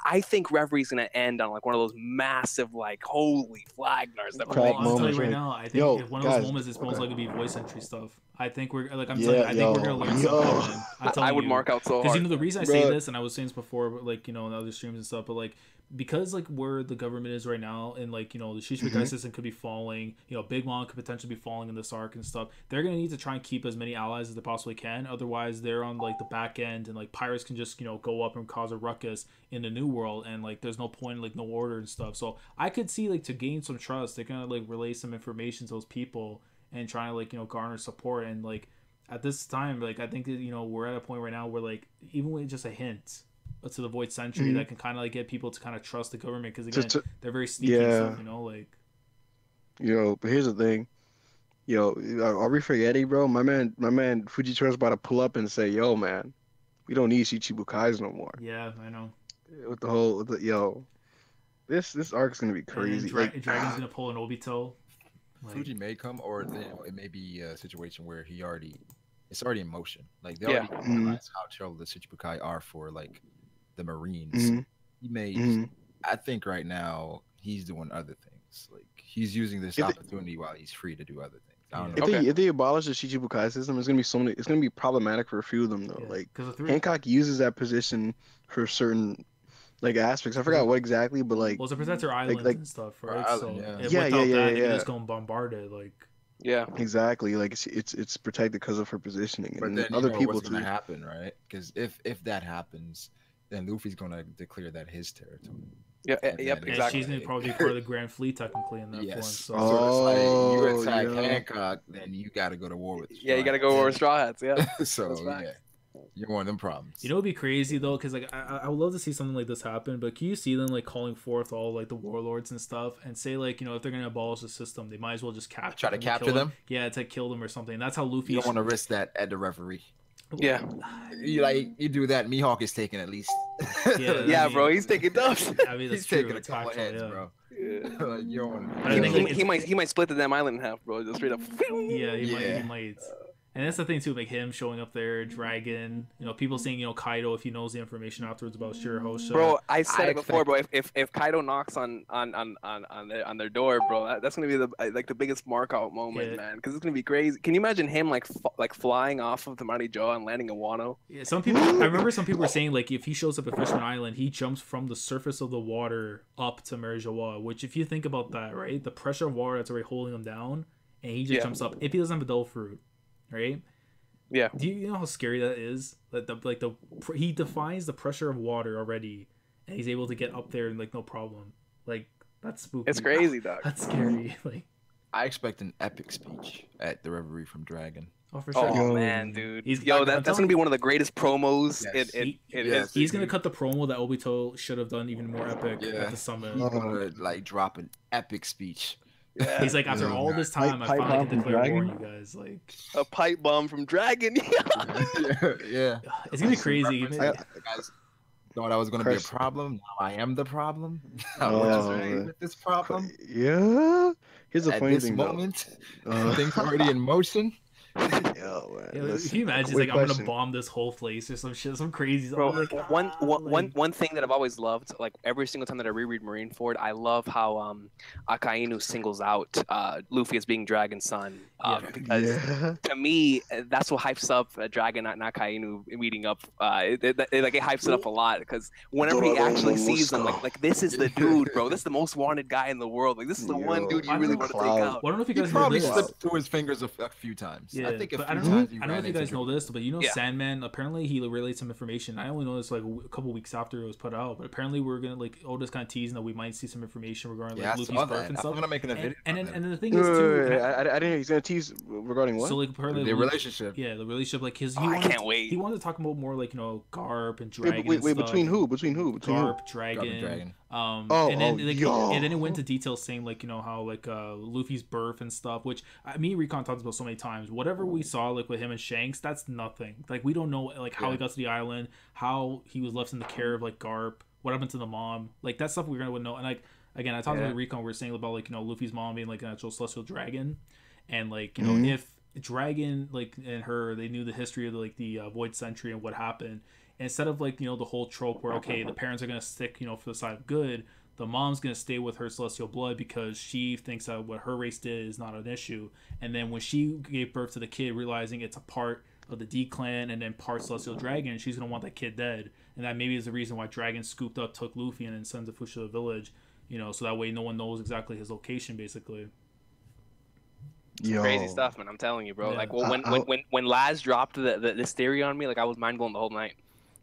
I think Reverie's gonna end on like one of those massive like holy flagnars that I'll tell you right now, I think if one of those moments is most likely to be voice entry stuff. I think we're like, I'm telling you, I think we're gonna learn something. I would mark out so hard, because you know the reason I say this, and I was saying this before, like, you know, in other streams and stuff, but like, because like where the government is right now, and like, you know, the Shichibukai system could be falling, you know, Big Mom could potentially be falling in this arc and stuff. They're gonna need to try and keep as many allies as they possibly can. Otherwise, they're on like the back end, and like pirates can just, you know, go up and cause a ruckus in the new world, and like there's no point, like no order and stuff. So I could see like to gain some trust, they're gonna like relay some information to those people and try to like, you know, garner support. And like at this time, like I think that, you know, we're at a point right now where like even with just a hint to the Void Century that can kind of like get people to kind of trust the government, because again, they're very sneaky stuff, you know, like. Yo, but here's the thing, yo, are we forgetting, bro? My man Fujichira's about to pull up and say, yo, man, we don't need Shichibukais no more. Yeah, I know. With the whole, this arc's gonna be crazy. Dragon's gonna pull an Obito. Like, Fuji may come, or you know, it may be a situation where it's already in motion. Like they already realize how chill the Shichibukai are for like the Marines. He may, I think right now he's doing other things. Like he's using this opportunity while he's free to do other things. I don't know. If they abolish the Shichibukai system, it's gonna be problematic for a few of them though. Like Hancock uses that position for certain like aspects. I forgot what exactly, but like, well, it's a protector island and stuff, right? Island, so without that, they're just gonna bombard it, like. Yeah, exactly. Like it's protected because of her positioning, but and then other people what's gonna happen, right? Because if that happens, then Luffy's gonna declare that his territory. Yeah, exactly. And she's gonna probably be part of the Grand Fleet technically in that form. So it's like you attack Hancock, then you got to go to war with. You got to go war with Straw Hats. Yeah. So you're one of them problems. You know, it'd be crazy though, because like I would love to see something like this happen. But can you see them like calling forth all like the warlords and stuff, and say like, you know, if they're gonna abolish the system, they might as well just try to capture them. Yeah, to kill them or something. That's how Luffy. You don't want to risk that at the Reverie. Yeah, you do that. Mihawk is taking at least. Yeah, bro, he's taking dubs. I mean, he's taking a couple heads, bro. He might split the damn island in half, bro. Just straight up. Yeah, he might. And that's the thing too, like him showing up there, Dragon. You know, people saying, you know, Kaido, if he knows the information afterwards about Shirahosha. Bro, I said it before, bro. If Kaido knocks on their door, bro, that's gonna be the biggest mark out moment, man. Because it's gonna be crazy. Can you imagine him like flying off of the Mighty Jaw and landing in Wano? Yeah, some people. I remember some people were saying like if he shows up at Fishman Island, he jumps from the surface of the water up to Marijawa. Which, if you think about that, right, the pressure of water that's already holding him down, and he just jumps up. If he doesn't have a dull fruit. Right. Yeah. Do you know how scary that is? That he defies the pressure of water already, and he's able to get up there and like no problem. Like that's spooky. It's crazy, dog. That's scary. Like I expect an epic speech at the Reverie from Dragon. Oh, for sure. Oh man, dude. That's gonna be one of the greatest promos. Yes. He's gonna cut the promo that Obito should have done even more epic at the summit. He's gonna like drop an epic speech. Yeah. He's like, after all this time, I finally can declare war on you guys. Like a pipe bomb from Dragon. Yeah. It's gonna be crazy. Guys thought I was gonna be a problem. Now I am the problem. With this problem. Yeah. Here's a funny thing. Moment, things already in motion. Yo, man. Can you imagine? Like, I'm gonna bomb this whole place or some shit, some crazy. Bro, like, one thing that I've always loved, like every single time that I reread Marineford, I love how Akainu singles out Luffy as being Dragon's son. Because to me, that's what hypes up Dragon and Akainu meeting up. It hypes it up a lot because whenever he actually sees them, like this is the dude, bro. This is the most wanted guy in the world. Like this is the one dude you really want to take out. Well, I don't know if you guys probably slipped through his fingers a few times. Yeah, I think I don't know if you guys know this, but you know Sandman, apparently he relayed some information. I only know this like a couple weeks after it was put out, but apparently we're gonna like Oda's kind of teasing that we might see some information regarding like Luffy's birth and stuff. I'm gonna make a video. And then the thing is too, I didn't hear he's gonna tease regarding what? So like apparently the relationship. Yeah, the relationship. Like his. I can't wait. He wanted to talk about more like Garp and Dragon. Wait, and between who? Garp, Dragon. And then it went into details saying like how like Luffy's birth and stuff, which me and Recon talked about so many times. Whatever we saw like with him and Shanks, that's nothing. Like we don't know like how he got to the island, how he was left in the care of like Garp, what happened to the mom, like that stuff we're gonna know. And like again, I talked about Recon. We were saying about like Luffy's mom being like an actual celestial dragon, and like if Dragon like and her they knew the history of like the Void Century and what happened. Instead of like the whole trope where okay the parents are gonna stick for the side of good, the mom's gonna stay with her celestial blood because she thinks that what her race did is not an issue. And then when she gave birth to the kid, realizing it's a part of the D clan and then part celestial dragon, she's gonna want that kid dead. And that maybe is the reason why Dragon scooped up, took Luffy, and then sent to Fushila village. So that way no one knows exactly his location basically. Crazy stuff, man. I'm telling you, bro. Yeah. Like when Laz dropped this theory on me, like I was mind blown the whole night.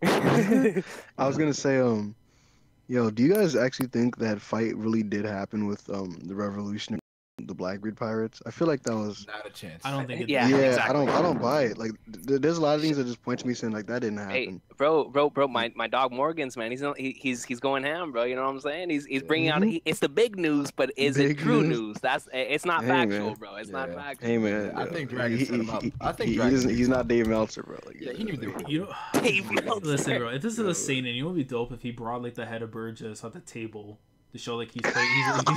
I was gonna say, do you guys actually think that fight really did happen with the Revolutionary, the Blackbeard pirates? I feel like that was not a chance. I don't think it. Yeah, exactly. I don't buy it. Like, there's a lot of things that just point to me saying like that didn't happen. Hey, bro, my dog Morgan's, man. He's going ham, bro. You know what I'm saying? He's bringing out. It's the big news, but is it true news? It's not factual, man. Bro. It's not factual. Hey man, I think Dragon set him up. I think he's not Dave Meltzer, bro. Like, he knew they were. Dave Meltzer. Listen, bro. If this is a scene, and it would be dope if he brought like the head of Burgess at the table. To show like he's playing,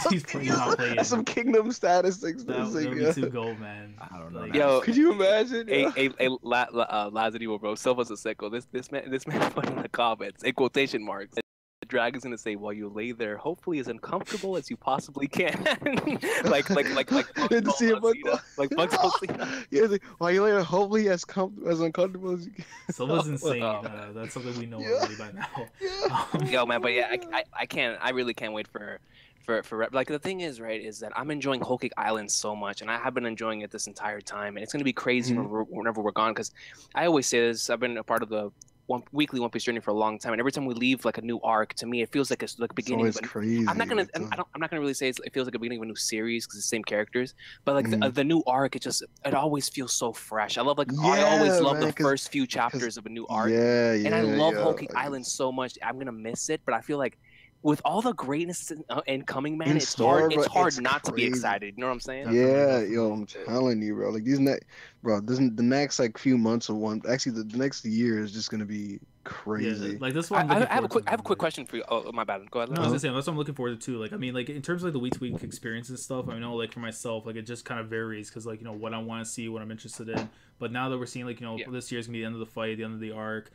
he's playing, not playing. That's some kingdom status things. That would be too gold, man. I don't know. Like, yo, could you imagine? Lazarino, bro. Silva's a sicko. This man put in the comments, in quotation marks. The Dragon's gonna say, "While you lay there, hopefully as uncomfortable as you possibly can." like to see it, like Bugs yeah, like, while you lay there, hopefully as uncomfortable as you can. Silva's insane. That's something we know already by now. Yo, man, but yeah, I really can't wait for like the thing is, right, is that I'm enjoying Whole Cake Island so much, and I have been enjoying it this entire time, and it's gonna be crazy whenever we're gone, because I always say this. I've been a part of the weekly One Piece journey for a long time, and every time we leave like a new arc, to me it feels like it's like beginning. It's crazy. I'm not gonna really say it feels like a beginning of a new series because it's the same characters, but like the new arc, it always feels so fresh. I love I always love the first few chapters of a new arc. And I love Whole Cake Island so much. I'm gonna miss it, but I feel like with all the greatness incoming, man, it's hard not to be excited. You know what I'm saying? Yeah, yo, I'm telling you, bro. Like the next like few months of the next year is just gonna be crazy. Yeah, like this one. I have a quick question for you. Oh, my bad. Go ahead. No, I was just saying that's what I'm looking forward to too. Like, I mean, like in terms of like the week to week experience and stuff. I know, like for myself, like it just kind of varies because like what I want to see, what I'm interested in. But now that we're seeing like this year's gonna be the end of the fight, the end of the arc.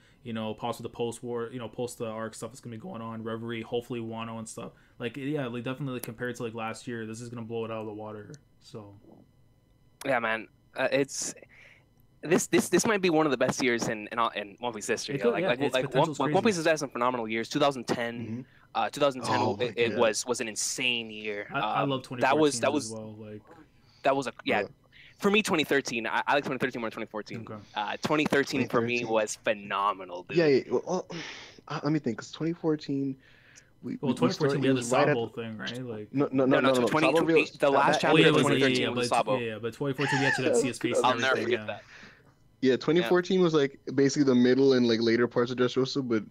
Possibly the post war, post the arc stuff is gonna be going on. Reverie, hopefully Wano and stuff. Like like definitely like, compared to like last year, this is gonna blow it out of the water. So. Yeah, man. It's. This might be one of the best years in One Piece history. One Piece has had some phenomenal years. 2010, 2010 it was an insane year. I love 2014 that was as well. Like that was for me 2013. I like 2013 more than 2014. Okay. 2013 for me was phenomenal, dude. Yeah. Well, let me think. Cause 2014. 2014 we had the Sabo thing, right? Like no. The last chapter of 2013 was Sabo. Yeah, but 2014 we actually had CS Space. I'll never forget that. Yeah, 2014 was like basically the middle and like later parts of Dressrosa, but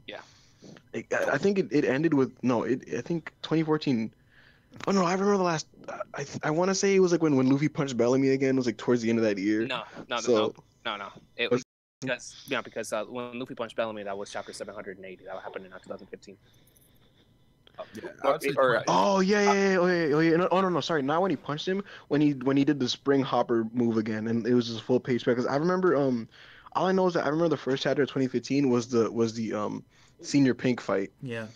I think it ended with I think 2014. Oh no, I remember the last. I want to say it was like when Luffy punched Bellamy again. It was like towards the end of that year. No. It was because when Luffy punched Bellamy, that was chapter 780. That happened in 2015. Oh yeah. No, sorry. Not when he punched him. When he did the spring hopper move again, and it was just full page spread. Because I remember, all I know is that I remember the first chapter of 2015 was the Senior Pink fight. Yeah.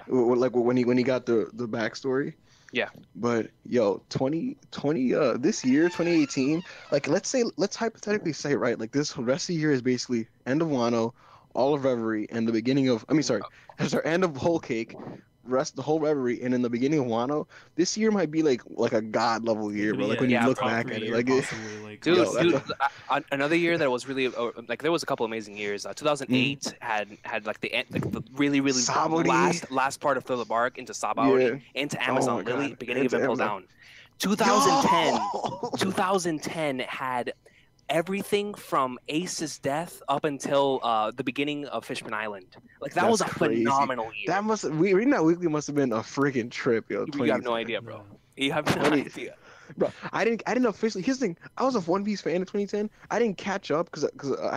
Like when he got the backstory. Yeah. But 2020 this year 2018, like let's hypothetically say, right, like this rest of the year is basically end of Wano, all of Reverie, and the beginning of end of Whole Cake. The whole Reverie, and in the beginning of Wano, this year might be like a god level year, bro. Like when you look back at it, dude, another year that was really like there was a couple amazing years. 2008 had like the really last part of Philip arc into Sabaody, into Amazon Lily, beginning of Impel Down. 2010 had everything from Ace's death up until the beginning of Fishman Island. Like that was a phenomenal year. Reading that weekly must have been a freaking trip, yo. You have no idea, bro. You have no idea. Bro, I didn't officially. Here's the thing. I was a One Piece fan in 2010. I didn't catch up because I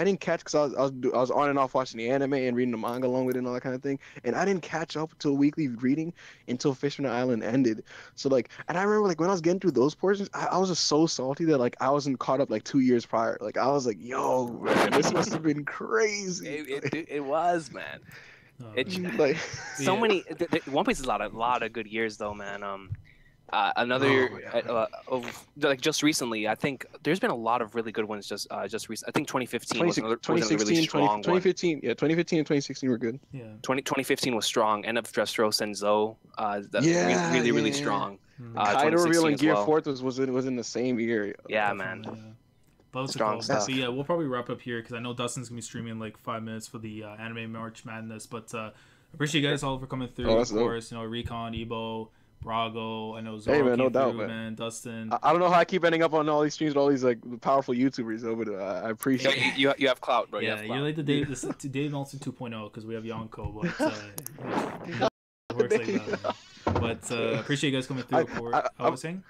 was on and off watching the anime and reading the manga along with it and all that kind of thing. And I didn't catch up to weekly reading until Fishman Island ended. So like, and I remember like when I was getting through those portions, I was just so salty that like I wasn't caught up like 2 years prior. Like I was like, yo, man, this must have been crazy. It was, man. Like so many. One Piece is a lot of good years though, man. Another year like just recently, I think there's been a lot of really good ones just recently. I think 2015 was a really strong 2015, yeah, 2015 and 2016 were good. Yeah. 2015 was strong. End of Dressrosa and Zoe, really strong. Kaido reveal and Gear Fourth was in the same year. Yeah, man. Strong stuff. So yeah, we'll probably wrap up here because I know Dustin's gonna be streaming in like 5 minutes for the Anime March Madness. But appreciate you guys all for coming through. Of course, Recon, Ibou, Brago, I know Zoro. Hey man, no doubt, man. Dustin. I don't know how I keep ending up on all these streams with all these like powerful YouTubers though, but I appreciate it. You have clout, bro. Yeah, you're like the Dave Nelson 2.0 because we have Yonkou, but it works like that. But appreciate you guys coming through. I was saying.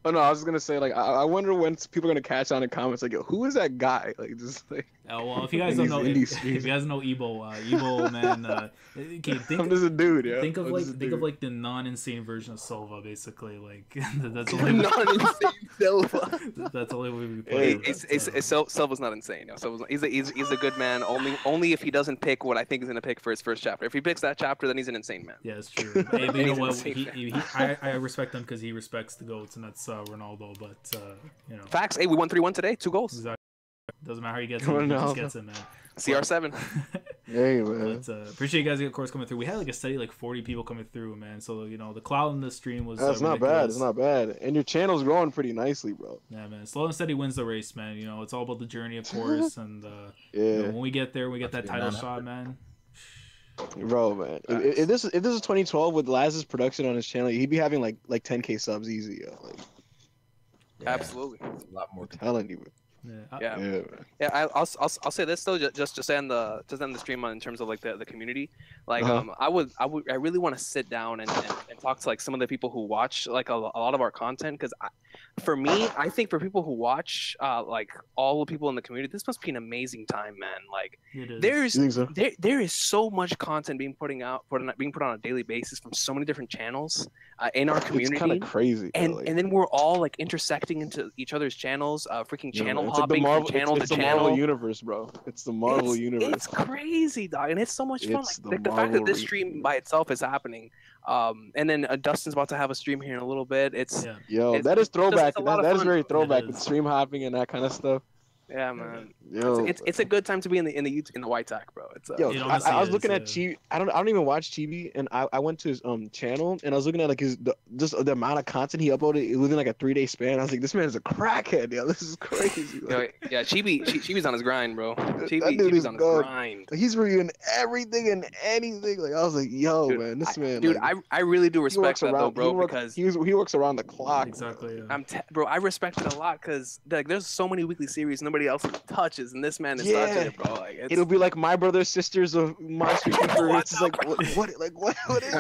Oh no, I was just gonna say like I wonder when people are gonna catch on in comments like, yo, who is that guy? Like just like. Oh well, if you guys don't know, if you guys know Ibou, man, okay, I'm just a dude, yeah. Think of like the non-insane version of Silva, basically. Like that's the non-insane Silva. That's the only way we play. Silva's not insane. No, he's a good man. Only if he doesn't pick what I think he's gonna pick for his first chapter. If he picks that chapter, then he's an insane man. Yeah, it's true. Hey, but you know what? I respect him because he respects the GOATs, and that's Ronaldo. But facts. Hey, we won 3-1 today. 2 goals. Exactly. Doesn't matter how he gets it, he just gets it, man. CR7. Hey, man. But, appreciate you guys, of course, coming through. We had like a steady 40 people coming through, man. So the cloud in the stream was. That's not bad. It's not bad, and your channel's growing pretty nicely, bro. Yeah, man. Slow and steady wins the race, man. It's all about the journey, of course, and when we get there, we get that title shot, man. Bro, man. If this is 2012 with Laz's production on his channel, he'd be having like 10K subs easy. Yo. Absolutely. A lot more. I'm telling you. I'll say this though, just to end the stream in terms of like the community. Like I really want to sit down and talk to like some of the people who watch like a lot of our content, because for me, I think for people who watch like all the people in the community, this must be an amazing time, man. Like there is so much content being put on a daily basis from so many different channels in our community. It's kind of crazy. And then we're all like intersecting into each other's channels, freaking channel hopping from channel to channel. It's the Marvel universe, bro. It's the Marvel universe. It's crazy, dog, and it's so much fun. Like the fact that this stream by itself is happening. And then Dustin's about to have a stream here in a little bit. That is throwback. That is very throwback with stream hopping and that kind of stuff. Yeah, man. It's a good time to be in the white tack, bro. It's I was looking at Chibi. I don't even watch Chibi, and I went to his channel and I was looking at like just the amount of content he uploaded within like a 3-day span. I was like, this man is a crackhead, yo. This is crazy. Chibi's on his grind, bro. Chibi's on his grind. He's reviewing everything and anything. Like I was like, yo, dude, man, this man. Dude, like, I really do respect that though, bro, because he works around the clock. Exactly. Yeah. Bro, I respect it a lot because like there's so many weekly series nobody else touches, and this man is touching it, bro. Like, it'll be like My Brothers Sisters of Monster Keeper. It's like what is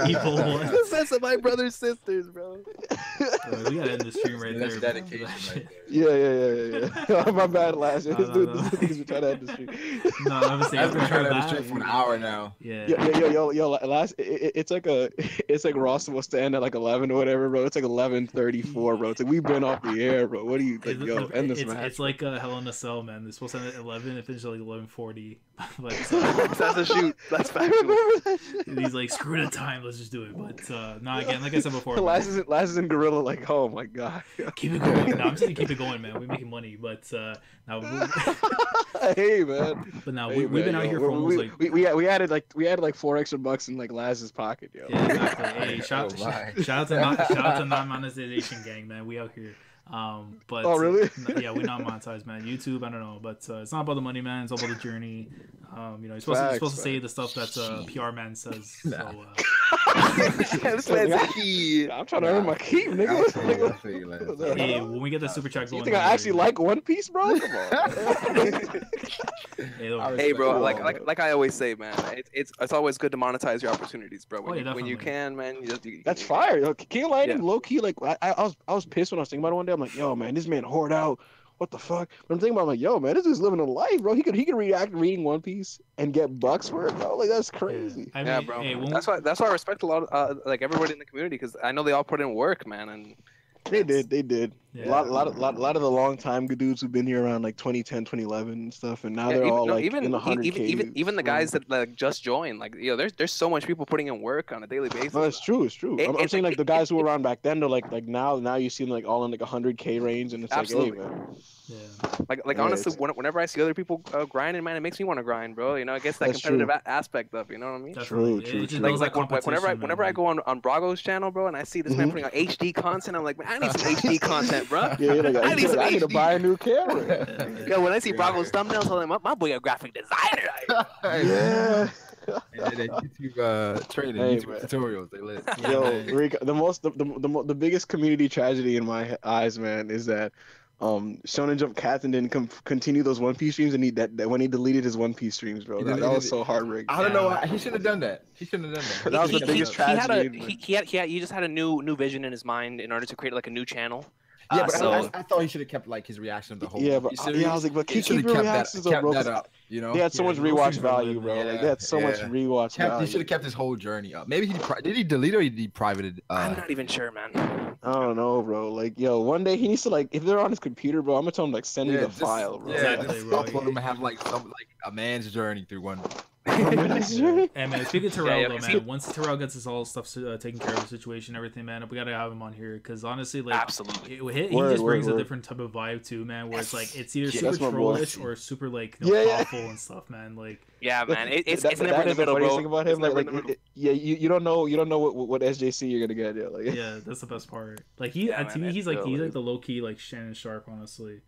People what? The sense of My Brothers Sisters, bro. We gotta end the stream right there. That's dedication right there. Yeah. My bad, Laz. This dude's trying to end the stream. No, obviously I've been trying to end the stream for an hour now. Yeah. Yo, Laz. It's like Ross supposed to end at like 11 or whatever, bro. It's like 11:34, bro. It's like we've been off the air, bro. What do you like? Yo, end this match. It's like Hell in a Cell, man. They're supposed to end at 11. It finished at like 11:40. That's a shoot. That's factual. He's like, screw the time. Let's just do it. But again, like I said before, Laz is in Gorilla. Like, oh my god. Keep it going. No, I'm saying keep it going, man. We're making money, but now. Hey, man. But now we've been out here for almost like we added like $4 extra in like Laz's pocket, yo. Yeah, exactly. Hey, shout out to non-monetization gang, man. We out here. But really? Yeah, we're not monetized, man. YouTube, I don't know, but it's not about the money, man. It's all about the journey. You're supposed to say the stuff that PR man says. So, this man's a key. I'm trying to earn my keep, nigga. Hey, when we get the super chat going, you think I actually like One Piece, bro? Come on. Hey, bro. Like I always say, man. It's always good to monetize your opportunities, bro. When you can, man. That's fire. King Lightning, low key. Like I was pissed when I was thinking about it one day. I'm like, yo, man, this man hoard out. What the fuck? But I'm thinking about, I'm like, yo, man, this dude's living a life, bro. He could react reading One Piece and get bucks for it, bro. Like that's crazy. Yeah, bro. Hey, that's why I respect a lot of like everybody in the community, because I know they all put in work, man, and they did. Yeah. A lot of the long time good dudes who've been here around like 2010, 2011 and stuff, and now they're all like in the 100K. Even the guys that like just joined, like there's so much people putting in work on a daily basis. No, it's true. I'm saying like the guys who were around back then, they're like now you see them like all in like 100K range, and it's absolutely. Like, hey, man. Yeah. Like honestly, whenever I see other people grinding, man, it makes me want to grind, bro. It gets that competitive aspect of, you know what I mean? True. Like whenever I go on Brago's channel, bro, and I see this man putting out HD content, I'm like, man, I need some HD content, bro. I need to buy a new camera. Yo, when I see Brago's thumbnails, I'm like, my boy a graphic designer. Yeah. And then YouTube training, YouTube tutorials, they lit. Yo, Rick, the biggest community tragedy in my eyes, man, is that Shonen Jump Captain didn't continue those One Piece streams, and that when he deleted his One Piece streams, bro. That was so heartbreaking. I don't know why. He should have done that. That was the biggest tragedy. He just had a new vision in his mind in order to create like a new channel. Yeah, but I thought he should have kept like his reaction of the whole. Yeah, but I was like, but keep your reactions up, bro. You know, they had so much rewatch value, bro. Like they had so much rewatch value. He should have kept his whole journey up. Maybe did he delete or did he privated? I'm not even sure, man. I don't know, bro. Like, yo, one day he needs to like, if they're on his computer, bro, I'm gonna tell him like send me the file, bro. Yeah, upload him and have like a man's journey through one. And man, speaking of Terrell, though, man, once Terrell gets his all stuff taken care of, the situation, everything, man, we gotta have him on here, because honestly, like, absolutely, he just brings a different type of vibe too, man. Where it's like it's either super trollish or super like thoughtful and stuff, man. Like, yeah, man, it's never in the middle, bro. Thing about him, you don't know what SJC you're gonna get, like. Yeah, that's the best part. Like to me, he's like the low key like Shannon Sharp, honestly.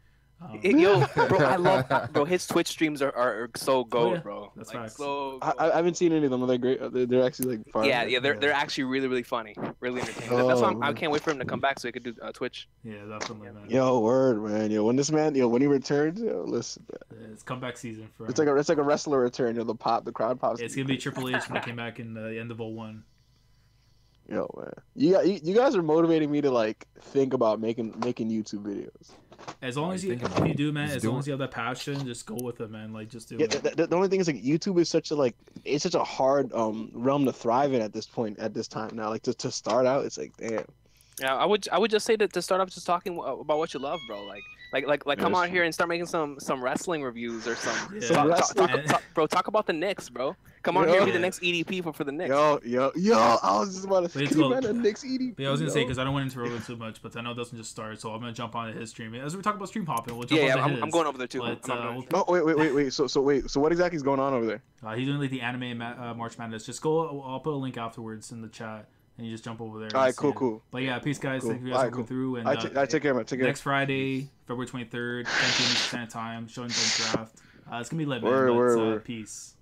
Yo, bro, I love bro. His Twitch streams are so gold, bro. That's like, facts. so I haven't seen any of them. Are they great? They're actually like fun. Yeah, they're actually really funny, really entertaining. That's why I can't wait for him to come back so he could do Twitch. Yeah, definitely, man. Yo, word, man. Yo, when this man, when he returns, listen, man. It's comeback season for him. It's like a wrestler return. The crowd pops. It's gonna be Triple H when he came back in the end of 01. Yo, man, you guys are motivating me to like think about making YouTube videos. As long as you do, man, as long as you have that passion, just go with it, man. Like, just do it. The only thing is, like, YouTube is such a hard realm to thrive in at this time now. Like, to start out, it's like, damn. Yeah, I would just say that to start off, just talking about what you love, bro. Like come out here and start making some wrestling reviews or some. Yeah. Talk about the Knicks, bro. Come on here and be the next EDP for the Knicks. Yo, I was just about to say, the Knicks EDP. Yeah, I was gonna say, because I don't want to interrupt too much, but I know it doesn't just start, so I'm gonna jump onto his stream. As we talk about stream hopping, we'll jump on his. I'm going over there too. But, wait. So what exactly is going on over there? He's doing like the anime March Madness. Just go. I'll put a link afterwards in the chat. And you just jump over there. All right, cool. But yeah, peace, guys. Thank you guys for going through. And I take care, man. Take care. Next Friday, February 23rd, 10 p.m. Eastern Standard Time, Shonen Jump Draft. It's gonna be lit, man. Word. Peace.